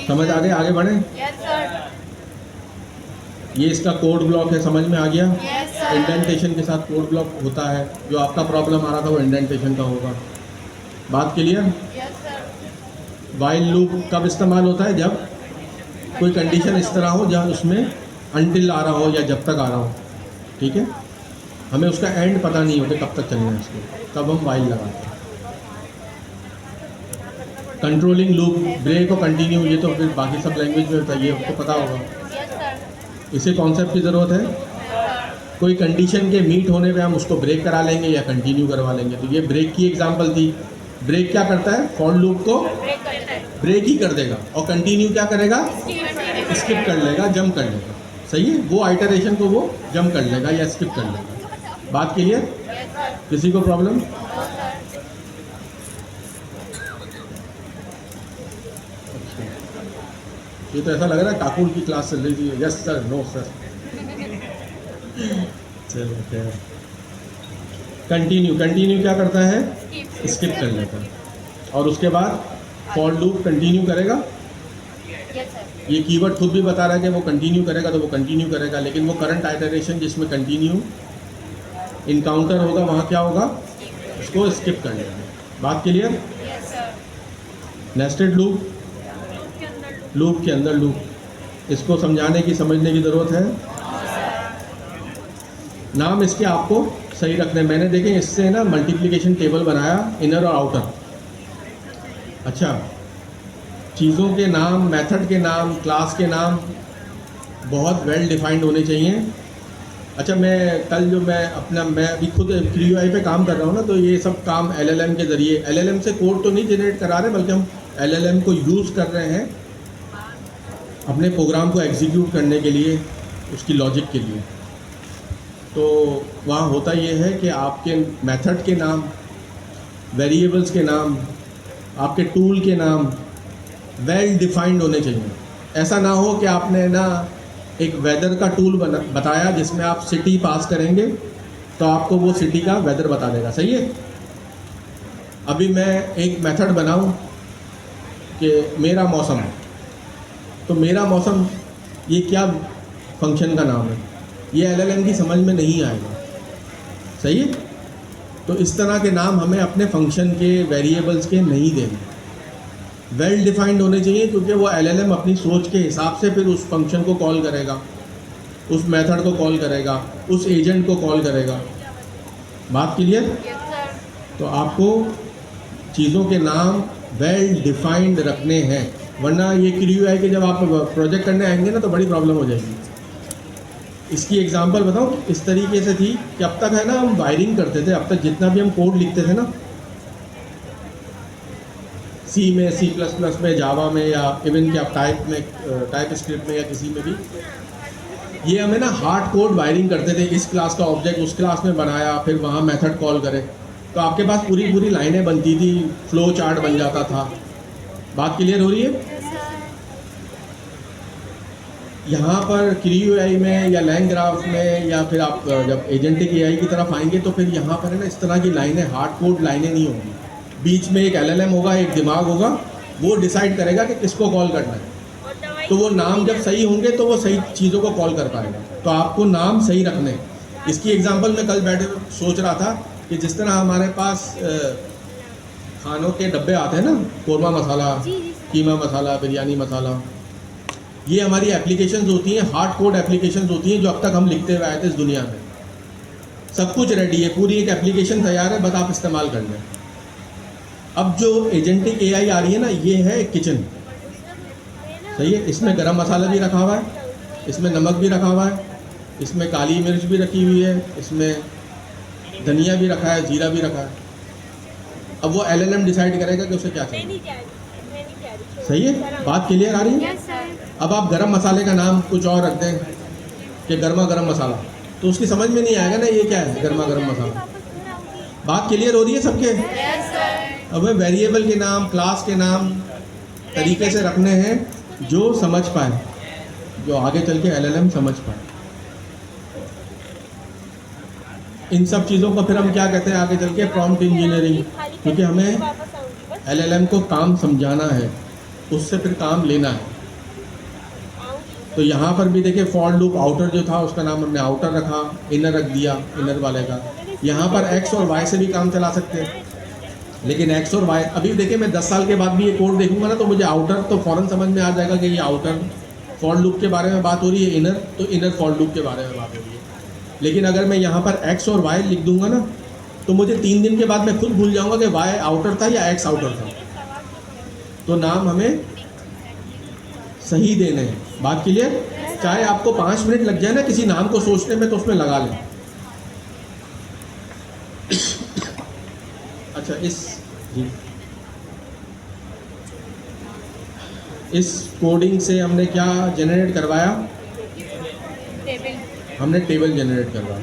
समझ आ गए? आगे बढ़े। Yes sir. ये इसका कोड ब्लॉक है, समझ में आ गया? Yes sir. इंडेंटेशन के साथ कोड ब्लॉक होता है, जो आपका प्रॉब्लम आ रहा था वो इंडेंटेशन का होगा। बात clear? Yes sir. While loop कब इस्तेमाल होता है? जब कोई कंडीशन इस तरह हो जहाँ उसमें अनटिल आ रहा हो या जब तक आ रहा हो, ठीक है? हमें उसका एंड पता नहीं होता कब तक चलना है इसको, तब हम वाइल लगाते हैं। कंट्रोलिंग लूप, ब्रेक और कंटिन्यू, ये तो फिर बाकी सब लैंग्वेज में होता है, ये आपको पता होगा। Yes sir. इसे कॉन्सेप्ट की ज़रूरत है। कोई कंडीशन के मीट होने पे हम उसको ब्रेक करा लेंगे या कंटिन्यू करवा लेंगे। तो ये ब्रेक की एग्जांपल थी। ब्रेक क्या करता है? फॉर लूप को ब्रेक करता है। ब्रेक ही कर देगा, और कंटिन्यू क्या करेगा? स्किप कर लेगा, जंप कर लेगा। सही है, वो आइटरेशन को वो जंप कर लेगा या स्किप कर लेगा। बात क्लियर? Yes sir. किसी को प्रॉब्लम? ये तो ऐसा लग रहा है ठाकुर की क्लास चल रही थी। Yes sir, no sir. चलो खैर। कंटिन्यू क्या करता है? स्किप कर लेता है। और उसके बाद फॉर लूप कंटिन्यू करेगा। Yes sir. ये कीवर्ड खुद भी बता रहा है कि वो कंटिन्यू करेगा, तो वो कंटिन्यू करेगा, लेकिन वो करंट आइटरेशन जिसमें कंटिन्यू इनकाउंटर होगा वहाँ क्या होगा? उसको स्किप कर लेगा। बात clear? Yes sir. Nested loop के अंदर लूप, इसको समझाने की समझने की ज़रूरत है। नाम इसके आपको सही रखने। मैंने देखें इससे ना मल्टीप्लिकेशन टेबल बनाया, इनर और आउटर। अच्छा, चीज़ों के नाम, मेथड के नाम, क्लास के नाम बहुत वेल डिफाइंड होने चाहिए। अच्छा, मैं अभी खुद QUI पे काम कर रहा हूँ ना, तो ये सब काम LLM के ज़रिए, LLM से कोड तो नहीं जनरेट करा रहे, बल्कि हम LLM को यूज़ कर रहे हैं अपने प्रोग्राम को एग्जीक्यूट करने के लिए, उसकी लॉजिक के लिए। तो वहाँ होता ये है कि आपके मेथड के नाम, वेरिएबल्स के नाम, आपके टूल के नाम वेल डिफाइंड होने चाहिए। ऐसा ना हो कि आपने ना एक वेदर का टूल बताया जिसमें आप सिटी पास करेंगे तो आपको वो सिटी का वेदर बता देगा। सही है? अभी मैं एक मेथड बनाऊं कि मेरा मौसम, तो मेरा मौसम ये क्या फंक्शन का नाम है, ये LLM की समझ में नहीं आएगा। सही है? तो इस तरह के नाम हमें अपने फंक्शन के, वेरिएबल्स के नहीं देंगे। वेल डिफाइंड होने चाहिए, क्योंकि वो LLM अपनी सोच के हिसाब से फिर उस फंक्शन को कॉल करेगा, उस मेथड को कॉल करेगा, उस एजेंट को कॉल करेगा। बात क्लियर? Yes sir. तो आपको चीज़ों के नाम वेल डिफाइंड रखने हैं, वरना ये QUI के जब आप प्रोजेक्ट करने आएंगे ना तो बड़ी प्रॉब्लम हो जाएगी। इसकी एग्जांपल बताऊं, इस तरीके से थी कि अब तक है ना हम वायरिंग करते थे, अब तक जितना भी हम कोड लिखते थे ना, C में, C++ में, जावा में, या इवन कि आप टाइप स्क्रिप्ट में या किसी में भी, ये हमें ना हार्ड कोड वायरिंग करते थे। इस क्लास का ऑब्जेक्ट उस क्लास में बनाया, फिर वहाँ मेथड कॉल करे, तो आपके पास पूरी लाइनें बनती थी, फ्लो चार्ट बन जाता था। बात क्लियर हो रही है? यहाँ पर QUI में या LangGraph में, या फिर आप जब एजेंटिक AI की तरफ आएंगे तो फिर यहाँ पर है ना इस तरह की लाइनें, हार्ड कोड लाइनें नहीं होंगी। बीच में एक LLM होगा, एक दिमाग होगा, वो डिसाइड करेगा कि किसको कॉल करना है। तो वो नाम जब सही होंगे तो वो सही चीज़ों को कॉल कर पाएगा। तो आपको नाम सही रखने। इसकी एग्जांपल मैं कल बैठे सोच रहा था कि जिस तरह हमारे पास खानों के डब्बे आते हैं ना, कोरमा मसाला, जी जी सर। कीमा मसाला, बिरयानी मसाला, ये हमारी एप्लीकेशंस होती हैं, हार्ड कोड एप्लीकेशंस होती हैं जो अब तक हम लिखते हुए आए थे इस दुनिया में। सब कुछ रेडी है, पूरी एक एप्लीकेशन तैयार है, बस आप इस्तेमाल कर लें। अब जो एजेंटिक एआई आ रही है ना, ये है किचन, सही है। इसमें गरम मसाला भी रखा हुआ है, इसमें नमक भी रखा हुआ है, इसमें काली मिर्च भी रखी हुई है, इसमें धनिया भी रखा है, जीरा भी रखा है। अब वो एलएलएम डिसाइड करेगा कि उसे क्या चाहिए, सही है। बात क्लियर आ रही है? Yes sir. अब आप गरम मसाले का नाम कुछ और रख दें कि गर्मा गर्म मसाला, तो उसकी समझ में नहीं आएगा ना ये क्या है गर्मा गर्म मसाला। बात क्लियर हो रही है सबके? Yes sir. अब वेरिएबल के नाम, क्लास के नाम तरीके से रखने हैं जो समझ पाए, जो आगे चल के एलएलएम समझ पाए। इन सब चीज़ों को फिर हम क्या कहते हैं आगे चल के, प्रॉम्प्ट इंजीनियरिंग, क्योंकि हमें एलएलएम को काम समझाना है, उससे फिर काम लेना है। तो यहाँ पर भी देखिए फॉर लूप आउटर जो था उसका नाम हमने आउटर रखा, इनर रख दिया इनर वाले का। यहाँ पर एक्स और वाई से भी काम चला सकते हैं, लेकिन एक्स और वाई अभी देखिए मैं 10 साल के बाद भी ये कोड देखूंगा ना तो मुझे आउटर तो फ़ौरन समझ में आ जाएगा कि ये आउटर फॉर लूप के बारे में बात हो रही है, इनर तो इनर फॉर लूप के बारे में बात हो रही है। लेकिन अगर मैं यहाँ पर एक्स और वाई लिख दूंगा ना तो मुझे 3 दिन के बाद मैं खुद भूल जाऊंगा कि वाई आउटर था या एक्स आउटर था। तो नाम हमें सही देने हैं। बात क्लियर? चाहे आपको 5 मिनट लग जाए ना किसी नाम को सोचने में तो उसमें लगा लें। अच्छा इस कोडिंग से हमने क्या जनरेट करवाया? हमने टेबल जनरेट करवाया।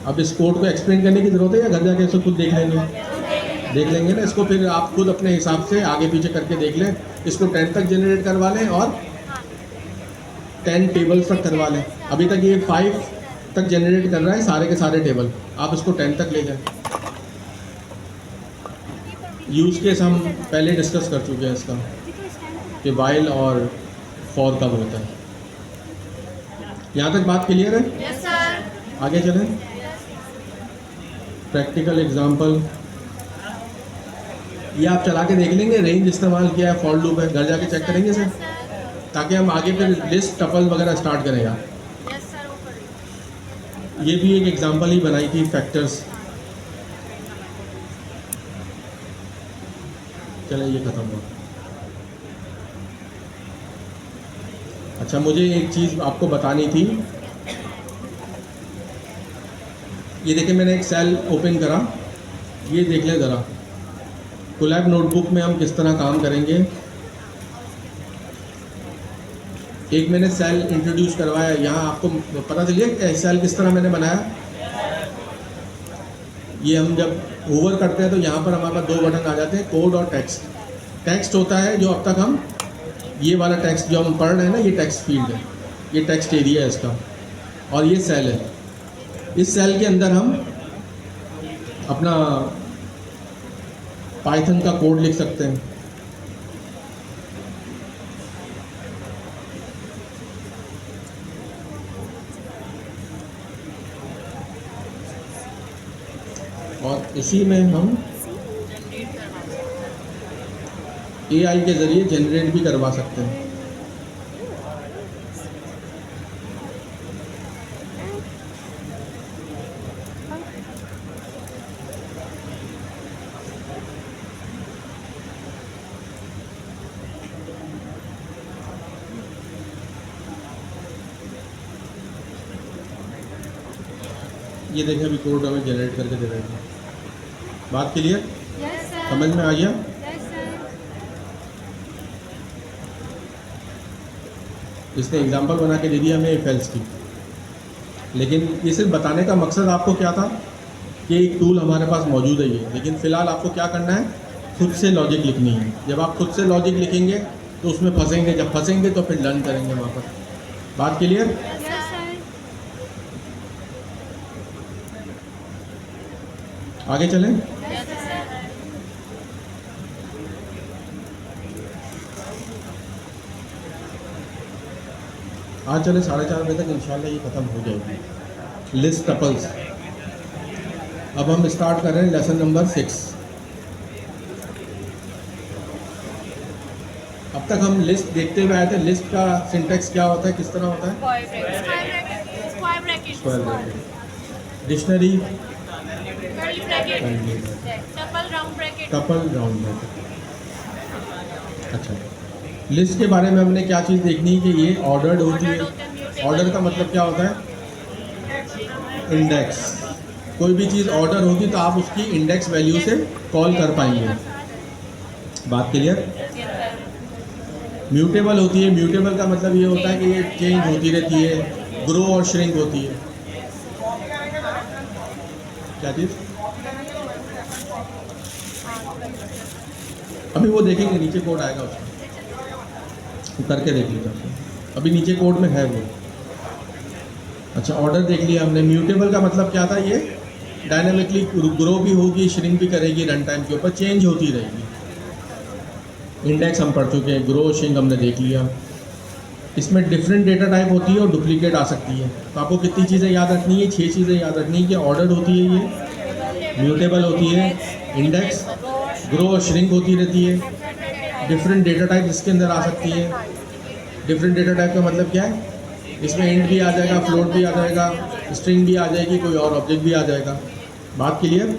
अब इस कोड को एक्सप्लेन करने की जरूरत है या घर जाके इसको खुद देख लेंगे? देख लेंगे ना इसको, फिर आप खुद अपने हिसाब से आगे पीछे करके देख लें। इसको 10 तक जनरेट करवा लें और 10 टेबल्स तक करवा लें। अभी तक ये 5 तक जनरेट कर रहा है सारे के सारे टेबल, आप इसको 10 तक ले जाएं। यूज़ केस हम पहले डिस्कस कर चुके हैं इसका कि वाइल और फॉर कब होता है। यहाँ तक बात क्लियर है? Yes sir. आगे चलें। प्रैक्टिकल एग्जांपल ये आप चला के देख लेंगे, रेंज इस्तेमाल किया है, फॉर लूप है, घर जाके चेक करेंगे सर, ताकि हम आगे फिर लिस्ट टपल वगैरह स्टार्ट करेगा। यस सर, वो करेंगे। ये भी एक एग्जांपल ही बनाई थी फैक्टर्स। चले ये ख़त्म हुआ। अच्छा मुझे एक चीज़ आपको बतानी थी। ये देखिए मैंने एक सेल ओपन करा, ये देख लें ज़रा कोलैब नोटबुक में हम किस तरह काम करेंगे। एक मैंने सेल इंट्रोड्यूस करवाया, यहाँ आपको पता चलिए कि सेल किस तरह मैंने बनाया। ये हम जब होवर करते हैं तो यहाँ पर हमारे पास 2 बटन आ जाते हैं, कोड और टेक्स्ट। टेक्स्ट होता है जो अब तक हम ये वाला टेक्स्ट जो हम पढ़ रहे हैं ना, ये टेक्स्ट फील्ड है, ये टेक्स्ट एरिया है इसका, और ये सेल है। इस सेल के अंदर हम अपना पाइथन का कोड लिख सकते हैं। और इसी में हम एआई के ज़रिए जनरेट भी करवा सकते हैं। ये देखें अभी कोड हमें जनरेट करके दे रहे हैं। बात क्लियर? Yes sir. समझ में आ गया? Yes sir. इसने एग्जांपल बना के दे दिया हमें इफ एल्स की, लेकिन ये सिर्फ बताने का मकसद आपको क्या था कि एक टूल हमारे पास मौजूद है ये, लेकिन फ़िलहाल आपको क्या करना है, खुद से लॉजिक लिखनी है। जब आप खुद से लॉजिक लिखेंगे तो उसमें फंसेंगे, जब फंसेंगे तो फिर लर्न करेंगे वहाँ पर। बात क्लियर? Yes sir. आगे चलें। Yes sir. आज चले 4:30 बजे तक इंशाल्लाह ये ख़त्म हो जाएगी। लिस्ट टपल्स अब हम स्टार्ट कर रहे हैं लेसन नंबर 6। अब तक हम लिस्ट देखते हुए आए थे। लिस्ट का सिंटेक्स क्या होता है, किस तरह होता है? Square bracket square bracket. Dictionary curly bracket tuple round bracket couple round bracket. अच्छा, लिस्ट के बारे में हमने क्या चीज़ देखनी है कि ये ऑर्डर्ड होती है। ऑर्डर का मतलब क्या होता है? इंडेक्स। कोई भी चीज़ ऑर्डर होगी तो आप उसकी इंडेक्स वैल्यू से कॉल कर पाएंगे। बात क्लियर? म्यूटेबल होती है। म्यूटेबल का मतलब ये होता है कि ये चेंज होती रहती है, ग्रो और श्रिंक होती है। क्या चीज़? अभी वो देखेंगे, नीचे कोड आएगा उसमें, करके देख लीजिए। अभी नीचे कोड में है वो। अच्छा, ऑर्डर देख लिया हमने। म्यूटेबल का मतलब क्या था? ये डायनामिकली ग्रो भी होगी, श्रिंक भी करेगी, रन टाइम के ऊपर चेंज होती रहेगी। इंडेक्स हम पढ़ चुके हैं, ग्रो श्रिंक हमने देख लिया। इसमें डिफरेंट डेटा टाइप होती है और डुप्लीकेट आ सकती है। तो आपको कितनी चीज़ें याद रखनी है? 6 चीज़ें याद रखनी है कि ऑर्डर होती है, ये म्यूटेबल होती है, इंडेक्स, ग्रो और श्रिंक होती रहती है, डिफरेंट डेटा टाइप इसके अंदर आ सकती है। डिफरेंट डेटा टाइप का मतलब क्या है? इसमें इंट भी आ जाएगा, फ्लोट भी आ जाएगा, स्ट्रिंग भी आ जाएगी, कोई और ऑब्जेक्ट भी आ जाएगा। बात क्लियर?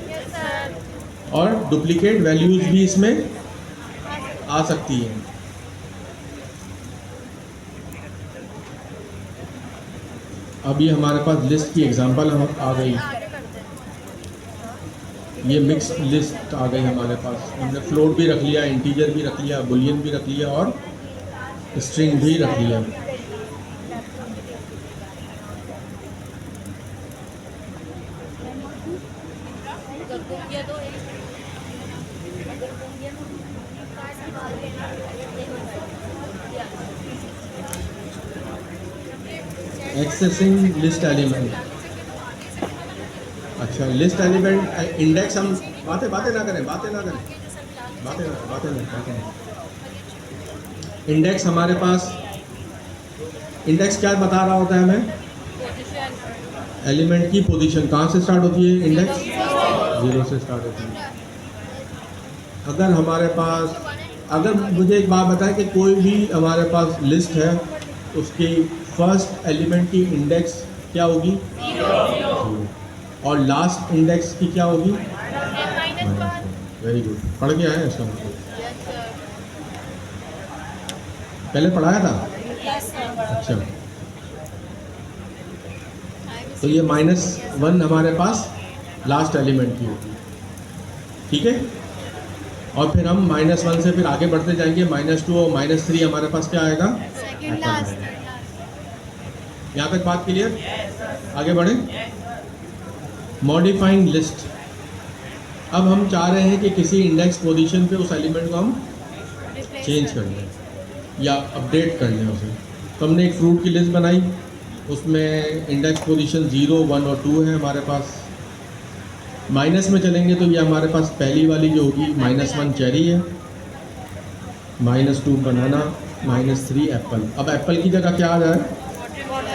और डुप्लीकेट वैल्यूज़ भी इसमें आ सकती है। अभी हमारे पास लिस्ट की एग्जांपल आ गई। ये मिक्स लिस्ट आ गई हमारे पास। हमने फ्लोट भी रख लिया, इंटीजर भी रख लिया, बुलियन भी रख लिया और स्ट्रिंग भी रख लिया। Accessing list element. अच्छा, लिस्ट एलिमेंट इंडेक्स हम बातें ना करें। इंडेक्स हमारे पास, इंडेक्स क्या बता रहा होता है हमें? एलिमेंट की पोजीशन। कहाँ से स्टार्ट होती है इंडेक्स? 0 से स्टार्ट होती है। अगर हमारे पास, अगर मुझे एक बात बताएं कि कोई भी हमारे पास लिस्ट है, उसकी फर्स्ट एलिमेंट की इंडेक्स क्या होगी? 0। और लास्ट इंडेक्स की क्या होगी? वेरी गुड, पढ़ के आए इसका मतलब। पहले पढ़ाया था? अच्छा, तो ये -1 हमारे पास लास्ट एलिमेंट की होगी, ठीक है। और फिर हम -1 से फिर आगे बढ़ते जाएंगे। -2 और -3 हमारे पास क्या आएगा? Second last. यहाँ तक बात क्लियर? आगे बढ़े। Modifying list. अब हम चाह रहे हैं कि किसी इंडेक्स पोजीशन पे उस एलिमेंट को हम चेंज कर लें या अपडेट कर लें उसे। तो हमने एक फ्रूट की लिस्ट बनाई, उसमें इंडेक्स पोजीशन 0, 1 और 2 है हमारे पास। माइनस में चलेंगे तो ये हमारे पास पहली वाली जो होगी -1 चेरी है, -2 बनाना, -3 एप्पल। अब एप्पल की जगह क्या आ जाए?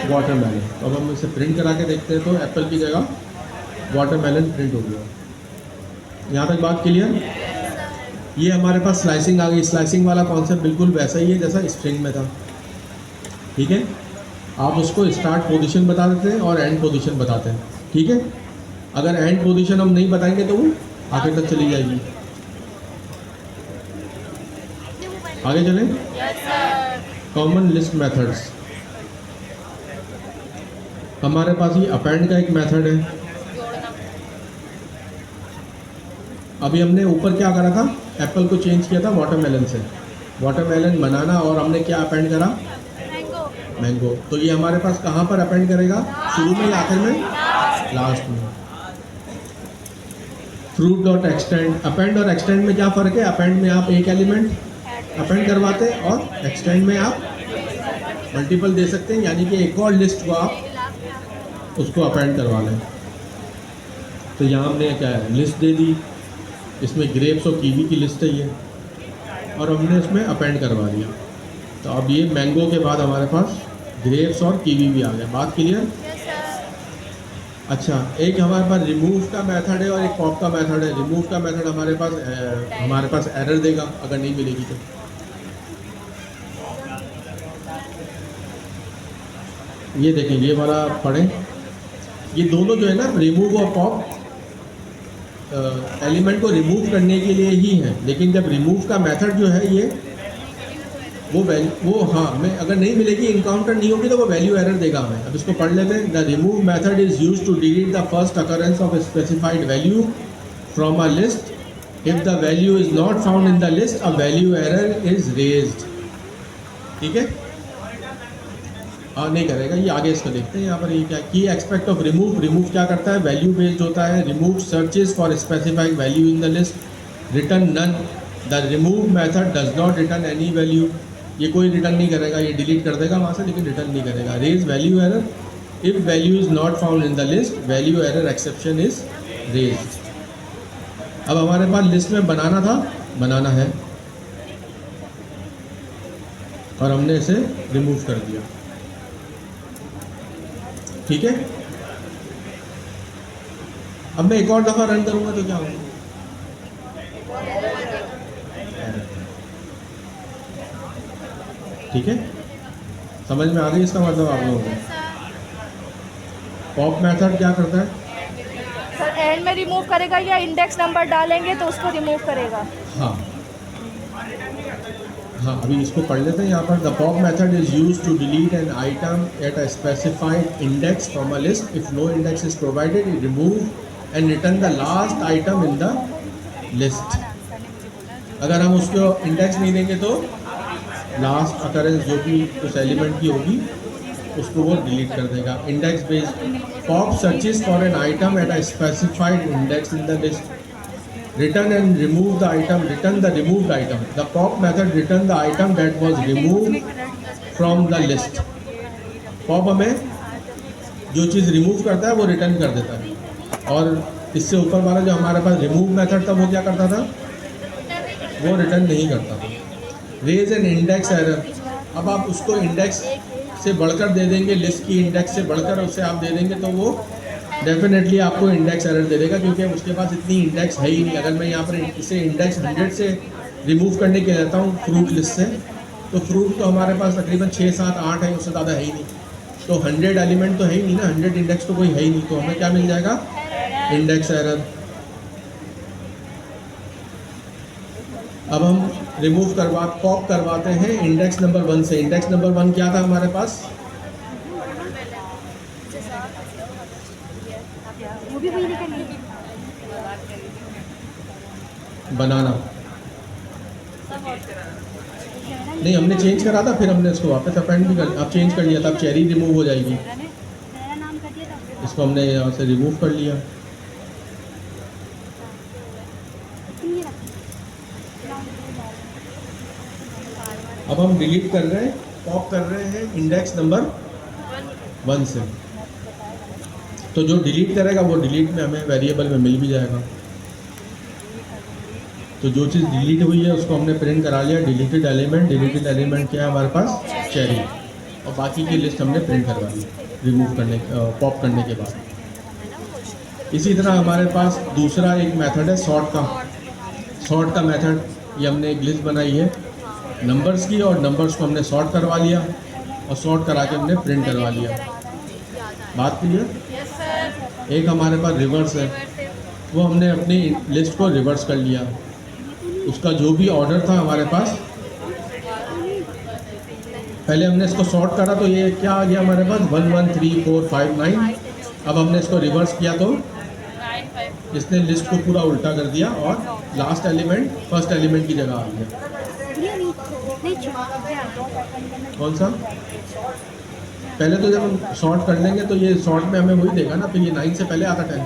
वाटरमेलन। अब हम इसे प्रिंट करा के देखते हैं, तो एप्पल की जगह वाटरमेलन प्रिंट हो गया। यहाँ तक बात क्लियर? ये हमारे पास स्लाइसिंग आ गई। स्लाइसिंग वाला कॉन्सेप्ट बिल्कुल वैसा ही है जैसा स्ट्रिंग में था, ठीक है। आप उसको स्टार्ट पोजीशन बता देते हैं और एंड पोजीशन बताते हैं, ठीक है। अगर एंड पोजीशन हम नहीं बताएंगे तो वो आगे तक चली जाएगी। आगे चलें। Common list methods. हमारे पास ये अपेंड का एक मेथड है। अभी हमने ऊपर क्या करा था? एप्पल को चेंज किया था वाटरमेलन से। वाटरमेलन बनाना, और हमने क्या अपेंड करा? मैंगो। तो ये हमारे पास कहाँ पर अपेंड करेगा? शुरू में या आखिर में? लास्ट में। Fruit dot extend. अपेंड और एक्सटेंड में क्या फ़र्क है? अपेंड में आप एक एलिमेंट अपेंड करवाते हैं और एक्सटेंड में आप मल्टीपल दे सकते हैं, यानी कि एक और लिस्ट को आप उसको अपेंड करवा लें। तो यहाँ हमने क्या है, लिस्ट दे दी। इसमें ग्रेप्स और कीवी की लिस्ट है ये, और हमने इसमें अपेंड करवा दिया। तो अब ये मैंगो के बाद हमारे पास ग्रेप्स और कीवी भी आ गया। बात क्लियर? अच्छा, एक हमारे पास रिमूव का मेथड है और एक पॉप का मेथड है। रिमूव का मेथड हमारे पास एरर देगा अगर नहीं मिलेगी तो। ये देखें, ये वाला पढ़ें, ये दोनों जो है ना, रिमूव और पॉप, एलिमेंट को रिमूव करने के लिए ही है। लेकिन जब रिमूव का मेथड जो है ये वो हाँ, मैं अगर नहीं मिलेगी, इनकाउंटर नहीं होगी तो वो वैल्यू एरर देगा हमें। अब इसको पढ़ लेते हैं। The remove method is used to delete the first occurrence of specified value from a list. If the value is not found in the list, a value error is raised. ठीक है, हाँ नहीं करेगा ये। आगे इसको देखते हैं। यहाँ पर ये क्या की एक्सपेक्ट ऑफ रिमूव। रिमूव क्या करता है? वैल्यू बेस्ड होता है। Remove searches for specified value in the list, return none. The remove method does not return any value. ये कोई रिटर्न नहीं करेगा, ये डिलीट कर देगा वहाँ से, लेकिन रिटर्न नहीं करेगा। Raise value error. If value is not found in the list, value error exception is raise. अब हमारे पास लिस्ट में बनाना है और हमने इसे रिमूव कर दिया। ठीक है, अब मैं एक और दफ़ा रन करूँगा तो क्या होगा? ठीक है, समझ में आ गई इसका मतलब आप लोगों को? पॉप मेथड क्या करता है? सर एंड में रिमूव करेगा या इंडेक्स नंबर डालेंगे तो उसको रिमूव करेगा? हाँ हाँ, अभी इसको पढ़ लेते हैं। यहाँ पर the pop method is use to delete an item at a specified index from a list. If no index is provided, it remove and return the last item in the list. अगर हम उसको index नहीं देंगे तो last occurrence जो भी उस element की होगी उसको वो डिलीट कर देगा। Index based pop searches for an item at a specified index in the list, return and remove the item, return the removed item. The pop method return the item that was removed from the list. pop हमें जो चीज़ remove करता है वो return कर देता है। और इससे ऊपर वाला जो हमारे पास रिमूव मेथड था वो क्या करता था? वो रिटर्न नहीं करता था। Raise an index error. अब आप उसको इंडेक्स से बढ़कर दे देंगे, लिस्ट की इंडेक्स से बढ़कर उससे आप दे देंगे तो वो डेफिनेटली आपको इंडेक्स एरर दे देगा, क्योंकि उसके पास इतनी इंडेक्स है ही नहीं। अगर मैं यहाँ पर इसे इंडेक्स 100 से रिमूव करने के लेता हूँ फ्रूट लिस्ट से, तो फ्रूट तो हमारे पास तकरीबन 6, 7, 8 है, उससे ज़्यादा है ही नहीं। तो 100 एलिमेंट तो है ही नहीं ना, 100 इंडेक्स तो कोई है ही नहीं। तो हमें क्या मिल जाएगा? Index error. अब हम रिमूव पॉप करवाते हैं इंडेक्स नंबर 1 से। इंडेक्स नंबर 1 क्या था हमारे पास? बनाना। नहीं, हमने चेंज करा था, फिर हमने इसको वापस अपेंड भी कर, अब चेंज कर लिया था। अब चेरी रिमूव हो जाएगी। इसको हमने यहाँ से रिमूव कर लिया। अब हम डिलीट कर रहे हैं, पॉप कर रहे हैं इंडेक्स नंबर 1 से। तो जो डिलीट करेगा वो डिलीट में हमें वेरिएबल में मिल भी जाएगा। तो जो चीज़ डिलीट हुई है उसको हमने प्रिंट करा लिया। डिलीटेड एलिमेंट क्या है हमारे पास? चेरी। और बाकी की लिस्ट हमने प्रिंट करवा ली रिमूव करने, पॉप करने के बाद। इसी तरह हमारे पास दूसरा एक मेथड है सॉर्ट का। सॉर्ट का मेथड, ये हमने एक लिस्ट बनाई है नंबर्स की, और नंबर्स को हमने सॉर्ट करवा लिया और सॉर्ट करा के हमने प्रिंट करवा लिया। बात क्लियर? एक हमारे पास रिवर्स है, वो हमने अपनी लिस्ट को रिवर्स कर लिया। उसका जो भी ऑर्डर था हमारे पास, पहले हमने इसको सॉर्ट करा तो ये क्या आ गया हमारे पास? 1 1 3 4 5 9। अब हमने इसको रिवर्स किया तो इसने लिस्ट को पूरा उल्टा कर दिया और लास्ट एलिमेंट फर्स्ट एलिमेंट की जगह आ गया। कौन सा? पहले तो जब हम सॉर्ट कर लेंगे तो ये सॉर्ट में हमें वही देगा ना, तो ये 9 से पहले आता 10,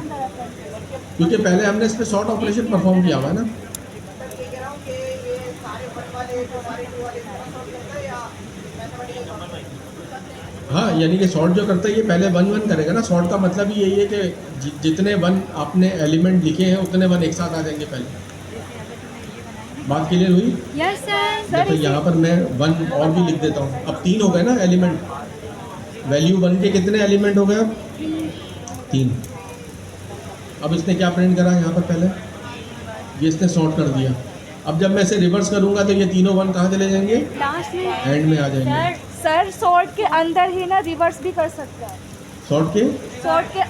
क्योंकि पहले हमने इस पर सॉर्ट ऑपरेशन परफॉर्म किया हुआ है ना। हाँ, यानी कि सॉर्ट जो करता है ये पहले 1 1 करेगा ना। सॉर्ट का मतलब ही यही है कि जितने 1 आपने एलिमेंट लिखे हैं उतने 1 एक साथ आ जाएंगे पहले। बात क्लियर हुई? Yes sir. तो यहाँ पर मैं 1 और भी लिख देता हूँ। अब 3 हो गए ना एलिमेंट। वैल्यू 1 के कितने एलिमेंट हो गए अब? 3। अब इसने क्या प्रिंट करा यहाँ पर पहले, ये इसने सॉर्ट कर दिया। अब जब मैं इसे रिवर्स करूँगा तो ये तीनों 1 कहाँ चले जाएंगे, लास्ट में एंड में आ जाएंगे। सर सॉर्ट के अंदर ही ना रिवर्स भी कर सकता है। सॉर्ट के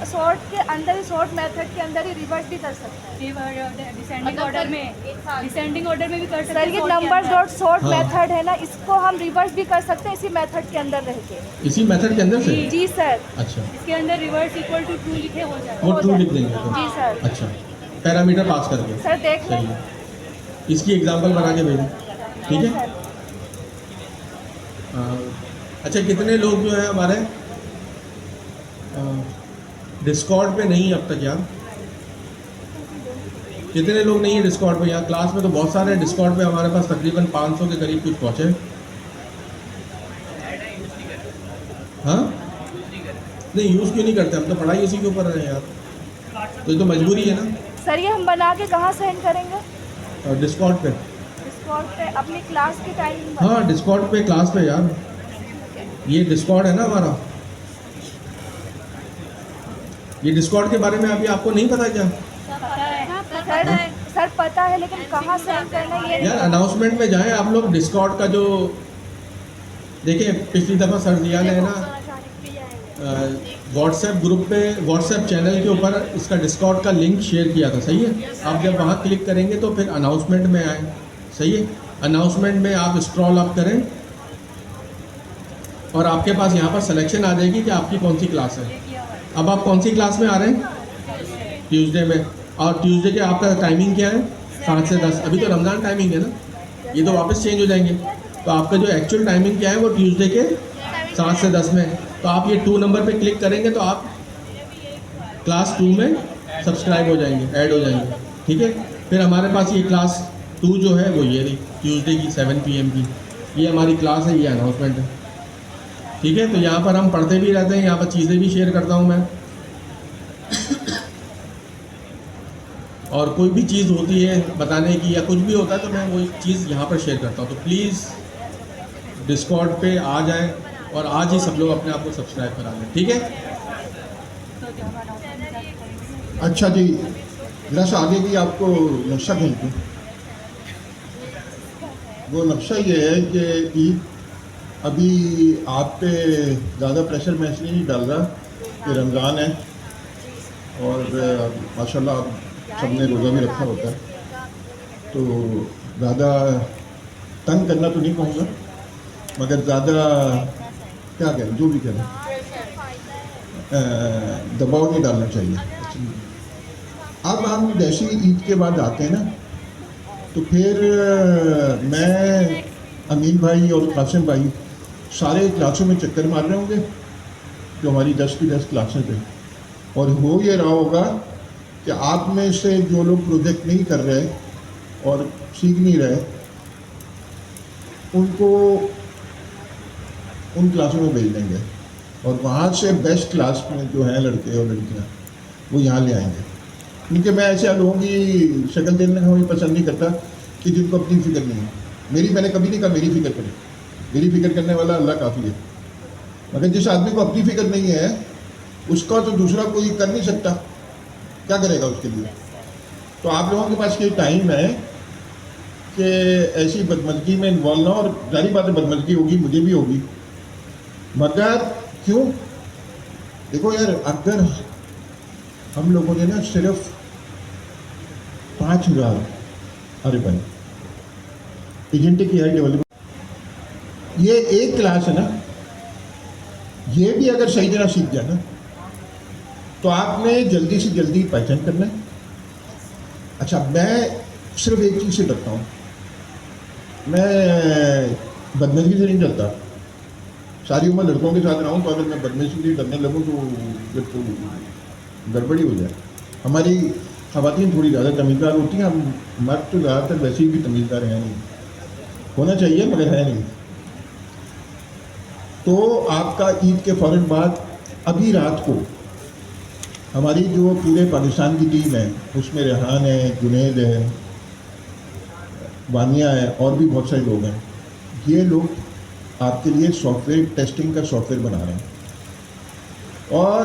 सॉर्ट के अंदर ही, सॉर्ट मेथड के अंदर ही रिवर्स भी कर सकता है। डिसेंडिंग ऑर्डर में भी कर सकते सर हैं। ये नंबर्स डॉट सॉर्ट हाँ। मेथड है ना, इसको हम रिवर्स भी कर सकते हैं इसी मेथड के अंदर रह के। इसी मेथड के अंदर से। जी सर। अच्छा, इसके अंदर रिवर्स इक्वल टू ट्रू लिखे हो जाए। वो ट्रू लिख देंगे तो। जी सर। अच्छा, पैरामीटर पास करके। सर देख सही लें। है, इसकी एग्जांपल बना के भेजें, ठीक है। अच्छा, कितने लोग जो है हमारे डिस्कॉर्ड पे नहीं अब तक यार, कितने लोग नहीं है डिस्कॉर्ड पे? यहाँ क्लास में तो बहुत सारे हैं, डिस्कॉर्ड पे हमारे पास तकरीबन 500 के करीब कुछ पहुँचे। हाँ, नहीं यूज़ क्यों नहीं करते? हम तो पढ़ाई उसी के ऊपर रहे हैं यार, तो ये तो मजबूरी है ना। सर ये हम बना के कहाँ सेंड करेंगे? डिस्कॉर्ड पे। डिस्कॉर्ड पे अपनी क्लास की टाइमिंग? हाँ, डिस्कॉर्ड पे, क्लास पे यार, ये डिस्कॉर्ड है ना हमारा। ये डिस्कॉर्ड के बारे में अभी आपको नहीं पता क्या? सर पता है, लेकिन कहाँ सेंड करना है ये यार अनाउंसमेंट में जाएं आप लोग। डिस्कॉर्ड का जो देखिए, पिछली दफ़ा सर जिया ने ना व्हाट्सएप ग्रुप पे, व्हाट्सएप चैनल के ऊपर इसका डिस्कॉर्ड का लिंक शेयर किया था, सही है। आप जब वहाँ क्लिक करेंगे तो फिर अनाउंसमेंट में आए, सही है। अनाउंसमेंट में आप स्क्रॉल अप करें और आपके पास यहाँ पर सिलेक्शन आ जाएगी कि आपकी कौन सी क्लास है। अब आप कौन सी क्लास में आ रहे हैं? ट्यूसडे में। और ट्यूसडे के आपका टाइमिंग क्या है? 7 से 10। अभी तो रमज़ान टाइमिंग है ना, ये तो वापस चेंज हो जाएंगे। तो आपका जो एक्चुअल टाइमिंग क्या है वो ट्यूसडे के 7 से 10 में है। तो आप ये 2 नंबर पे क्लिक करेंगे तो आप क्लास 2 में सब्सक्राइब हो जाएंगे, ऐड हो जाएंगे, ठीक है। फिर हमारे पास ये क्लास 2 जो है वो ये रही, ट्यूसडे की 7 PM की, ये हमारी क्लास है, ये अनाउंसमेंट है, ठीक है। तो यहाँ पर हम पढ़ते भी रहते हैं, यहाँ पर चीज़ें भी शेयर करता हूँ मैं। और कोई भी चीज़ होती है बताने की या कुछ भी होता है तो मैं वो चीज़ यहाँ पर शेयर करता हूँ। तो प्लीज़ डिस्कॉर्ड पे आ जाएं और आज ही सब लोग अपने आप को सब्सक्राइब करा लें, ठीक है। अच्छा जी, जरा सा आगे भी आपको नक्शा भेज दूँ। वो नक्शा ये है कि ईद अभी आप पे ज़्यादा प्रेशर मैं इसलिए नहीं डाल रहा कि रमज़ान है और माशाल्लाह सबने रोज़ा भी रखा होता है, तो ज़्यादा तंग करना तो नहीं कहूँगा, मगर ज़्यादा क्या करें, जो भी करें दबाव नहीं डालना चाहिए। अब हम जैसे ही ईद के बाद आते हैं ना, तो फिर मैं, अमीन भाई और कासिम भाई सारे क्लासों में चक्कर मार रहे होंगे जो हमारी 10 की 10 क्लासें थे, और हो ये रहा होगा कि आप में से जो लोग प्रोजेक्ट नहीं कर रहे और सीख नहीं रहे, उनको उन क्लासों में भेज देंगे और वहाँ से बेस्ट क्लास में जो हैं लड़के और लड़कियाँ वो यहाँ ले आएंगे। क्योंकि मैं ऐसे लोगों की शक्ल देखने को पसंद नहीं करता कि जिनको अपनी फ़िक्र नहीं है। मैंने कभी नहीं कहा मेरी फ़िक्र करें, मेरी फ़िक्र करने वाला अल्लाह काफ़ी है, मगर जिस आदमी को अपनी फ़िक्र नहीं है उसका तो दूसरा कोई कर नहीं सकता, क्या करेगा उसके लिए। तो आप लोगों के पास ये टाइम है कि ऐसी बदमज़गी में इन्वॉल्व ना, और जारी बात है बदमज़गी होगी, मुझे भी होगी, मगर क्यों? देखो यार, अगर हम लोगों ने ना सिर्फ 5,000, अरे भाई एजेंट की हाई लेवल, ये एक क्लास है ना, ये भी अगर सही तरह सीख गया ना तो आपने जल्दी से जल्दी पहचान करना है। अच्छा, मैं सिर्फ एक चीज़ से डरता हूँ, मैं बदमज़गी से नहीं डरता। सारी उम्र लड़कों के साथ रहा हूँ, तो अगर मैं बदमज़गी से डरने लगूँ तो फिर तो गड़बड़ी हो जाए। हमारी ख़वातीन थोड़ी ज़्यादा तमीज़दार होती हैं, हम मर्द तो ज़्यादातर वैसे भी तमीज़दार हैं नहीं, होना चाहिए मगर है नहीं। तो आपका ईद के फ़ौरन बाद अभी रात को हमारी जो पूरे पाकिस्तान की टीम है, उसमें रेहान है, जुनैद है, वानिया है और भी बहुत सारे लोग हैं, ये लोग आपके लिए सॉफ्टवेयर टेस्टिंग का सॉफ्टवेयर बना रहे हैं। और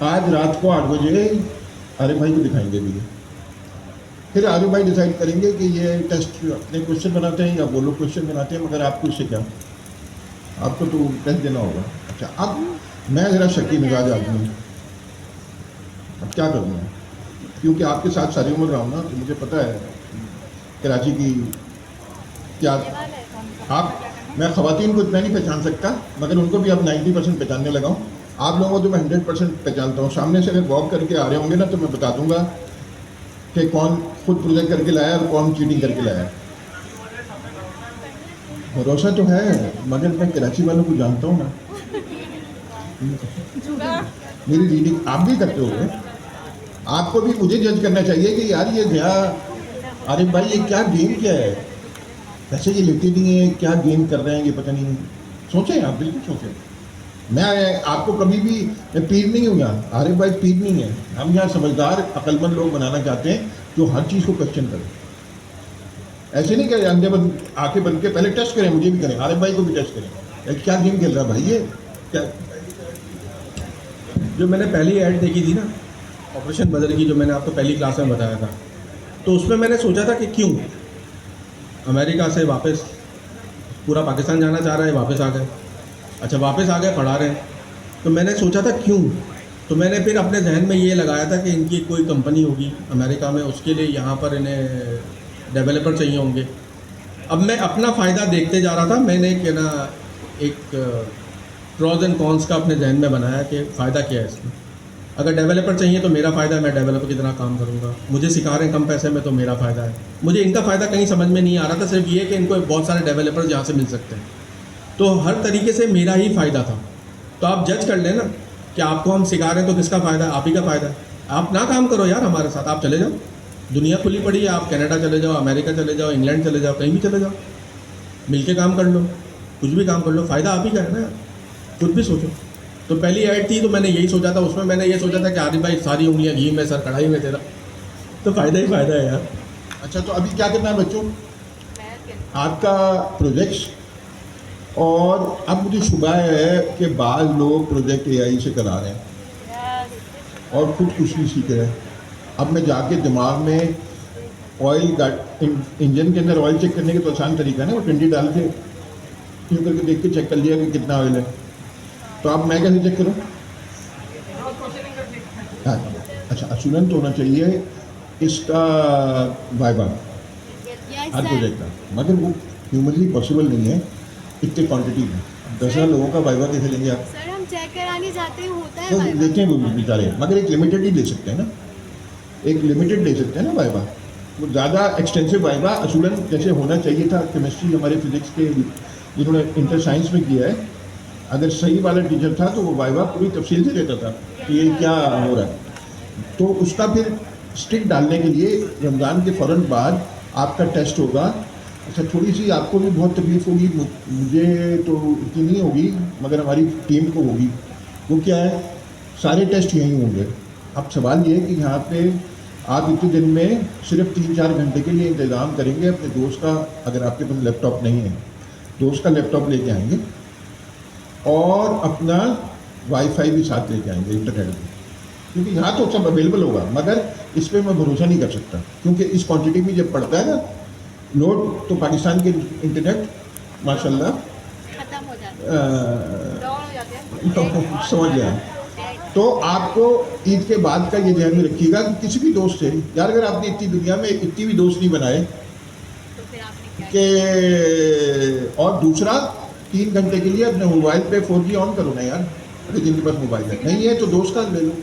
आज रात को 8 बजे आरिफ भाई को दिखाएंगे भी ये। फिर आरिफ भाई डिसाइड करेंगे कि ये टेस्ट अपने क्वेश्चन बनाते हैं या वो लोग क्वेश्चन बनाते हैं, मगर आपको इससे क्या, आपको तो टेस्ट देना होगा। अच्छा, अब मैं ज़रा शक्की मिजाज आदमी हूँ, अब क्या करूँगा, क्योंकि आपके साथ सारी उम्र रहा हूँ ना, तो मुझे पता है कराची की क्या। मैं ख़वातीन को इतना नहीं पहचान सकता, मगर उनको भी अब 90% पहचानने लगा हूँ। आप लोगों को तो मैं 100% पहचानता हूँ। सामने से अगर वॉक करके आ रहे होंगे ना, तो मैं बता दूंगा कि कौन खुद प्रोजेक्ट करके लाया और कौन चीटिंग करके लाया। भरोसा तो है, मगर मैं कराची वालों को जानता हूँ ना। मेरी रीडिंग आप भी करते हो, आपको भी मुझे जज करना चाहिए कि यार ये गया, अरे भाई ये क्या गेम क्या है, वैसे ये लेते नहीं है, क्या गेम कर रहे हैं ये पता नहीं। सोचें आप, बिल्कुल सोचें। मैं आपको कभी भी, मैं पीर नहीं हूँ यहाँ, आरिफ भाई पीर नहीं है। हम यहाँ समझदार अक्लमंद लोग बनाना चाहते हैं जो हर चीज़ को क्वेश्चन करें। ऐसे नहीं करें अंधे बंद आंखें बंद के पहले टेस्ट करें, मुझे भी करें, आरिफ भाई को भी टेस्ट करें, क्या गेम खेल रहा है भाई ये क्या। जो मैंने पहली ऐड देखी थी ना ऑपरेशन बदर की, जो मैंने आपको पहली क्लास में बताया था, तो उसमें मैंने सोचा था कि क्यों अमेरिका से वापस पूरा पाकिस्तान जाना चाह रहा है, वापस आ गए। अच्छा, वापस आ गए, पढ़ा रहे हैं, तो मैंने सोचा था क्यों। तो मैंने फिर अपने जहन में ये लगाया था कि इनकी कोई कंपनी होगी अमेरिका में, उसके लिए यहाँ पर इन्हें डेवलपर चाहिए होंगे। अब मैं अपना फ़ायदा देखते जा रहा था, मैंने क्या ना एक प्रोज एंड कॉन्स का अपने जहन में बनाया कि फ़ायदा क्या है इसमें। अगर डेवलपर चाहिए तो मेरा फ़ायदा है, मैं डेवलपर की तरह काम करूँगा। मुझे सिखा रहे हैं कम पैसे में तो मेरा फ़ायदा है। मुझे इनका फ़ायदा कहीं समझ में नहीं आ रहा था, सिर्फ ये कि इनको बहुत सारे डेवलपर्स यहाँ से मिल सकते हैं, तो हर तरीके से मेरा ही फ़ायदा था। तो आप जज कर लें ना कि आपको हम सिखा रहे हैं तो किसका फ़ायदा है, आप ही का फ़ायदा है। आप ना काम करो यार हमारे साथ, आप चले जाओ, दुनिया खुली पड़ी है, आप कनाडा चले जाओ, अमेरिका चले जाओ, इंग्लैंड चले जाओ, कहीं भी चले जाओ, मिल के काम कर लो, कुछ भी काम कर लो, फ़ायदा आप ही का है ना, खुद भी सोचो। तो पहली ऐड थी तो मैंने यही सोचा था, उसमें मैंने ये सोचा था कि आरिफ भाई सारी उंगलियां घी में, सर कढ़ाई में तेरा, तो फ़ायदा ही फ़ायदा है यार। अच्छा, तो अभी क्या करना है बच्चों, आपका प्रोजेक्ट्स, और अब मुझे शुबा है कि बाद लोग प्रोजेक्ट एआई से करा रहे हैं और खुद कुछ नहीं सीख रहे हैं। अब मैं जाके दिमाग में ऑयल का इंजन के अंदर ऑयल चेक करने का तो आसान तरीका है ना, वो डंडी डाल के यूँ करके देख के चेक कर लिया कि कितना ऑयल है। तो अब मैं कैसे चेक करूँ? हाँ, अच्छा, असूलन तो होना चाहिए इसका वाइबा हर प्रोजेक्ट का, मगर वो ह्यूमनली पॉसिबल नहीं है इतने क्वांटिटी में। 10,000 लोगों का वाइबा कैसे लेंगे आप? सर हम चेक कराने जाते हैं, होता है तो वाइवा। देखें वो बेचारे, मगर एक लिमिटेड ही ले सकते हैं ना, एक लिमिटेड ले सकते हैं ना वाइबा। वो ज़्यादा एक्सटेंसिव वाइबा असूलन जैसे होना चाहिए था। केमिस्ट्री हमारे फिजिक्स के जिन्होंने इंटर साइंस में किया है, अगर सही वाला टीचर था तो वो वाइवा पूरी तफसील से देता था कि ये क्या हो रहा है। तो उसका फिर स्टिक डालने के लिए रमज़ान के फ़ौरन बाद आपका टेस्ट होगा। अच्छा, थोड़ी सी आपको भी बहुत तकलीफ़ होगी, मुझे तो इतनी नहीं होगी, मगर हमारी टीम को होगी। वो क्या है, सारे टेस्ट यहीं होंगे। अब सवाल ये है कि यहाँ पे आप इतने दिन में सिर्फ 3-4 घंटे के लिए इंतज़ाम करेंगे अपने दोस्त का, अगर आपके पास लैपटॉप नहीं है, दोस्त का लैपटॉप लेके आएंगे और अपना वाईफाई भी साथ लेके आएंगे इंटरनेट पर, क्योंकि यहाँ तो सब अवेलेबल होगा। मगर इस पर मैं भरोसा नहीं कर सकता, क्योंकि इस क्वांटिटी में जब पड़ता है ना लोड, तो पाकिस्तान के इंटरनेट माशाल्लाह खत्म हो जाता है, डाउन हो जाते हैं। तो समझ गया। तो आपको ईद के बाद का ये ध्यान में रखिएगा कि किसी भी दोस्त से, यार अगर आपने इतनी दुनिया में इतनी भी दोस्त नहीं बनाए तो फिर आपने क्या कि, और दूसरा 3 घंटे के लिए अपने मोबाइल पे 4G ऑन करो ना यार, अगर जिनके पास मोबाइल है। नहीं है तो दोस्त का ले लो,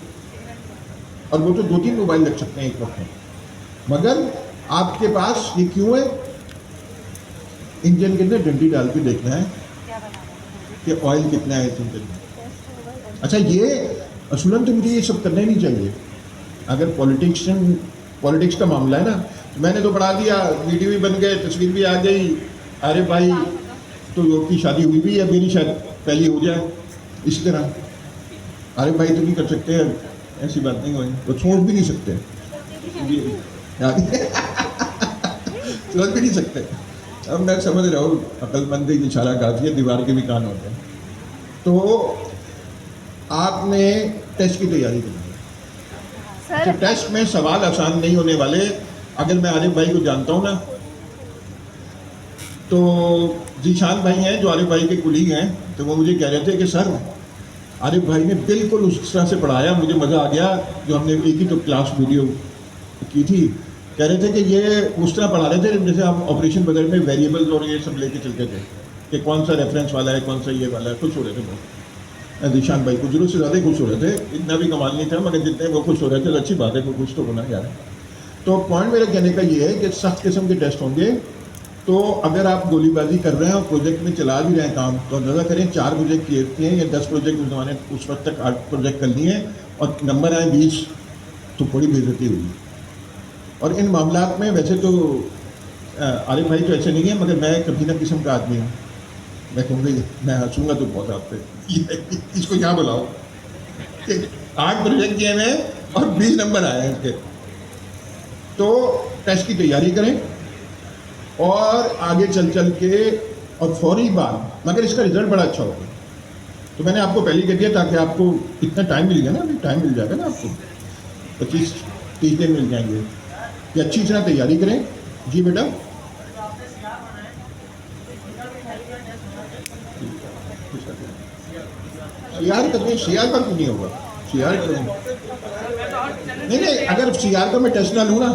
और वो तो 2-3 मोबाइल रख सकते हैं एक वक्त में। मगर आपके पास ये क्यों है, इंजन के अंदर डंडी डाल के देखना है कि ऑयल कितना है इस इंजन में। अच्छा, ये असूलन तो मुझे ये सब करना ही नहीं चाहिए। अगर पॉलिटिक्स का मामला है ना, तो मैंने तो बढ़ा दिया, वीडियो भी बन गए, तस्वीर भी आ गई, अरे भाई तो योग की शादी हुई भी है, मेरी शायद पहली हो जाए, इसी तरह अरे भाई तो नहीं कर सकते, ऐसी बात नहीं हुई, तो सोच भी नहीं सकते सोच भी नहीं सकते। अब मैं समझ रहा हूँ अक्लमंदी की इशारा काफी है, दीवार के भी कान होते हैं। तो आपने टेस्ट की तैयारी करनी है, अच्छा, टेस्ट में सवाल आसान नहीं होने वाले। अगर मैं आरिफ भाई को जानता हूँ ना, तो जीशान भाई हैं जो आरिफ भाई के कुलीग हैं, तो वो मुझे कह रहे थे कि सर आरिफ भाई ने बिल्कुल उस तरह से पढ़ाया, मुझे मज़ा आ गया। जो हमने एक ही तो क्लास वीडियो की थी, कह रहे थे कि ये उस तरह पढ़ा रहे थे जैसे हम ऑपरेशन बदल में वेरिएबल्स और ये सब लेके चलते थे कि कौन सा रेफरेंस वाला है, कौन सा ये वाला है। खुश हो रहे थे बहुत। जीशान भाई को जरूर से ज़्यादा ही खुश हो रहे थे, इतना भी कमाल नहीं था, मगर जितने वो खुश हो रहे थे अच्छी बात है, कोई खुश तो होना यार। तो पॉइंट मेरा कहने का ये है कि सख्त किस्म के टेस्ट होंगे। तो अगर आप गोलीबाजी कर रहे हैं और प्रोजेक्ट में चला भी रहे हैं काम, तो अंदाज़ा करें 4 प्रोजेक्ट किए हैं या 10 प्रोजेक्ट उन्होंने उस वक्त तक 8 प्रोजेक्ट कर लिए और नंबर आए 20, तो बड़ी बेइज्जती हुई। और इन मामलात में वैसे तो आरिफ भाई तो ऐसे नहीं है, मगर मैं कभी ना किस्म का आदमी हूँ। मैं कहूँगी मैं हंसूँगा तो बहुत आप पे, इसको यहाँ बुलाओ कि 8 प्रोजेक्ट किए हैं और 20 नंबर आए हैं इसके। तो टेस्ट की तैयारी करें और आगे चल के और फौरी बाद, मगर इसका रिजल्ट बड़ा अच्छा होगा। तो मैंने आपको पहले कह दिया ताकि आपको इतना टाइम मिल गया ना, अभी टाइम मिल जाएगा ना आपको, 25-30 दिन मिल जाएंगे कि अच्छी तरह तैयारी करें। जी बेटा, सीआर करने, सीआर पर क्यों नहीं होगा? सीआर करें नहीं, अगर सीआर का मैं टेस्ट ना लूँ ना,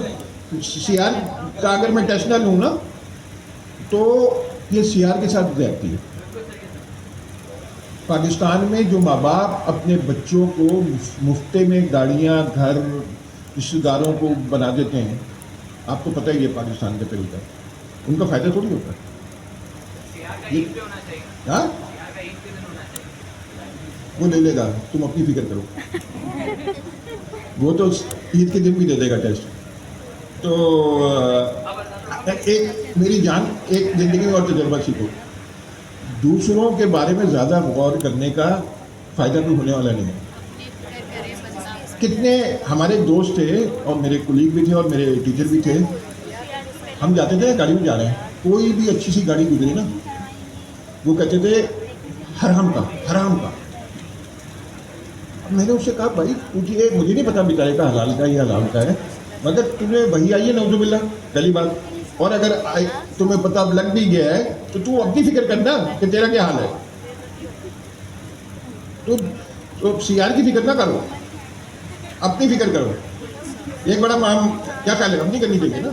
सीआर का अगर मैं टेस्ट ना लूँ ना, तो ये सीआर के साथ ज्यादती है। पाकिस्तान में जो माँ बाप अपने बच्चों को मुफ्ते में गाड़ियाँ, घर, रिश्तेदारों को बना देते हैं, आपको पता ही है पाकिस्तान का तरीका, उनका फ़ायदा थोड़ी होता है। हाँ, वो ले लेगा, तुम अपनी फिक्र करो, वो तो ईद के दिन भी दे देगा टेस्ट। तो एक मेरी जान, एक ज़िंदगी में और तजुर्बा सीखो, दूसरों के बारे में ज़्यादा गौर करने का फ़ायदा भी होने वाला नहीं है। कितने हमारे दोस्त थे और मेरे कुलीग भी थे और मेरे टीचर भी थे, हम जाते थे गाड़ी में जा रहे हैं, कोई भी अच्छी सी गाड़ी गुजरी ना, वो कहते थे हराम का, हराम का। मैंने उससे कहा भाई तुझे, मुझे नहीं पता बेचारे का हलाल का या हराम का है, मगर तुम्हें वही आई है नौजुबिल्ला पहली बात, और अगर तुम्हें पता लग भी गया है तो तू अपनी फिक्र करना कि तेरा क्या हाल है। तो सीआर की फिक्र ना करो, अपनी फिक्र करो। एक बड़ा माम क्या ख्याल है, अपनी करनी चाहिए ना,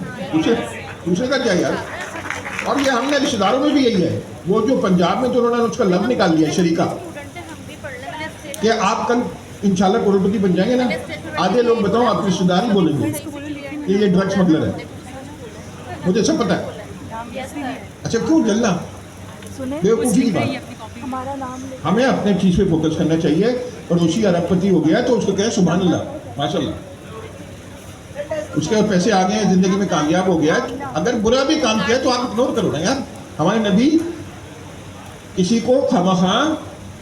दूसरे का क्या यार। और ये हमने रिश्तेदारों में भी यही है, वो जो पंजाब में तो उन्होंने उसका लब निकाल लिया शरीका, कि आप कल इंशाल्लाह करोड़पति बन जाएंगे ना, आधे लोग बताओ आप रिश्तेदार ही बोलेंगे कि ये ड्रग स्मगलर है, मुझे सब पता है। अच्छा क्यों जलना, बेवकूफ़ी की बात। हमें अपने चीज़ पे फोकस करना चाहिए। पड़ोसी अरबपति हो गया तो उसको कहे सुभान अल्लाह माशाल्लाह, उसके बाद पैसे आ गए हैं, ज़िंदगी में कामयाब हो गया। अगर बुरा भी काम किया तो आप इग्नोर करो ना यार। हमारे नबी किसी को खामखा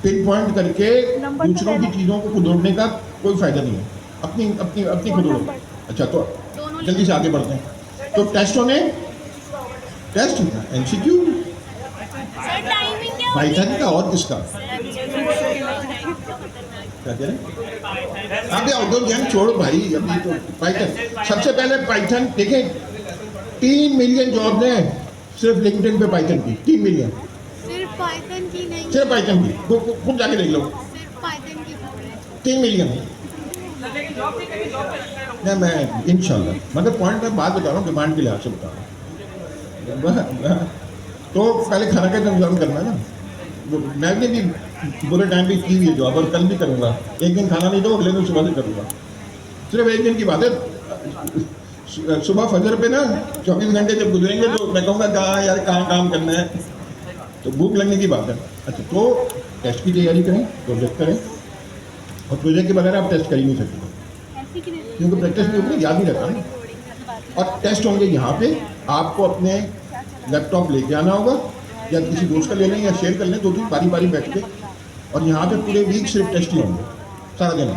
पिन पॉइंट करके दूसरों की चीज़ों को खुदोड़ने का कोई फ़ायदा नहीं है, अपनी अपनी अपनी खुदोड़ो। अच्छा तो जल्दी से आगे बढ़ते हैं। तो टेस्टों ने टेस्ट एमसीक्यू पाइथन का और किसका क्या कह रहे हैं? अभी आउटडोर गेम छोड़ो भाई, अभी तो पाइथन सबसे पहले पाइथन देखें। 3 मिलियन जॉब ने सिर्फ लिंक्डइन पे पाइथन की, 3 मिलियन सिर्फ पाइथन की नहीं, सिर्फ पाइथन की, खुद जाके देख लो, सिर्फ पाइथन की 3 मिलियन। नहीं मैं इंशाल्लाह, मगर पॉइंट मैं बात बता रहा हूँ, डिमांड के लिहाज से बता रहा हूँ। तो पहले खाना का इंतजाम करना है ना। मैंने भी बुरे टाइम भी की हुई है जॉब और कल भी करूँगा। एक दिन खाना नहीं दो, अगले दिन सुबह से करूँगा। सिर्फ एक दिन की बात है। सुबह फजर पे ना 24 घंटे जब गुजरेंगे तो मैं कहूँगा कहाँ यार कहाँ काम करना है, तो भूख लगने की बात है। अच्छा तो टेस्ट की तैयारी करें, प्रोजेक्ट करें, और प्रोजेक्ट के बगैर आप टेस्ट कर ही नहीं सकते, क्योंकि प्रैक्टिस में ऊपर याद नहीं रहता ना। और टेस्ट होंगे यहाँ पे, आपको अपने लैपटॉप लेके आना होगा या किसी दोस्त का ले लें या शेयर कर लें, 2-3 बारी बारी बैठ के, और यहाँ पे पूरे वीक सिर्फ टेस्ट ही होंगे सारा दिन।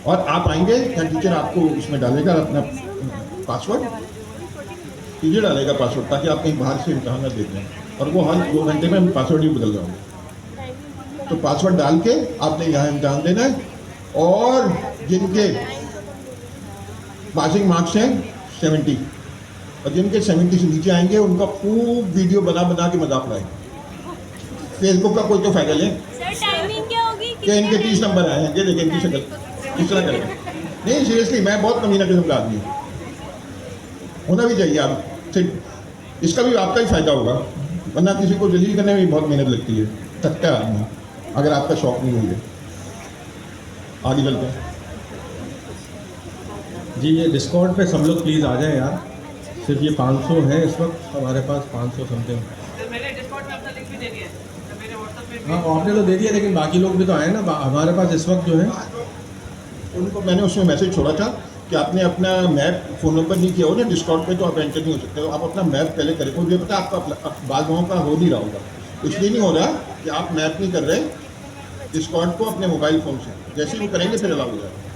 और आप आएंगे या टीचर आपको उसमें डालेगा अपना पासवर्ड, टीचर डालेगा पासवर्ड, ताकि आप कहीं बाहर से इम्तहान न देते हैं, और वो हर 2 घंटे में पासवर्ड ही बदल जाओगे। तो पासवर्ड डाल के आपने यहाँ इम्तहान देना है, और जिनके पासिंग मार्क्स हैं 70, और जिनके 70 से नीचे आएंगे उनका खूब वीडियो बना बना के मजाक उड़ाएंगे। फेसबुक का कोई तो फायदा लें सर टाइमिंग क्या होगी? कि इनके 30 नंबर आए हैं, ये देखें इनकी शक्ल इस तरह करें। नहीं सीरियसली, मैं बहुत कमीना किस्म का आदमी हूँ, होना भी चाहिए। आप सिर्फ इसका भी आपका ही फायदा होगा, वरना किसी को जलील करने में भी बहुत मेहनत लगती है, थकता है आदमी अगर आपका शौक नहीं हुई है। आगे चलते हैं जी। ये डिस्कॉर्ड पे सब लोग प्लीज़ आ जाएं यार, सिर्फ ये 500 हैं इस वक्त हमारे पास, 500 समथिंग। हाँ आपने तो दे दिया, लेकिन बाकी लोग भी तो आए ना हमारे पास इस वक्त जो है। उनको मैंने उसमें मैसेज छोड़ा था कि आपने अपना मैप फ़ोन नंबर नहीं किया हो ना डिस्कॉर्ड पे, तो आप एंटर नहीं हो सकते हो। आप अपना मैप पहले करें, मुझे पता है आपका बाद लोगों का हो नहीं रहा होगा, इसलिए नहीं हो रहा कि आप मैप नहीं कर रहे डिस्कॉर्ड को अपने मोबाइल फ़ोन से। जैसे ही वो करेंगे फिर अलाउ हो जाएगा।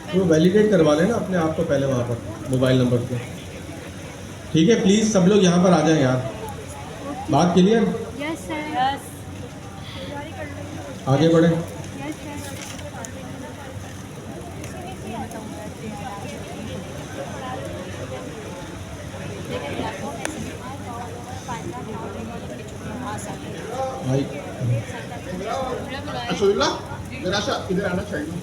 तो वैलिडेट करवा लेना अपने आप को पहले वहाँ पर मोबाइल नंबर पे। ठीक है, प्लीज़ सब लोग यहाँ पर आ जाएं यार। बात क्लियर? Yes sir. आगे बढ़ें। Yes sir. भाई असुल्ला जरा सा इधर आना चाहिए।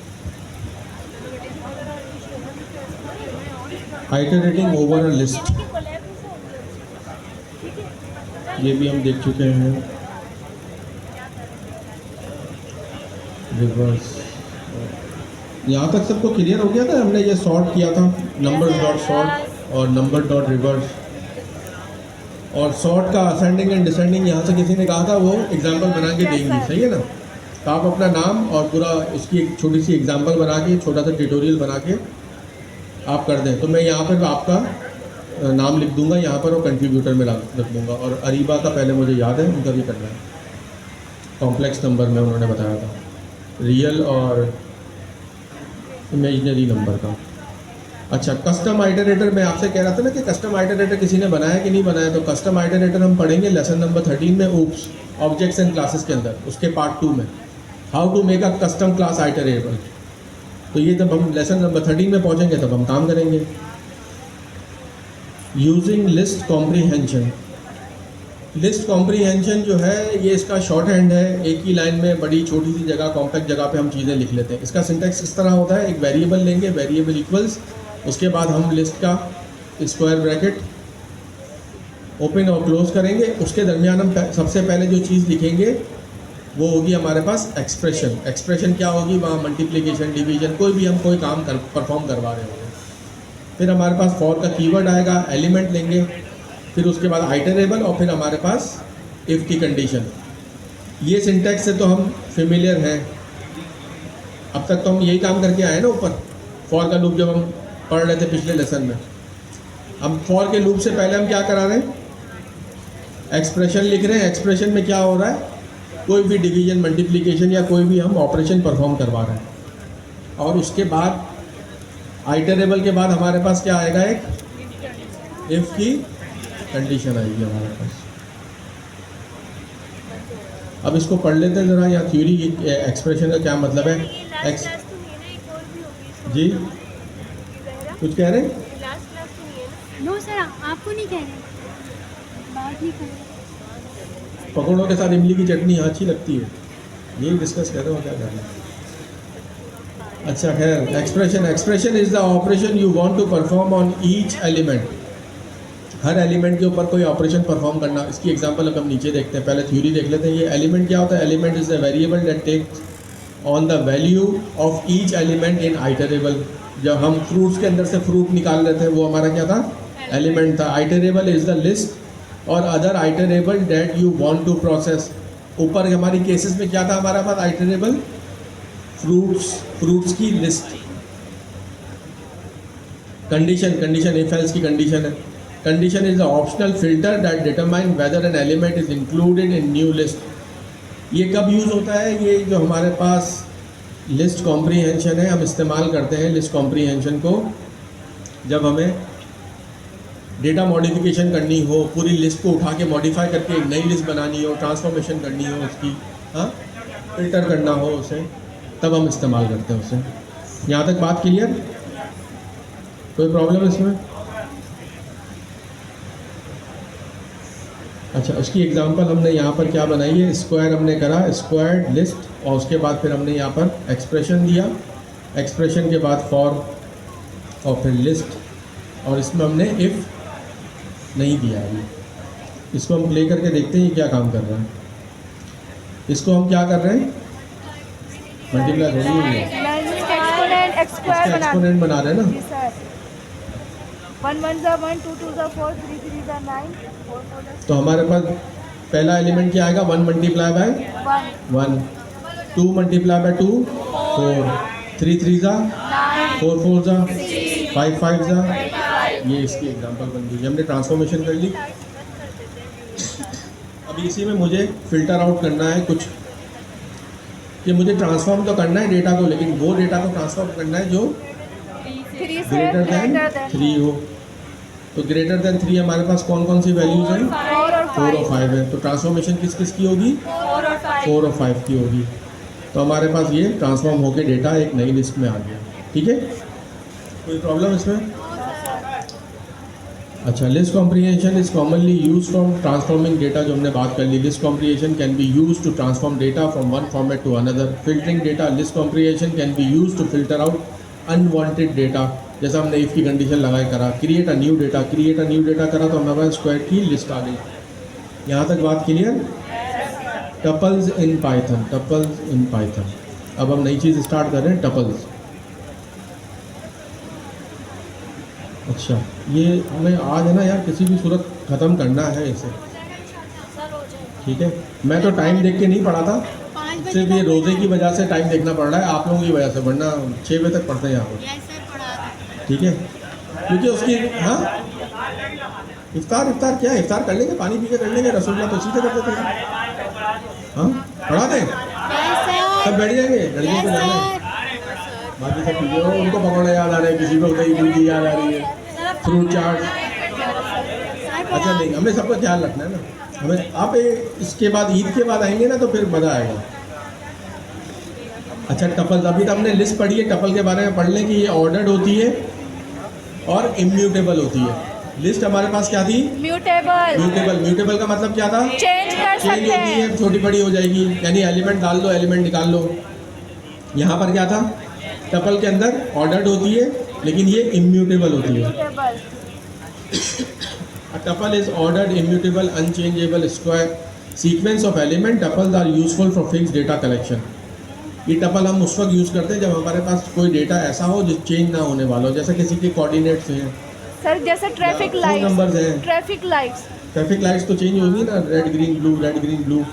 आइटरेटिंग ओवर अ लिस्ट, ये भी हम देख चुके हैं। रिवर्स, यहाँ तक सबको क्लियर हो गया था? हमने ये सॉर्ट किया था, नंबर डॉट सॉर्ट और नंबर डॉट रिवर्स, और सॉर्ट का असेंडिंग एंड डिसेंडिंग यहाँ से किसी ने कहा था वो एग्जांपल बना के देंगी, सही है ना? तो आप अपना नाम और पूरा इसकी एक छोटी सी एग्जांपल बना के, छोटा सा ट्यूटोरियल बना के आप कर दें, तो मैं यहाँ पर आपका नाम लिख दूंगा यहाँ पर और कंट्रीब्यूटर में रख दूंगा। और अरीबा का पहले मुझे याद है, उनका भी करना है, कॉम्प्लेक्स नंबर में उन्होंने बताया था, रियल और इमेजिनरी नंबर का। अच्छा, कस्टम आइटरेटर मैं आपसे कह रहा था ना कि कस्टम आइटरेटर किसी ने बनाया कि नहीं बनाया, तो कस्टम आइटरेटर हम पढ़ेंगे लेसन नंबर 13 में, ऊप्स ऑब्जेक्ट्स एंड क्लासेस के अंदर, उसके पार्ट 2 में, how to make a custom class iterable. तो ये जब हम लेसन नंबर 13 में पहुंचेंगे तब हम काम करेंगे। Using list comprehension, list comprehension जो है ये इसका शॉर्ट हैंड है, एक ही लाइन में बड़ी छोटी सी जगह, कॉम्पैक्ट जगह पे हम चीज़ें लिख लेते हैं। इसका सिंटैक्स इस तरह होता है, एक वेरिएबल लेंगे, वेरिएबल इक्वल्स, उसके बाद हम लिस्ट का स्क्वायर ब्रैकेट ओपन और क्लोज करेंगे, उसके दरमियान हम सबसे पहले जो चीज़ लिखेंगे वो होगी हमारे पास एक्सप्रेशन। एक्सप्रेशन क्या होगी? वहाँ मल्टीप्लिकेशन, डिवीजन, कोई भी हम कोई काम परफॉर्म करवा रहे होंगे। फिर हमारे पास फॉर का कीवर्ड आएगा, एलिमेंट लेंगे, फिर उसके बाद आइटरेबल, और फिर हमारे पास इफ़ की कंडीशन। ये सिंटैक्स से तो हम फेमिलियर हैं, अब तक तो हम यही काम करके आए ना ऊपर, फॉर का लूप जब हम पढ़ रहे थे पिछले लेसन में। हम फॉर के लूप से पहले हम क्या करा रहे हैं? एक्सप्रेशन लिख रहे हैं। एक्सप्रेशन में क्या हो रहा है? कोई भी डिवीजन, मल्टीप्लिकेशन या कोई भी हम ऑपरेशन परफॉर्म करवा रहे हैं। और उसके बाद आइटरेबल के बाद हमारे पास क्या आएगा? एक इफ़ की कंडीशन आएगी हमारे पास। अब इसको पढ़ लेते हैं ज़रा, या थ्योरी एक्सप्रेशन का क्या मतलब है। जी कुछ कह रहे हैं? नो सर, आपको नहीं कह रहे, बात नहीं कर रहे। पकौड़ों के साथ इमली की चटनी अच्छी लगती है, यही डिस्कस कर रहे हो, क्या कर रहे हैं? अच्छा खैर, expression is the operation you want to perform on each element. हर एलिमेंट के ऊपर कोई ऑपरेशन परफॉर्म करना। इसकी एग्जांपल अब हम नीचे देखते हैं, पहले थ्योरी देख लेते हैं। ये एलिमेंट क्या होता है? Element is the variable that takes on the value of each element in iterable. जब हम फ्रूट्स के अंदर से फ्रूट निकाल रहे थे, वो हमारा क्या था? एलिमेंट था। आइटरेबल इज़ द लिस्ट और other iterable that you want to process. ऊपर हमारी केसेस में क्या था हमारा पास? आइटरेबल फ्रूट्स की लिस्ट। कंडीशन इफ एल्स की कंडीशन है। Condition is the optional filter that determine whether an element is included in new list. ये कब यूज़ होता है? ये जो हमारे पास लिस्ट कॉम्प्रीहेंशन है, हम इस्तेमाल करते हैं लिस्ट कॉम्प्रीहेंशन को जब हमें डेटा मॉडिफिकेशन करनी हो, पूरी लिस्ट को उठा के मॉडिफाई करके एक नई लिस्ट बनानी हो, ट्रांसफॉर्मेशन करनी हो उसकी, हाँ, फिल्टर करना हो उसे, तब हम इस्तेमाल करते हैं उसे। यहाँ तक बात क्लियर? कोई प्रॉब्लम इसमें? अच्छा, उसकी एग्जांपल हमने यहाँ पर क्या बनाई है, स्क्वायर हमने करा, स्क्वायर्ड लिस्ट, और उसके बाद फिर हमने यहाँ पर एक्सप्रेशन दिया, एक्सप्रेशन के बाद फॉर और फिर लिस्ट, और इसमें हमने इफ़ नहीं दिया अभी। इसको हम प्ले करके देखते हैं ये क्या काम कर रहा है। इसको हम क्या कर रहे हैं, मल्टीप्लाई हो रही है, एक्सपोनेंट एक्स स्क्वायर बना एक्सपोनेंट बना रहे हैं ना। जी सर 1 1 ज़ा 1 2 2 ज़ा 4 3 3 ज़ा 9 4 4 ज़ा तो हमारे पास पहला एलिमेंट क्या आएगा, 1 मल्टीप्लाई बाय 1, 2 मल्टीप्लाई बाय 2 4, 3 3 ज़ा 4 4 ज़ा 5 5 ज़ा, ये इसकी एग्जांपल बन गई। हमने ट्रांसफॉर्मेशन कर ली। अभी इसी में मुझे फिल्टर आउट करना है कुछ, कि मुझे ट्रांसफॉर्म तो करना है डेटा को, लेकिन वो डेटा को ट्रांसफॉर्म करना है जो 3 से ग्रेटर देन 3 हो। तो ग्रेटर देन 3 हमारे पास कौन कौन सी वैल्यूज़ हैं, 4 और 5 है। तो ट्रांसफॉर्मेशन किस किस की होगी, 4 और 5 की होगी। तो हमारे पास ये ट्रांसफॉर्म होकर डेटा एक नई लिस्ट में आ गया। ठीक है, कोई प्रॉब्लम इसमें? अच्छा, list comprehension is commonly use from transforming data, जो हमने बात कर ली। List comprehension can be use to transform data from one format to another. Filtering data, list comprehension can be use to filter out unwanted data, जैसा हमने if की condition लगाए करा। Create a new data, create a new data करा तो हमारे पास square की list आ गई। यहाँ तक बात clear? Tuples in Python, tuples in Python. अब हम नई चीज़ स्टार्ट कर रहे हैं, टपल्स। अच्छा, ये हमें आज है ना यार, किसी भी सूरत ख़त्म करना है इसे। ठीक है, मैं तो टाइम देख के नहीं पढ़ा था, 5 बजे सिर्फ ये रोज़े की वजह से टाइम देखना पड़ रहा है आप लोगों की वजह से, वरना 6 बजे तक पढ़ते हैं यहाँ पर। यस सर पढ़ा था। ठीक है, क्योंकि उसकी हाँ इफ्तार क्या है, इफ्तार कर लेंगे, पानी पी के कर लेंगे, रसूलुल्लाह तो सीधे कर देते हैं। हाँ पढ़ा दें, यस सर, सब बैठ जाएंगे, लड़कियों को यस जाना है, सर। बाकी सब चीज़ें हो, उनको पकौड़े याद आ रहे हैं, किसी को दही पूरी याद आ रही है, फ्रूट चाट। अच्छा नहीं, हमें सबका ख्याल रखना है ना हमें। आप इसके बाद ईद के बाद आएंगे ना तो फिर मज़ा आएगा। अच्छा, टपल, अभी तो हमने लिस्ट पढ़ी है, टपल के बारे में पढ़ लें कि ये ऑर्डर्ड होती है और इम्यूटेबल होती है। लिस्ट हमारे पास क्या थी, म्यूटेबल म्यूटेबल। म्यूटेबल का मतलब क्या था, चेंज कर चेंज सकते होती हैं। है, छोटी बड़ी हो जाएगी, यानी एलिमेंट डाल दो एलिमेंट निकाल लो। यहाँ पर क्या था, टपल के अंदर ऑर्डर्ड होती है लेकिन ये इम्यूटेबल होती है। Mutable A tuple is ordered, immutable, unchangeable, square sequence of element. Tuples are useful for fixed data collection. ये टपल हम उस वक्त यूज़ करते हैं जब हमारे पास कोई डेटा ऐसा हो जो चेंज ना होने वाला हो, जैसे किसी के कोऑर्डिनेट्स हैं, सर, जैसे ट्रैफिक phone लाइट्स, numbers हैं। ट्रैफिक लाइट्स ट्रैफिक लाइट्स तो चेंज होगी ना, red green blue, red green blue,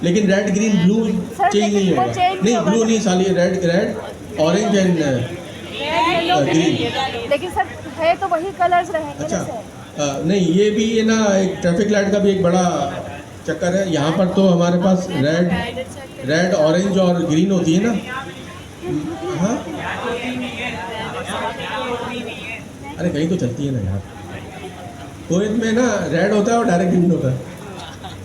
लेकिन red green blue sir, change नहीं लेकिन वो होगा। change नहीं, होगा ब्लू ना। नहीं साली, रेड ऑरेंज एंड ग्रीन। लेकिन सर है तो वही कलर्स रहेंगे अच्छा, ना सर। नहीं, ये भी है ना, एक ट्रैफिक लाइट का भी एक बड़ा चक्कर है। यहाँ पर तो हमारे पास रेड ऑरेंज और ग्रीन होती है ना। हाँ, अरे कहीं तो चलती है ना यार, कोविड में ना रेड होता है और डायरेक्ट ग्रीन होता है।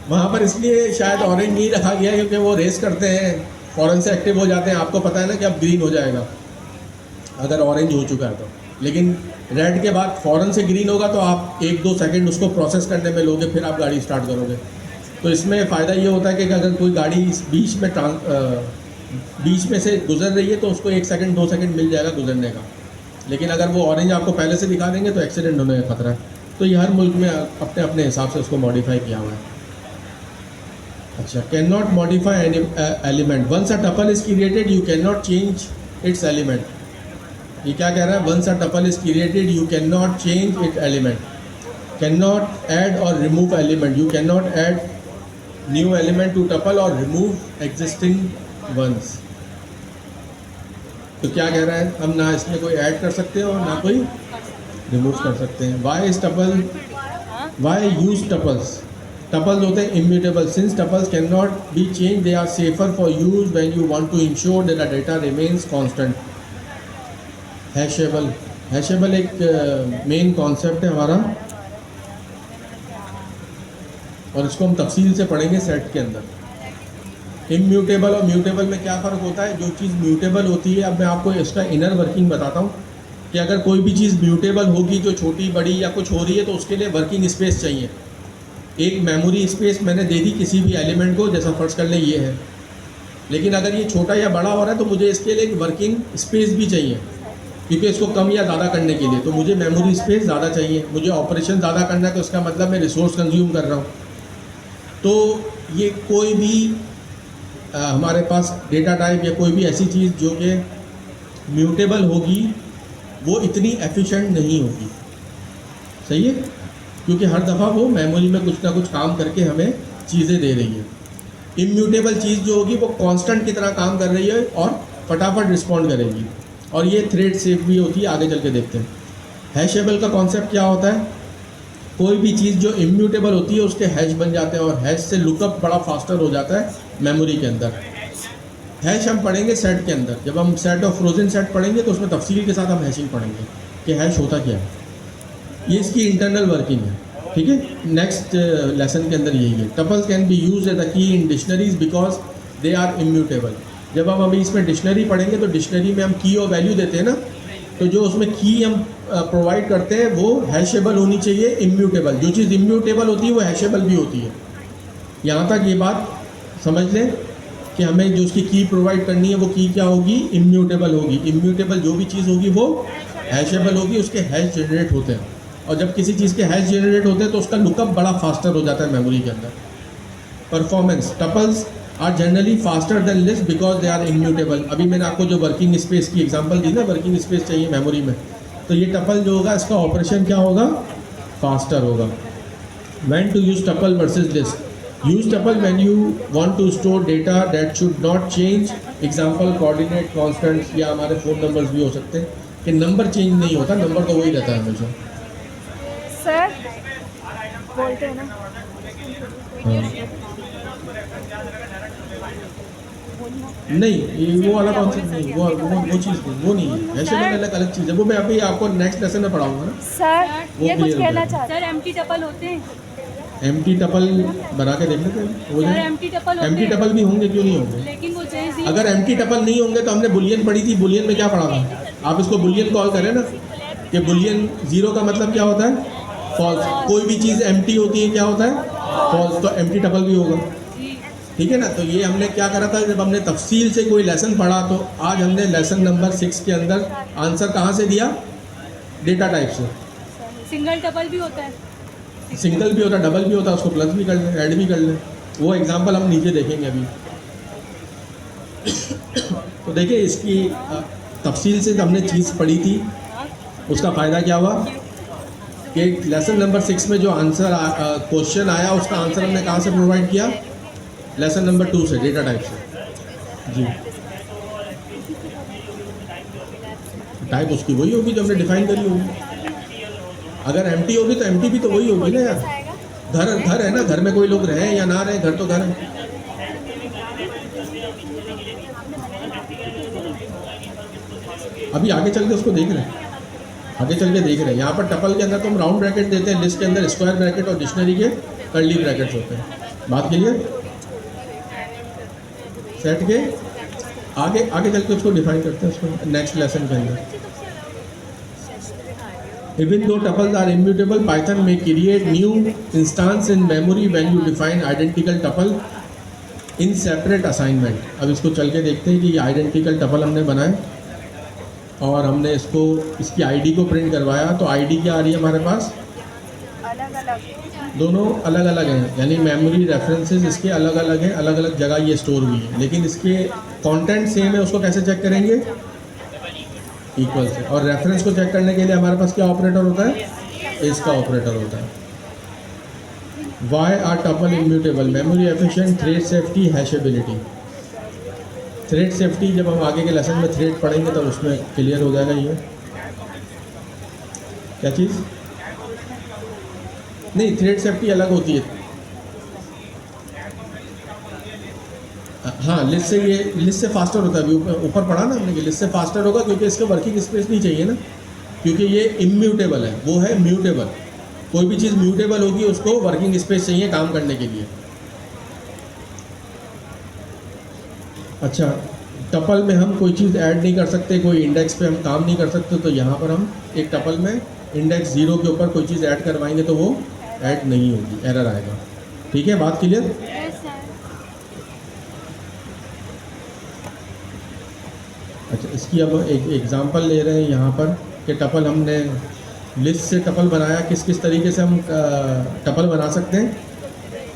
वहाँ पर इसलिए शायद ऑरेंज नहीं रखा गया क्योंकि वो रेस करते हैं, फ़ौरन से एक्टिव हो जाते हैं। आपको पता है ना कि अब ग्रीन हो जाएगा अगर ऑरेंज हो चुका है तो, लेकिन रेड के बाद फ़ौरन से ग्रीन होगा तो आप 1-2 सेकंड उसको प्रोसेस करने में लोगे, फिर आप गाड़ी स्टार्ट करोगे। तो इसमें फ़ायदा ये होता है कि अगर कोई गाड़ी इस बीच में से गुजर रही है तो उसको 1 सेकंड 2 सेकंड मिल जाएगा गुजरने का, लेकिन अगर वो ऑरेंज आपको पहले से दिखा देंगे तो एक्सीडेंट होने का खतरा है। तो ये हर मुल्क में अपने अपने हिसाब से उसको मॉडिफाई किया हुआ है। अच्छा, can not modify any element. Once a tuple is created you can not change its element. ये क्या कह रहा है, once a tuple is created you can not change it element, can not add और remove element, you can not add new element to tuple और remove existing ones. तो क्या कह रहा है, हम ना इसमें कोई ऐड कर सकते हैं और ना कोई रिमूव कर सकते हैं। Why is tuple, why use tuples. Tuples होते हैं immutable. Since tuples can not be change they are safer for use when you want to ensure that the data remains constant. Hashable, hashable एक main concept है हमारा और इसको हम तफसील से पढ़ेंगे सेट के अंदर। इम्यूटेबल और म्यूटेबल में क्या फ़र्क होता है। जो चीज़ म्यूटेबल होती है, अब मैं आपको इसका इनर वर्किंग बताता हूँ। कि अगर कोई भी चीज़ म्यूटेबल होगी, जो छोटी बड़ी या कुछ हो रही है, तो उसके लिए वर्किंग स्पेस चाहिए। एक मेमोरी स्पेस मैंने दे दी किसी भी एलिमेंट को, जैसा फर्ज कर ले ये है, लेकिन अगर ये छोटा या बड़ा हो रहा है तो मुझे इसके लिए एक वर्किंग स्पेस भी चाहिए, क्योंकि इसको कम या ज़्यादा करने के लिए तो मुझे मेमोरी स्पेस ज़्यादा चाहिए। मुझे ऑपरेशन ज़्यादा करना है तो इसका मतलब मैं रिसोर्स कंज्यूम कर रहा हूँ। तो ये कोई भी हमारे पास डेटा टाइप या कोई भी ऐसी चीज़ जो कि म्यूटेबल होगी वो इतनी एफिशिएंट नहीं होगी, सही है, क्योंकि हर दफ़ा वो मेमोरी में कुछ ना कुछ काम करके हमें चीज़ें दे रही है। इम्यूटेबल चीज़ जो होगी वो कांस्टेंट की तरह काम कर रही है और फटाफट रिस्पॉन्ड करेगी, और ये थ्रेड सेफ भी होती है। आगे चल के देखते हैं। हैशेबल का कॉन्सेप्ट क्या होता है, कोई भी चीज़ जो इम्यूटेबल होती है उसके हैश बन जाते हैं, और हैश से लुकअप बड़ा फास्टर हो जाता है मेमोरी के अंदर। हैश हम पढ़ेंगे सेट के अंदर, जब हम सेट और फ्रोजन सेट पढ़ेंगे तो उसमें तफसील के साथ हम हैशिंग पढ़ेंगे कि हैश होता क्या है। ये इसकी इंटरनल वर्किंग है, ठीक है। नेक्स्ट लेसन के अंदर यही है। Tuples can be use as a key in dictionaries because they are immutable. जब हम अभी इसमें डिक्शनरी पढ़ेंगे तो डिक्शनरी में हम की और वैल्यू देते हैं ना, तो जो उसमें की हम प्रोवाइड करते हैं वो हैशेबल होनी चाहिए, इम्यूटेबल। जो चीज़ इम्यूटेबल होती है वो हैशेबल भी होती है। यहाँ तक ये बात समझ लें कि हमें जो उसकी की प्रोवाइड करनी है वो की क्या होगी, इम्यूटेबल होगी। इम्यूटेबल जो भी चीज़ होगी वो हैशेबल होगी, उसके हैश जनरेट होते हैं, और जब किसी चीज़ के हैश जनरेट होते हैं तो उसका लुकअप बड़ा फास्टर हो जाता है मेमोरी के अंदर। Performance, tuples are generally faster than list because they are immutable. अभी मैंने आपको जो वर्किंग स्पेस की एग्जांपल दी ना, वर्किंग स्पेस चाहिए मेमोरी में, तो ये टपल जो होगा इसका ऑपरेशन क्या होगा, फास्टर होगा। When to use tuple versus list, use tuple when you want to store data that should not change. Example coordinate, constants, या हमारे फोन नंबर्स भी हो सकते हैं कि नंबर चेंज नहीं होता, नंबर तो वही रहता है हमेशा। सर बोलते हैं ना, नहीं, ये वो वाला कॉन्सेप्ट नहीं, वो चीज़ नहीं, वो नहीं है। हैशेबल अलग अलग चीज़ है, वो मैं अभी आपको नेक्स्ट लेसन में पढ़ाऊंगा ना। सर वो ये कुछ clear हो कहना जाएगा। चाहते हैं। सर एम्प्टी टपल होते हैं, एम्प्टी टपल बना के देख लेते हैं, हो सर जाए। एम्प्टी टपल होते एम्प्टी हैं, टपल भी होंगे, क्यों नहीं होंगे। लेकिन वो चेंज अगर एम्प्टी टपल नहीं होंगे तो हमने बुलियन पढ़ी थी, बुलियन में क्या पढ़ा था, आप इसको बुलियन कॉल करें ना, कि बुलियन जीरो का मतलब क्या होता है, फॉल्स। कोई भी चीज़ एम्प्टी होती है क्या होता है, फॉल्स, तो एम्प्टी टपल भी होगा, ठीक है ना। तो ये हमने क्या करा था, जब हमने तफसील से कोई लेसन पढ़ा तो आज हमने लेसन नंबर 6 के अंदर आंसर कहाँ से दिया, डेटा टाइप से। सिंगल टपल भी होता है, सिंगल भी होता है, डबल भी होता है, उसको प्लस भी कर लें, ऐड भी कर लें। वो एग्जांपल हम नीचे देखेंगे अभी। तो देखिए इसकी तफसील से हमने चीज़ पढ़ी थी, उसका फ़ायदा क्या हुआ कि लेसन नंबर 6 में जो आंसर क्वेश्चन आया उसका आंसर हमने कहाँ से प्रोवाइड किया, लेसन नंबर 2 से, डेटा टाइप से। जी, टाइप उसकी वही होगी जो हमने डिफाइन करी होगी। अगर एम्प्टी होगी तो एम्प्टी भी तो वही होगी ना यार। घर है ना, घर में कोई लोग रहे या ना रहे, घर तो घर है। अभी आगे चल के उसको देख रहे हैं, आगे चल के देख रहे हैं। यहाँ पर टपल के अंदर तो हम राउंड ब्रैकेट देते हैं, लिस्ट के अंदर स्क्वायर ब्रैकेट और डिक्शनरी के कर्ली ब्रैकेट्स होते हैं। बात क्लियर। सेट के आगे चल के उसको डिफाइन करते हैं, उसको नेक्स्ट लेसन के अंदर। Even though tuples are immutable, Python may create new instance in memory when you define identical tuple in separate assignment। अब इसको चल के देखते हैं कि ये identical tuple हमने बनाए और हमने इसको इसकी ID को प्रिंट करवाया, तो ID क्या आ रही है हमारे पास, अलग अलग, दोनों अलग अलग हैं, यानी मेमोरी रेफरेंसेस इसके अलग अलग हैं, अलग अलग जगह ये स्टोर हुई है, लेकिन इसके कंटेंट सेम है। उसको कैसे चेक करेंगे, इक्वल से। और रेफरेंस को चेक करने के लिए हमारे पास क्या ऑपरेटर होता है, इसका ऑपरेटर होता है। Why are tuple immutable, memory efficient, thread safety, hashability. Thread safety जब हम आगे के लेसन में थ्रेड पढ़ेंगे तब उसमें क्लियर हो जाएगा। ये क्या चीज़, नहीं, थ्रेड सेफ्टी अलग होती है। हाँ, लिस्ट से, ये लिस्ट से फास्टर होता है। अभी ऊपर पढ़ा ना हमने कि लिस्ट से फास्टर होगा क्योंकि इसके वर्किंग स्पेस नहीं चाहिए ना, क्योंकि ये इम्यूटेबल है, वो है म्यूटेबल। कोई भी चीज़ म्यूटेबल होगी उसको वर्किंग स्पेस चाहिए काम करने के लिए। अच्छा, टपल में हम कोई चीज़ ऐड नहीं कर सकते, कोई इंडेक्स पे हम काम नहीं कर सकते, तो यहाँ पर हम एक टपल में इंडेक्स 0 के ऊपर कोई चीज़ ऐड करवाएंगे तो वो ऐड नहीं होगी, एरर आएगा। ठीक है, बात क्लियर? Yes sir. अच्छा, इसकी अब एक एग्जांपल ले रहे हैं यहाँ पर कि टपल हमने लिस्ट से टपल बनाया, किस किस तरीके से हम टपल बना सकते हैं।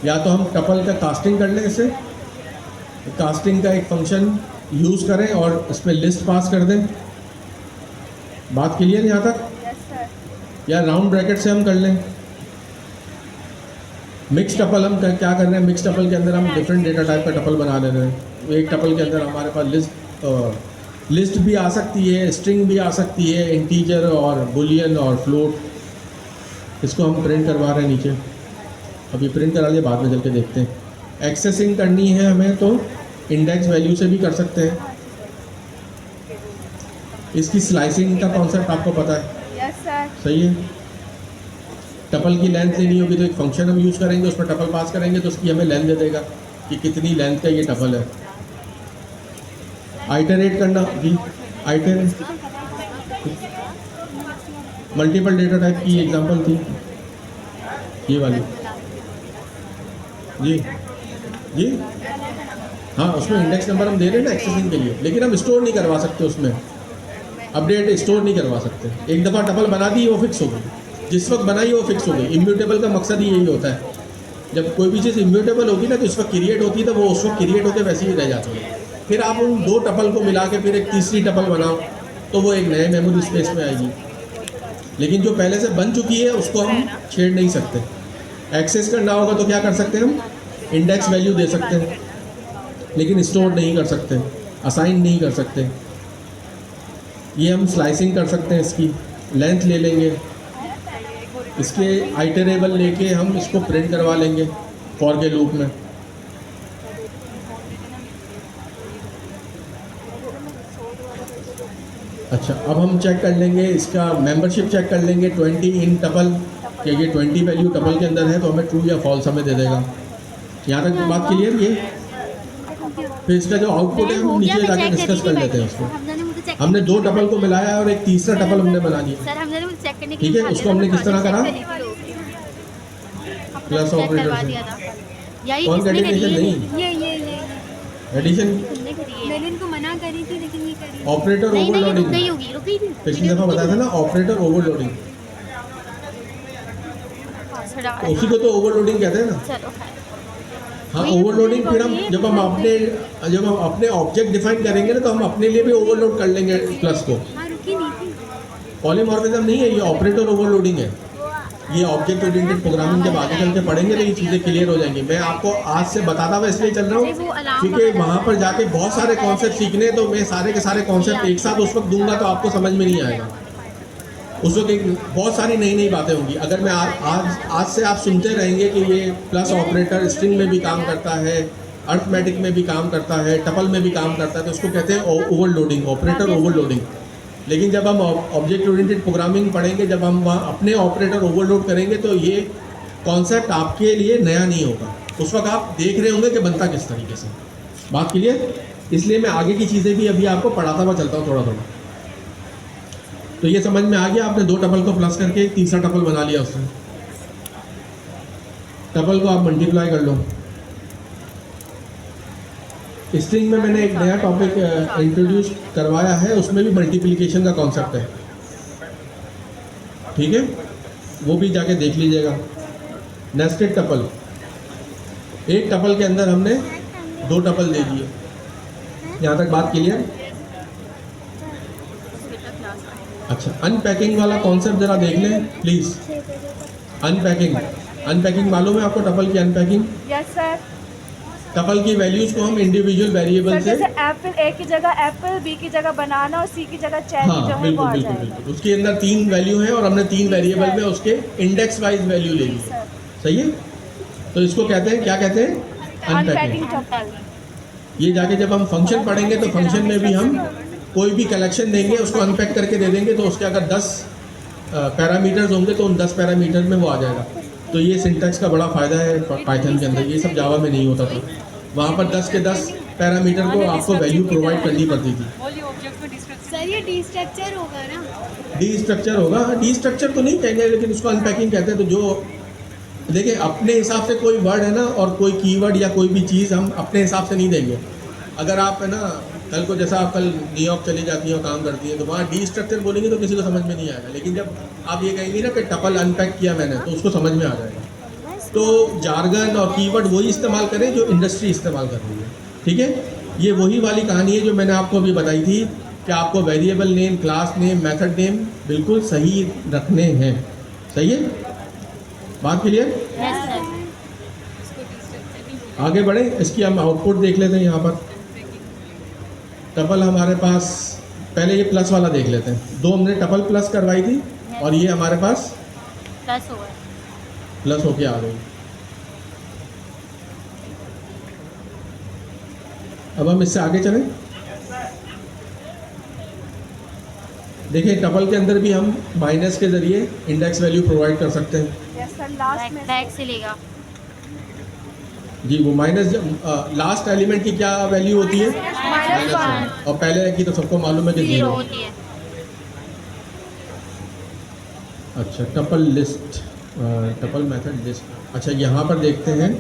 या तो हम टपल का कास्टिंग कर लें, इसे कास्टिंग का एक फंक्शन यूज़ करें और इस पर लिस्ट पास कर दें। बात क्लियर यहाँ तक? Yes sir. या राउंड ब्रैकेट से हम कर लें। मिक्स टपल हम क्या कर रहे हैं, मिक्स टपल के अंदर हम डिफरेंट डेटा टाइप का टपल बना ले रहे हैं। एक टपल के अंदर हमारे पास लिस्ट भी आ सकती है, स्ट्रिंग भी आ सकती है, इंटीजर और बुलियन और फ्लोट। इसको हम प्रिंट करवा रहे हैं नीचे। अभी प्रिंट करा लिए, बाद में चल के देखते हैं। एक्सेसिंग करनी है हमें तो इंडेक्स वैल्यू से भी कर सकते हैं। इसकी स्लाइसिंग का कॉन्सेप्ट आपको पता है? Yes sir. सही है। टपल की लेंथ लेनी होगी तो एक फंक्शन हम यूज़ करेंगे, उस पर टपल पास करेंगे तो उसकी हमें लेंथ दे देगा कि कितनी लेंथ का ये टपल है। आइटरेट करना जी, आइटरेट मल्टीपल डेटा टाइप की एग्जांपल थी ये वाली जी जी। हाँ, उसमें इंडेक्स नंबर हम दे रहे हैं ना एक्सेसिंग के लिए, लेकिन हम स्टोर नहीं करवा सकते उसमें, अपडेट स्टोर नहीं करवा सकते। एक दफ़ा टपल बना दी वो फिक्स हो गई, जिस वक्त बनाई वो फिक्स हो गई। इम्यूटेबल का मकसद ही यही होता है, जब कोई भी चीज़ इम्यूटेबल होगी ना तो उस वक्त क्रिएट होती है, तो वो उस वक्त क्रिएट होकर वैसे ही रह जाती है। फिर आप उन दो टपल को मिला के फिर एक तीसरी टपल बनाओ तो वो एक नए मेमोरी स्पेस में आएगी। लेकिन जो पहले से बन चुकी है उसको हम छेड़ नहीं सकते। एक्सेस करना होगा तो क्या कर सकते हैं, हम इंडेक्स वैल्यू दे सकते हैं, लेकिन स्टोर नहीं कर सकते, असाइन नहीं कर सकते। ये हम स्लाइसिंग कर सकते हैं, इसकी लेंथ ले लेंगे, इसके आइटरेबल लेके हम इसको प्रिंट करवा लेंगे फॉर के लूप में। अच्छा, अब हम चेक कर लेंगे इसका मेंबरशिप चेक कर लेंगे 20 इन टपल, कि ये 20 वैल्यू टपल के अंदर है तो हमें ट्रू या फॉल्स हमें दे देगा। यहाँ तक बात क्लियर? ये फिर इसका जो आउटपुट है हम नीचे जाके डिस्कस कर लेते हैं उसको। हमने दो टपल को मिलाया है और एक तीसरा टपल हमने बना लिया। सर हमने मुझे चेक करने ठीक है, उसको हमने किस तरह करा? प्लस ऑपरेटर से। कौन सा एडिशन? नहीं, ये एडिशन मैंने इनको मना करी थी लेकिन ये करी। ऑपरेटर ओवरलोडिंग नहीं होगी, रुकी थी। पिछली दफ़ा बताया था ना, ऑपरेटर ओवरलोडिंग, उसी को तो ओवरलोडिंग कहते हैं ना। चलो हाँ, ओवरलोडिंग फिर हम जब हम अपने ऑब्जेक्ट डिफाइन करेंगे ना तो हम अपने लिए भी ओवरलोड कर लेंगे प्लस को। हाँ, रुकी नहीं थी। पॉलीमॉर्फिज्म नहीं है, ये ऑपरेटर ओवरलोडिंग है। ये ऑब्जेक्ट ओरिएंटेड प्रोग्रामिंग जब आगे चल के पढ़ेंगे तो ये चीज़ें क्लियर हो जाएंगी। मैं आपको आज से बताता हुआ इसलिए चल रहा हूँ क्योंकि वहाँ पर जाके बहुत सारे कॉन्सेप्ट सीखने, तो मैं सारे के सारे कॉन्सेप्ट एक साथ उस वक्त दूंगा तो आपको समझ में नहीं आएगा। उस वक्त बहुत सारी नई नई बातें होंगी। अगर मैं आज से आप सुनते रहेंगे कि ये प्लस ऑपरेटर स्ट्रिंग में भी काम करता है, अर्थमेटिक में भी काम करता है, टपल में भी काम करता है, तो उसको कहते हैं ओवरलोडिंग, ऑपरेटर ओवरलोडिंग। लेकिन जब हम ऑब्जेक्ट ओरिएंटेड प्रोग्रामिंग पढ़ेंगे, जब हम वहाँ अपने ऑपरेटर ओवरलोड करेंगे तो ये कॉन्सेप्ट आपके लिए नया नहीं होगा। उस वक्त आप देख रहे होंगे कि बनता किस तरीके से। बात क्लियर? इसलिए मैं आगे की चीज़ें भी अभी आपको पढ़ाता हुआ चलता हूँ थोड़ा थोड़ा। तो ये समझ में आ गया, आपने दो टपल को प्लस करके एक तीसरा टपल बना लिया उससे। टपल को आप मल्टीप्लाई कर लो। स्ट्रिंग में मैंने एक नया टॉपिक इंट्रोड्यूस करवाया है, उसमें भी मल्टीप्लिकेशन का कॉन्सेप्ट है। ठीक है, वो भी जाके देख लीजिएगा। नेस्टेड टपल, एक टपल के अंदर हमने दो टपल दे दिए। यहाँ तक बात क्लियर? अच्छा, अनपैकिंग वाला कॉन्सेप्ट जरा देख लें प्लीज। अनपैकिंग मालूम है आपको? टपल की अनपैकिंग। Yes sir. टपल की वैल्यूज को हम इंडिविजुअल वेरिएबल से, जैसे एप्पल ए की जगह एप्पल, बी की जगह बनाना और सी की जगह चेरी हाँ जो है वो बिल्कुल आ बिल्कुल जाएगा। बिल्कुल। उसके अंदर 3 वैल्यू है और हमने 3 वेरिएबल में उसके इंडेक्स वाइज वैल्यू ले ली। सही है, तो इसको कहते हैं, क्या कहते हैं? Unpacking unpacking. टपल। ये जाके जब हम फंक्शन पढ़ेंगे तो फंक्शन में भी हम कोई भी कलेक्शन देंगे, उसको अनपैक करके दे देंगे, तो उसके अगर 10 पैरामीटर्स होंगे तो उन 10 पैरामीटर में वो आ जाएगा। तो ये सिंटैक्स का बड़ा फ़ायदा है पाइथन के अंदर, ये सब जावा में नहीं होता था। वहाँ पर 10 के 10 पैरामीटर को आपको वैल्यू प्रोवाइड करनी पड़ती थी। सर ये डी स्ट्रक्चर होगा ना? डी स्ट्रक्चर होगा, डी स्ट्रक्चर तो नहीं कहेंगे लेकिन उसको अनपैकिंग कहते हैं। तो जो देखिए अपने हिसाब से कोई वर्ड है ना और कोई कीवर्ड या कोई भी चीज़ हम अपने हिसाब से नहीं देंगे। अगर आप है ना कल को जैसा आप कल न्यूयॉर्क चली जाती हो काम करती हैं तो वहाँ डी स्ट्रक्चर बोलेंगे तो किसी को समझ में नहीं आएगा, लेकिन जब आप ये कहेंगे ना कि टपल अनपैक किया मैंने तो उसको समझ में आ जाएगा। तो जार्गन और कीवर्ड वही इस्तेमाल करें जो इंडस्ट्री इस्तेमाल कर रही है, ठीक है। ये वही वाली कहानी है जो मैंने आपको अभी बताई थी कि आपको variable name, class name, method name बिल्कुल सही रखने हैं। सही है, बात क्लियर? आगे बढ़े, इसकी हम आउटपुट देख लेते हैं। यहाँ पर टपल हमारे पास, पहले ये प्लस वाला देख लेते हैं। 2 हमने टपल प्लस करवाई थी और ये हमारे पास प्लस हो गया। प्लस होके आ गई। अब हम इससे आगे चलें। देखिए टपल के अंदर भी हम माइनस के जरिए इंडेक्स वैल्यू प्रोवाइड कर सकते हैं। यस सर, लास्ट में बैक से लेगा। जी वो माइनस लास्ट एलिमेंट की क्या वैल्यू होती है? -1 और पहले की तो सबको मालूम है कि 0 होती है। अच्छा tuple list, tuple method list. अच्छा यहाँ पर देखते हैं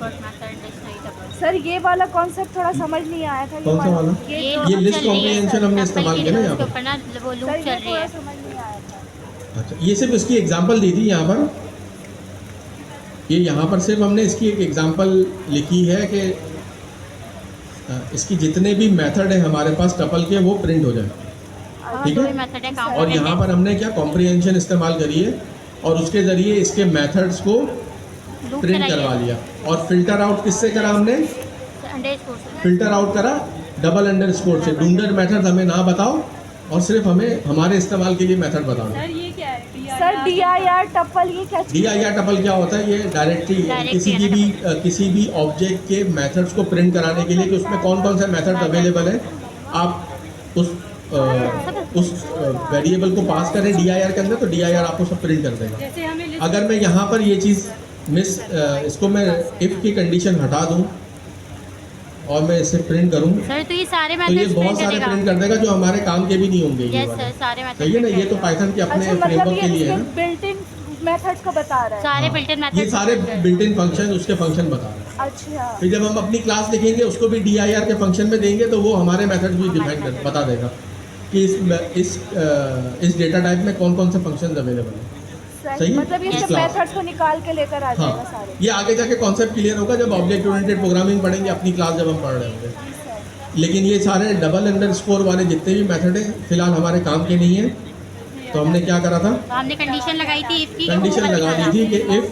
सर, ये वाला कॉन्सेप्ट थोड़ा समझ नहीं आया था। कौन सा वाला? ये लिस्ट चल रही है कॉम्प्रिहेंशन सर, हमने टपल इस्तेमाल की किया ना उसके यहाँ पर। ऊपर ना वो लूप सर, चल ये रही थोड़ा है। समझ नहीं आया था। अच्छा ये सिर्फ इसकी एग्जांपल दी थी यहाँ पर। ये यहाँ पर सिर्फ हमने इसकी एक एग्जांपल लिखी है कि इसकी जितने भी मेथड है हमारे पास टपल के वो प्रिंट हो जाए, ठीक है। मेथड है काउंट। और यहाँ पर हमने क्या कॉम्प्रिहेंशन इस्तेमाल करी है और उसके ज़रिए इसके मेथड्स को प्रिंट करवा लिया। और फिल्टर आउट किससे करा हमने? फिल्टर आउट करा डबल अंडरस्कोर से। डूंडर मेथड हमें ना बताओ और सिर्फ हमें हमारे इस्तेमाल के लिए मेथड बताओ। सर DIR टपल ये क्या चीज़? DIR टपल क्या होता है? ये डायरेक्टली किसी भी ऑब्जेक्ट के मेथड्स को प्रिंट कराने के लिए कि उसमें कौन कौन से मेथड अवेलेबल है, आप उस वेरिएबल को पास करें DIR के अंदर तो DIR आपको सब प्रिंट कर देगा। अगर मैं यहाँ पर ये चीज़ इसको मैं इफ़ की कंडीशन हटा दूँ और मैं इसे प्रिंट करूँ सर तो ये सारे तो ये मेथड्स बहुत सारे प्रिंट कर देगा जो हमारे काम के भी नहीं होंगे। ये यस वाले। सर, सारे मेथड्स। सही है ना, ये तो पाइथन के अपने अच्छा, मतलब फ्रेमवर्क के ये लिए है ना। बिल्ट इन मेथड्स को बता रहा है। सारे हाँ, बिल्ट-इन मेथड्स। ये सारे बिल्ट इन फंक्शन उसके फंक्शन बता रहे हैं। अच्छा, फिर जब हम अपनी क्लास लिखेंगे उसको भी DIR के फंक्शन में देंगे तो वो हमारे मेथड भी डिफाइन कर बता देगा कि इस डेटा टाइप में कौन कौन से फंक्शन अवेलेबल है। सही है? मतलब ये इस सब क्लास। मेथड्स को निकाल के लेकर आ जाएगा हाँ, सारे। ये आगे जाके कॉन्सेप्ट क्लियर होगा जब ऑब्जेक्ट ओरिएंटेड प्रोग्रामिंग पढ़ेंगे अपनी क्लास जब हम पढ़ रहे होंगे। लेकिन ये सारे डबल अंडरस्कोर वाले जितने भी मेथड हैं फिलहाल हमारे काम के नहीं है। तो हमने क्या करा था? तो हमने कंडीशन लगाई थी इफ की। कंडीशन लगा दी थी कि if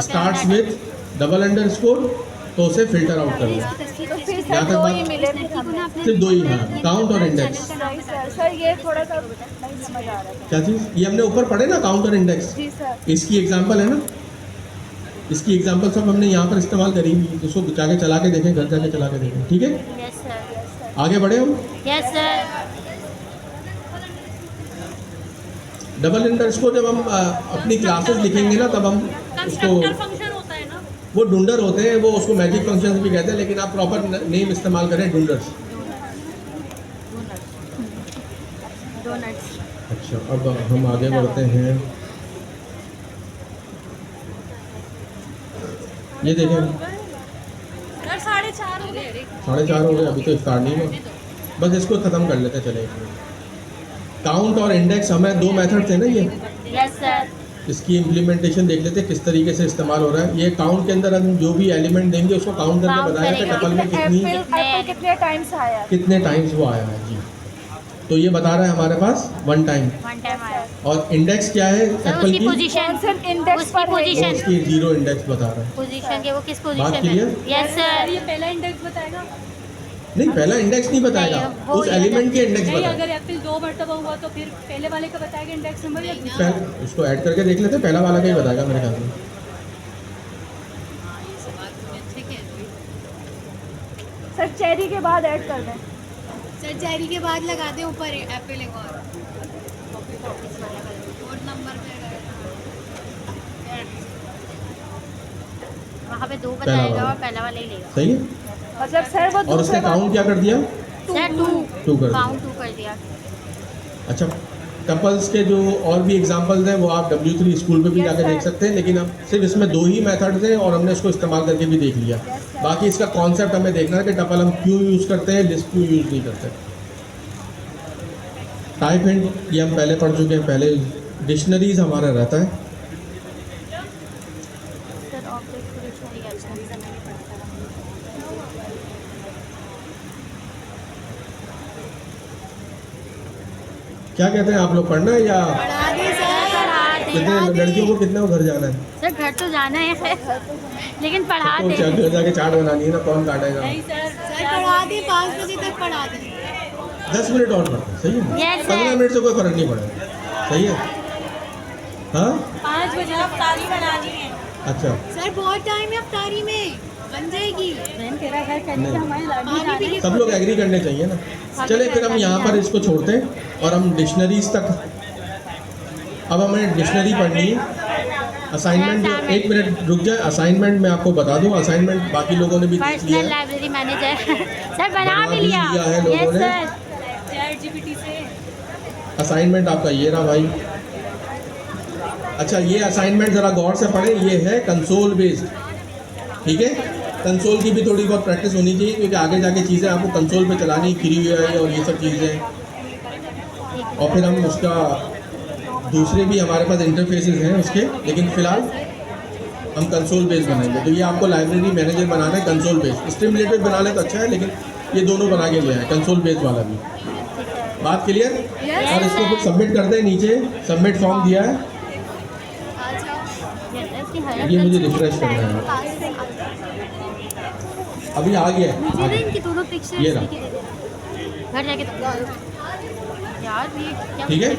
starts with double underscore तो उसे फिल्टर आउट कर दो। तो फिर यहाँ सर तक 2 बात- ही मिले फिर हमें। सिर्फ 2 ही हैं, काउंट और इंडेक्स। सही सर, ये थोड़ा सा नहीं समझ आ रहा था। क्या चीज़? ये हमने ऊपर पढ़े ना काउंट और इंडेक्स, जी सर। इसकी एग्जांपल है ना। इसकी एग्जांपल सब हमने यहाँ पर इस्तेमाल करी हुई, उसको जाके चला के देखें, घर जाके चला के देखें, ठीक है। Yes sir. आगे बढ़े हम। Yes sir. डबल अंडरस्कोर जब हम अपनी क्लासेस लिखेंगे ना तब हम उसको, फंक्शन होता है ना। वो डूंडर होते हैं, वो उसको मैजिक फंक्शंस भी कहते हैं, लेकिन आप प्रॉपर नेम इस्तेमाल करें डूंडर्स। डोनट्स। अच्छा अब हम आगे बढ़ते हैं। ये देखें सर 4:30 हो गए। 4:30 हो गए, अभी तो इफ्तार नहीं हुआ। बस इसको ख़त्म कर लेते चले। काउंट और इंडेक्स हमें 2 मेथड थे ना ये। Yes sir. इसकी इम्प्लीमेंटेशन देख लेते हैं किस तरीके से इस्तेमाल हो रहा है। ये काउंट के अंदर हम जो भी एलिमेंट देंगे उसको काउंट करके Count बताया कि करेगा। टपल में एप्पल कितने टाइम्स आया? कितने टाइम्स वो आया है। जी तो ये बता रहा है हमारे पास 1 टाइम। 1 टाइम आया। और इंडेक्स क्या है सर एप्पल उसकी की? पोजीशन। सिर्फ इंडेक्स उसकी पर है। वो पोजीशन। उसकी 0 इंडेक्स बता रहा है। पोजीशन के वो किस बात पोजीशन clear? में? Yes sir. ये पहला इंडेक्स बताएगा। नहीं पहला इंडेक्स नहीं बताएगा, नहीं, वो उस ये एलिमेंट के इंडेक्स नहीं, बताएगा। अगर एप्पल 2 मरतबा हुआ तो फिर पहले वाले का बताएगा इंडेक्स नंबर या दूसरा? उसको ऐड करके देख लेते हैं, पहला वाला का ही बताएगा मेरे ख्याल में। सर चेरी के बाद ऐड कर दें। सर चेरी के बाद लगा दे ऊपर एप्पल एक और नंबर पे वहाँ पे 2 पहला बताएगा वाला। और पहला वाला ही लेगा। सही है। मतलब सर वो और दूसरे उसका काउंट क्या कर दिया? सर 2 2 कर दिया। काउंट 2 कर दिया। अच्छा, टपल्स के जो और भी एग्जांपल्स हैं वो आप W3 स्कूल पे भी Yes, जाकर sir. देख सकते हैं, लेकिन अब सिर्फ इसमें 2 ही मेथड्स हैं और हमने इसको इस्तेमाल करके भी देख लिया। बाकी इसका कॉन्सेप्ट हमें देखना है कि टपल हम क्यों यूज़ करते हैं, लिस्ट क्यों यूज़ नहीं करते। टाइप हिंट ये हम पहले पढ़ चुके हैं, पहले डिक्शनरीज हमारा रहता है। सर ऑब्जेक्ट को डिक्शनरी का क्या कहते हैं आप लोग, पढ़ना है या पढ़ा दे सर, पढ़ा दे। कितने लड़कियों को कितने को घर जाना है? सर घर तो जाना है लेकिन पढ़ा तो दे। घर जाके चाट बनानी है ना, कौन काटेगा? सर पढ़ा दे, 5 बजे तक पढ़ा दे। 10 मिनट और पढ़ते हैं, सही है। Yes, sir. 15 मिनट से कोई फर्क नहीं पड़ेगा, सही है। हाँ 5 बजे अफ्तारी बनानी है। अच्छा, सर बहुत टाइम है अफ्तारी में, बन जाएगी। तेरा घर करने नहीं। हमारे लाडली पानी पी के सब लोग एग्री करने चाहिए ना। चले फिर हम यहाँ पर इसको छोड़ते हैं और हम डिक्शनरीज तक, अब हमें डिक्शनरी पढ़नी है। असाइनमेंट, 1 मिनट रुक जाए, असाइनमेंट मैं आपको बता दूं, असाइनमेंट बाकी लोगों ने भी देख लिया पर्सनल है, लाइब्रेरी मैनेजर सर बना भी लिया है लोगों यस ने। सर। चैट जीपीटी से। असाइनमेंट आपका ये रहा भाई। अच्छा, ये असाइनमेंट ज़रा गौर से पढ़ें, ये है कंसोल बेस्ड, ठीक है। कंसोल की भी थोड़ी बहुत प्रैक्टिस होनी चाहिए क्योंकि आगे जाके चीज़ें आपको कंसोल पे चलानी, फ्री है और ये सब चीज़ें, और फिर हम उसका दूसरे भी हमारे पास इंटरफेसेस हैं उसके, लेकिन फ़िलहाल हम कंसोल बेस्ड बनाएंगे। तो ये आपको लाइब्रेरी मैनेजर बनाना है कंसोल बेस्ड। स्ट्रीम रिलेटेड बना ले तो अच्छा है, लेकिन ये दोनों बना के लिया है, कंसोल बेस्ड वाला भी। बात क्लियर? और इसको फिर सबमिट कर दें, नीचे सबमिट फॉर्म दिया है, ये मुझे रिफ्रेश करना है। अभी आ गया है, आ गया। इनकी दोनों पिक्चर ये रहा। घर जाके यार ये क्या ठीक है?